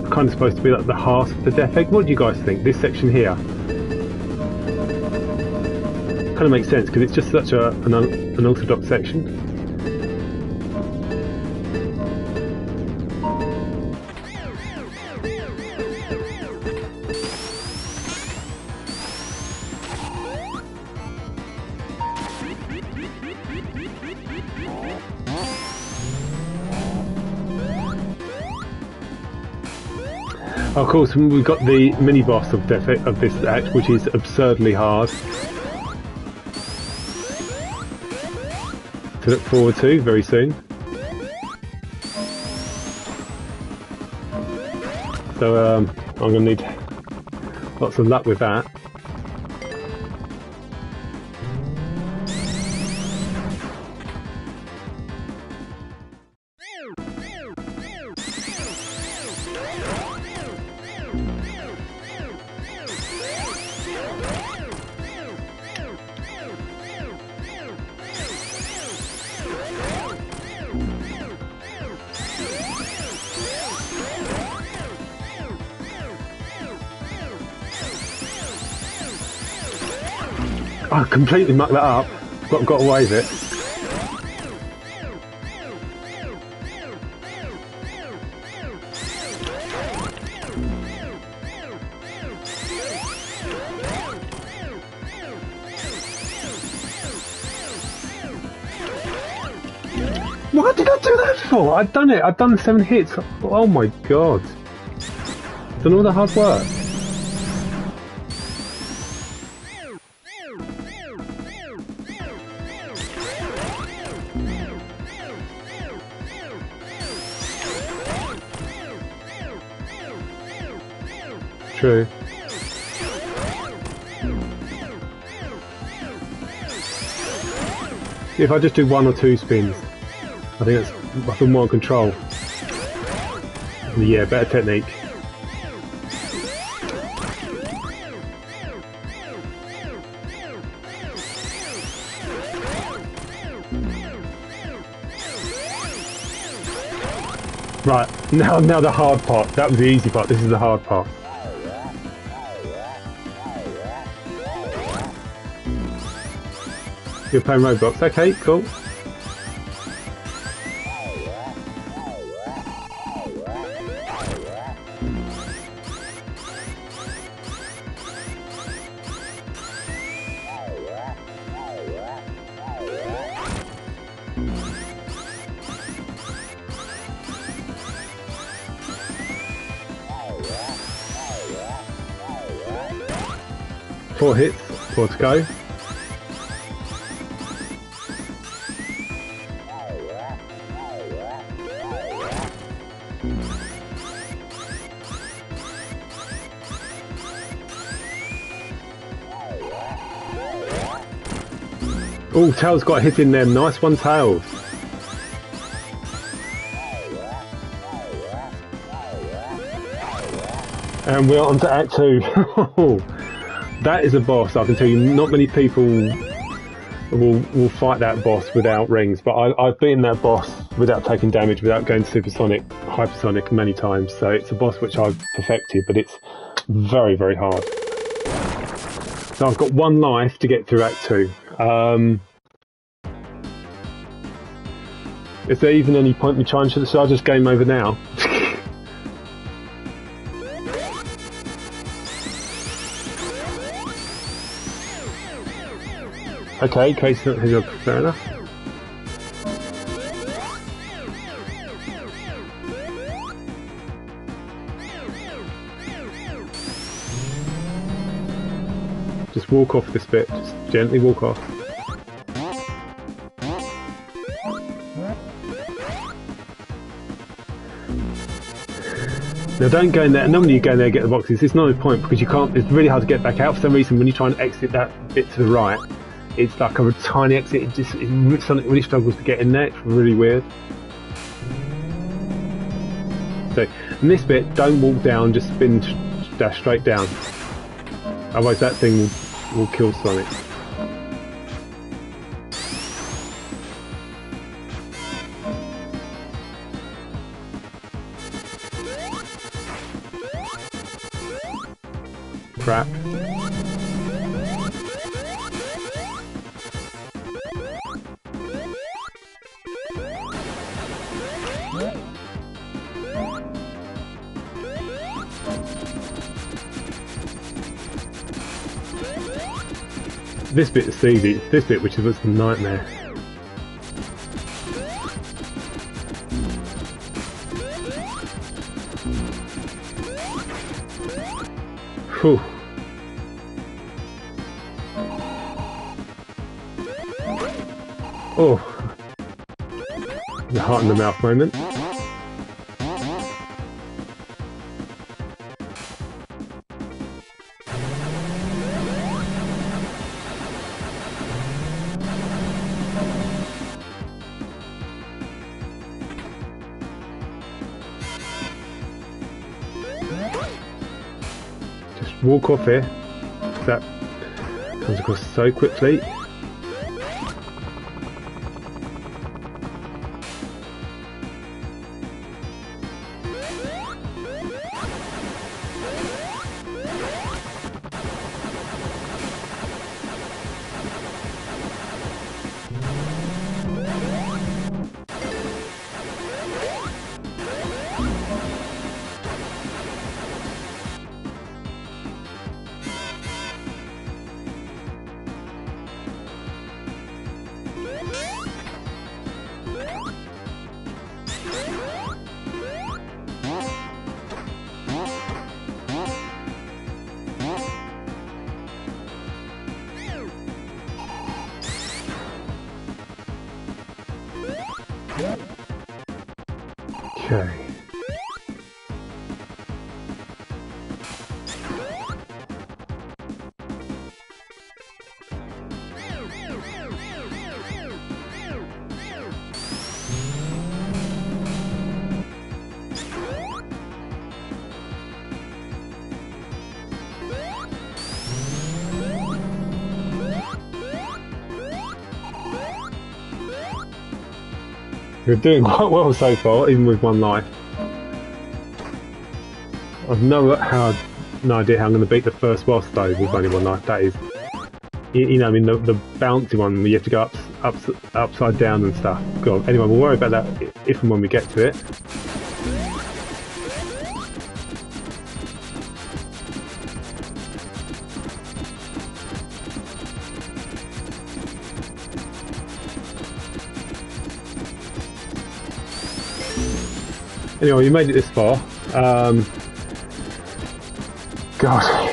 kind of supposed to be like the heart of the Death Egg. What do you guys think? This section here kind of makes sense because it's just such an unorthodox section. Of course, we've got the mini boss of this act, which is absurdly hard to look forward to very soon. So I'm going to need lots of luck with that. I completely mucked that up. Got away with it. What did I do that for? I'd done it. I'd done 7 hits. Oh my god. Done all the hard work. True. If I just do 1 or 2 spins. I think I feel more in control. Yeah, better technique. Right, now the hard part. That was the easy part, this is the hard part. You're playing Roblox, okay, cool. Four hits, 4 to go. Oh, Tails got a hit in there. Nice one, Tails. And we're on to Act 2. That is a boss. I can tell you, not many people will fight that boss without rings. But I've beaten that boss without taking damage, without going supersonic, hypersonic many times. So it's a boss which I've perfected, but it's very, very hard. So I've got 1 life to get through Act 2. Is there even any point me trying to? So I'll just game over now. Okay, fair enough. Just walk off this bit, just gently walk off. Now don't go in there, normally you go in there and get the boxes, it's not a point because you can't, it's really hard to get back out for some reason. When you try and exit that bit to the right, it's like a tiny exit, something really struggles to get in there, it's really weird. So, in this bit, don't walk down, just spin, dash straight down. Otherwise that thing will kill Sonic. Crap. This bit is easy, this bit which was a nightmare. Whew. Oh, the heart in the mouth moment. Just walk off here. That comes across so quickly. Okay. We're doing quite well so far, even with 1 life. I've no idea how I'm going to beat the first boss though with only 1 life. That is, you know, I mean the bouncy one where you have to go upside down and stuff. God. Anyway, we'll worry about that if and when we get to it. Anyway, you made it this far. God.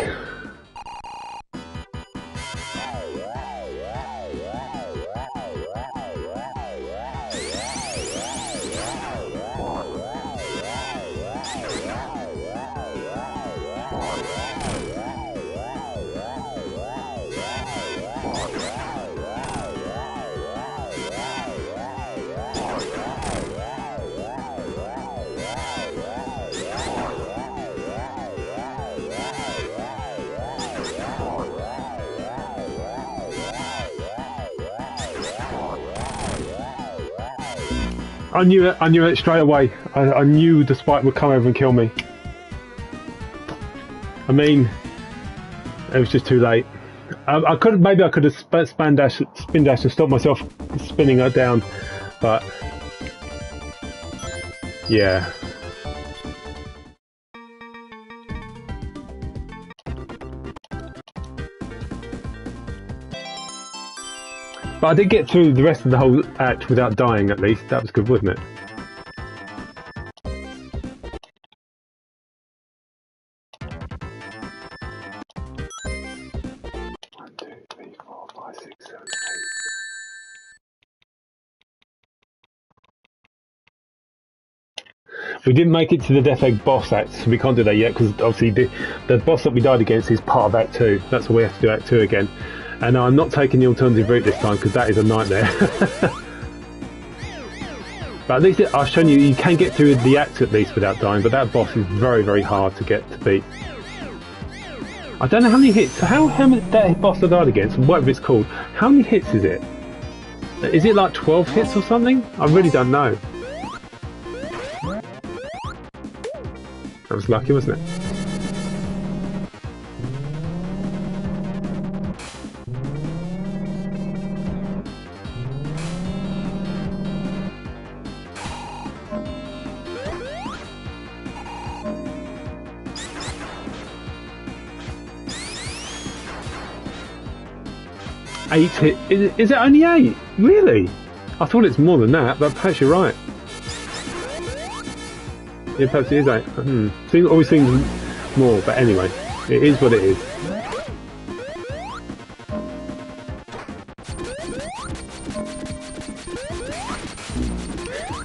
I knew it straight away. I knew the spike would come over and kill me. I mean, it was just too late. Maybe I could have spin dash and stopped myself spinning her down, but yeah. But I did get through the rest of the whole act without dying, at least. That was good, wasn't it? One, two, three, four, five, six, seven, eight. We didn't make it to the Death Egg boss act, so we can't do that yet, because obviously the boss that we died against is part of Act 2. That's why we have to do Act 2 again. And I'm not taking the alternative route this time, because that is a nightmare. But at least I've shown you can get through the act at least without dying, but that boss is very, very hard to get to beat. I don't know how many hits, how many that boss I died against, whatever it's called, how many hits is it? Is it like 12 hits or something? I really don't know. That was lucky, wasn't it? Eight hit. Is it only 8? Really? I thought it's more than that, but perhaps you're right. Yeah, perhaps it is 8. Always seems more, but anyway, it is what it is.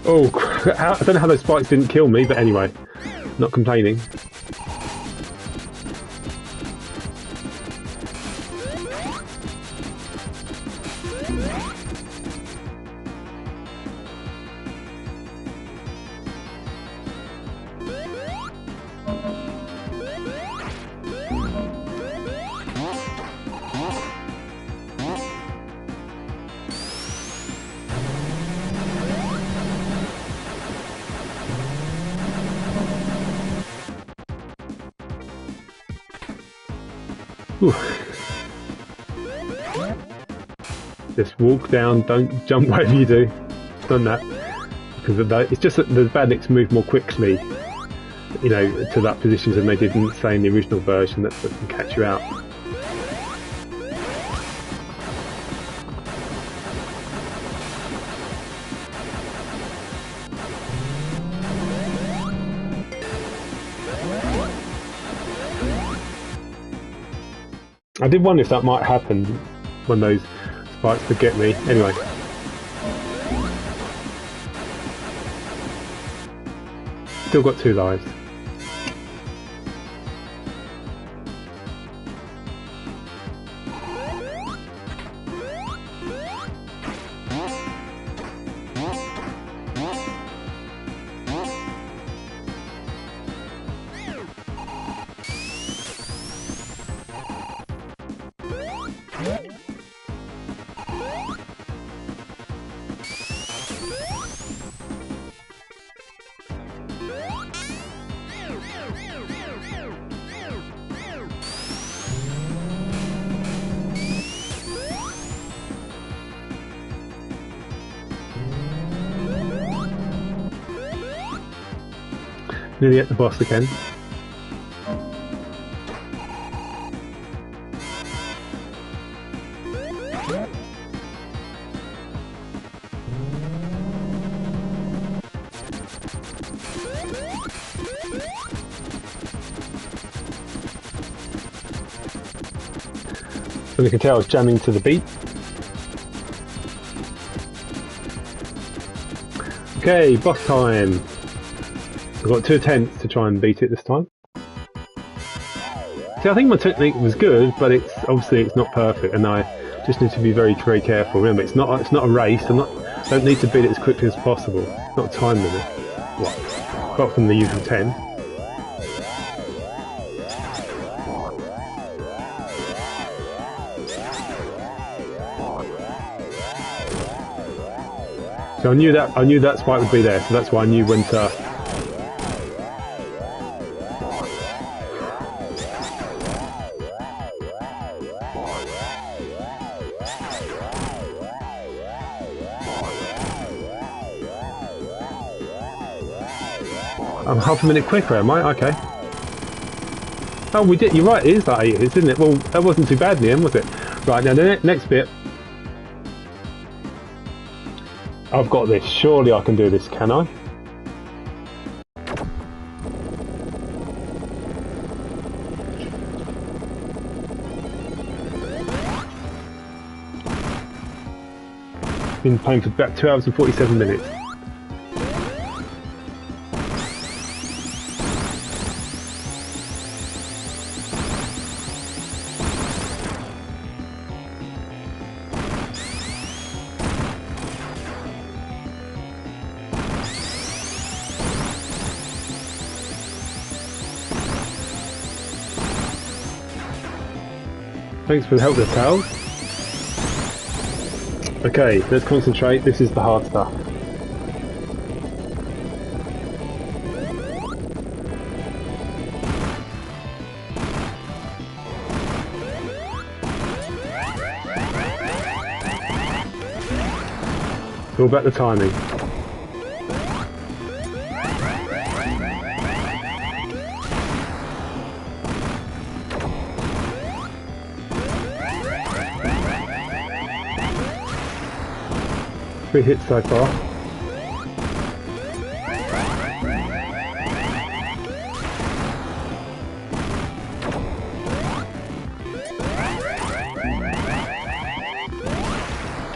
Oh, I don't know how those spikes didn't kill me, but anyway, not complaining. Whew. Just walk down, don't jump whatever you do. I've done that. Because it's just that the badniks move more quickly, you know, to that position than they did in, say, in the original version that can catch you out. I did wonder if that might happen when those spikes would get me. Anyway. Still got 2 lives. Nearly at the boss again. So you can tell I was jamming to the beat. Okay, boss time. I've got 2 attempts to try and beat it this time. See, I think my technique was good, but it's obviously not perfect, and I just need to be very, very careful. Remember, it's not a race. Don't need to beat it as quickly as possible. It's not a time limit. What? Apart from the usual 10. So I knew that spike would be there, so that's why I knew when to. I'm half a minute quicker, am I? Okay. Oh, we did. You're right. It is like 8 hits, isn't it? Well, that wasn't too bad in the end, was it? Right, now the next bit. I've got this. Surely I can do this, can I? Been playing for about 2 hours and 47 minutes. Thanks for the help there, pal. Okay, let's concentrate. This is the hard stuff. It's all about the timing. Three hits so far.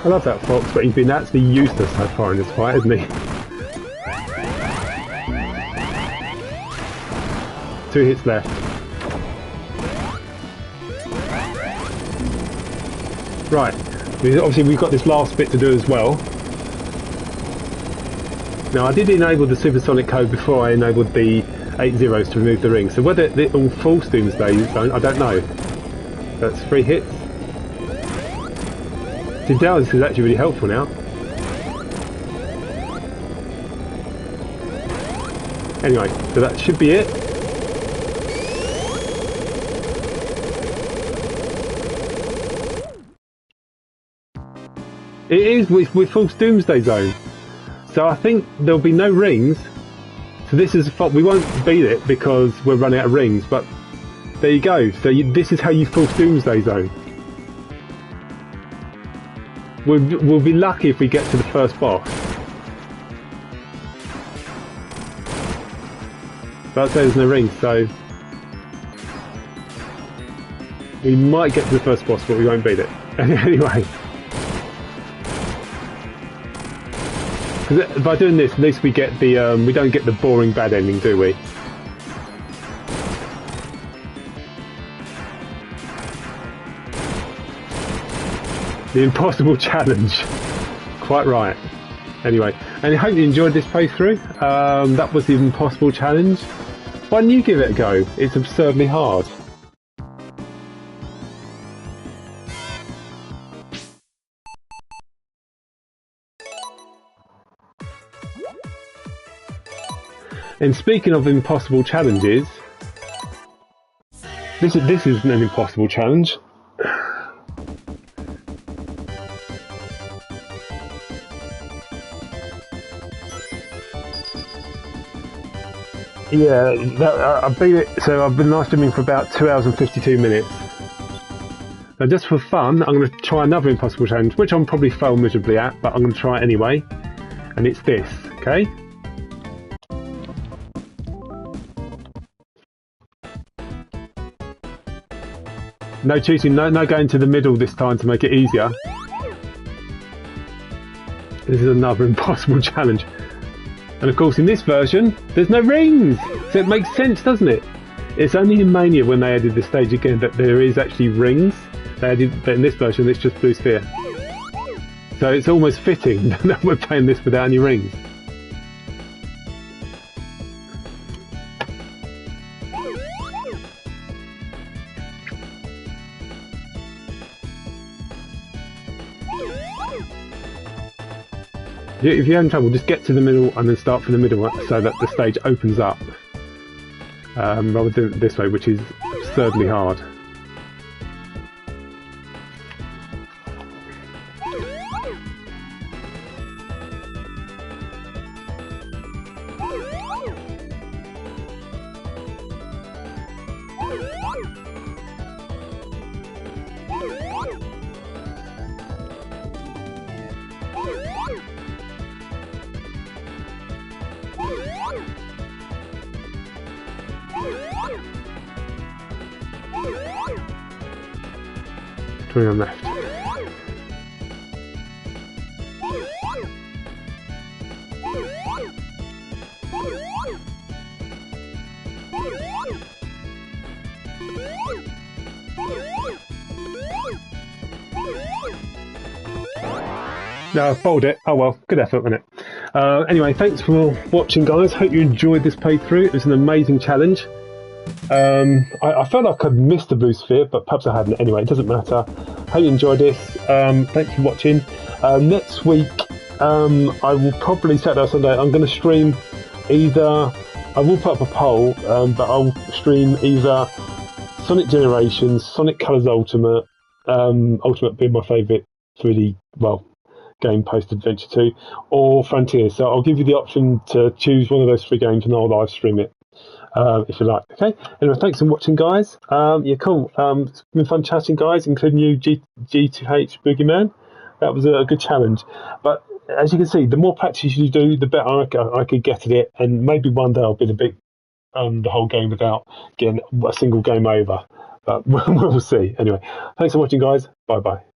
I love that fox, but he's been absolutely useless so far in this fight, hasn't he? 2 hits left. Right, obviously we've got this last bit to do as well. Now I did enable the supersonic code before I enabled the 8 zeros to remove the ring, so whether it all false Doomsday Zone, I don't know. That's 3 hits. See, Dallas is actually really helpful now. Anyway, so that should be it. It is with false Doomsday Zone. So I think there'll be no rings. So this is a fault. We won't beat it because we're running out of rings. But there you go. So this is how you false Doomsday Zone. We'll be lucky if we get to the first boss. But I'd say there's no rings, so we might get to the first boss, but we won't beat it. Anyway. Because by doing this, at least we get the we don't get the boring bad ending, do we? The impossible challenge. Quite right. Anyway, and I hope you enjoyed this playthrough. That was the impossible challenge. Why don't you give it a go? It's absurdly hard. And speaking of impossible challenges, this is an impossible challenge. Yeah, I've been live streaming for about 2 hours and 52 minutes. Now, just for fun, I'm going to try another impossible challenge, which I'm probably fail miserably at, but I'm going to try it anyway. And it's this, okay? No cheating, no going to the middle this time to make it easier. This is another impossible challenge. And of course, in this version, there's no rings! So it makes sense, doesn't it? It's only in Mania when they added the stage again that there is actually rings. They added, but in this version, it's just Blue Sphere. So it's almost fitting that we're playing this without any rings. If you're having trouble, just get to the middle and then start from the middle so that the stage opens up. Rather than this way, which is absurdly hard. On left. No, I fold it. Oh well, good effort, wasn't it? Anyway, thanks for watching, guys. Hope you enjoyed this playthrough. It was an amazing challenge. I felt like I'd missed the Blue Sphere, but perhaps I hadn't. Anyway, it doesn't matter. Hope you enjoyed this. Thanks for watching. Next week, I will probably, Saturday or Sunday, I'm going to stream either, I will put up a poll, but I'll stream either Sonic Generations, Sonic Colors Ultimate, Ultimate being my favourite 3D, well, game post-Adventure 2, or Frontier. So I'll give you the option to choose one of those 3 games and I'll live stream it. If you like. Okay. Anyway, thanks for watching, guys. Yeah, cool. It's been fun chatting, guys, including you, G2H Boogeyman. That was a good challenge. But as you can see, the more practice you do, the better I could get at it. And maybe one day I'll be the whole game without getting a single game over. But we'll see. Anyway, thanks for watching, guys. Bye bye.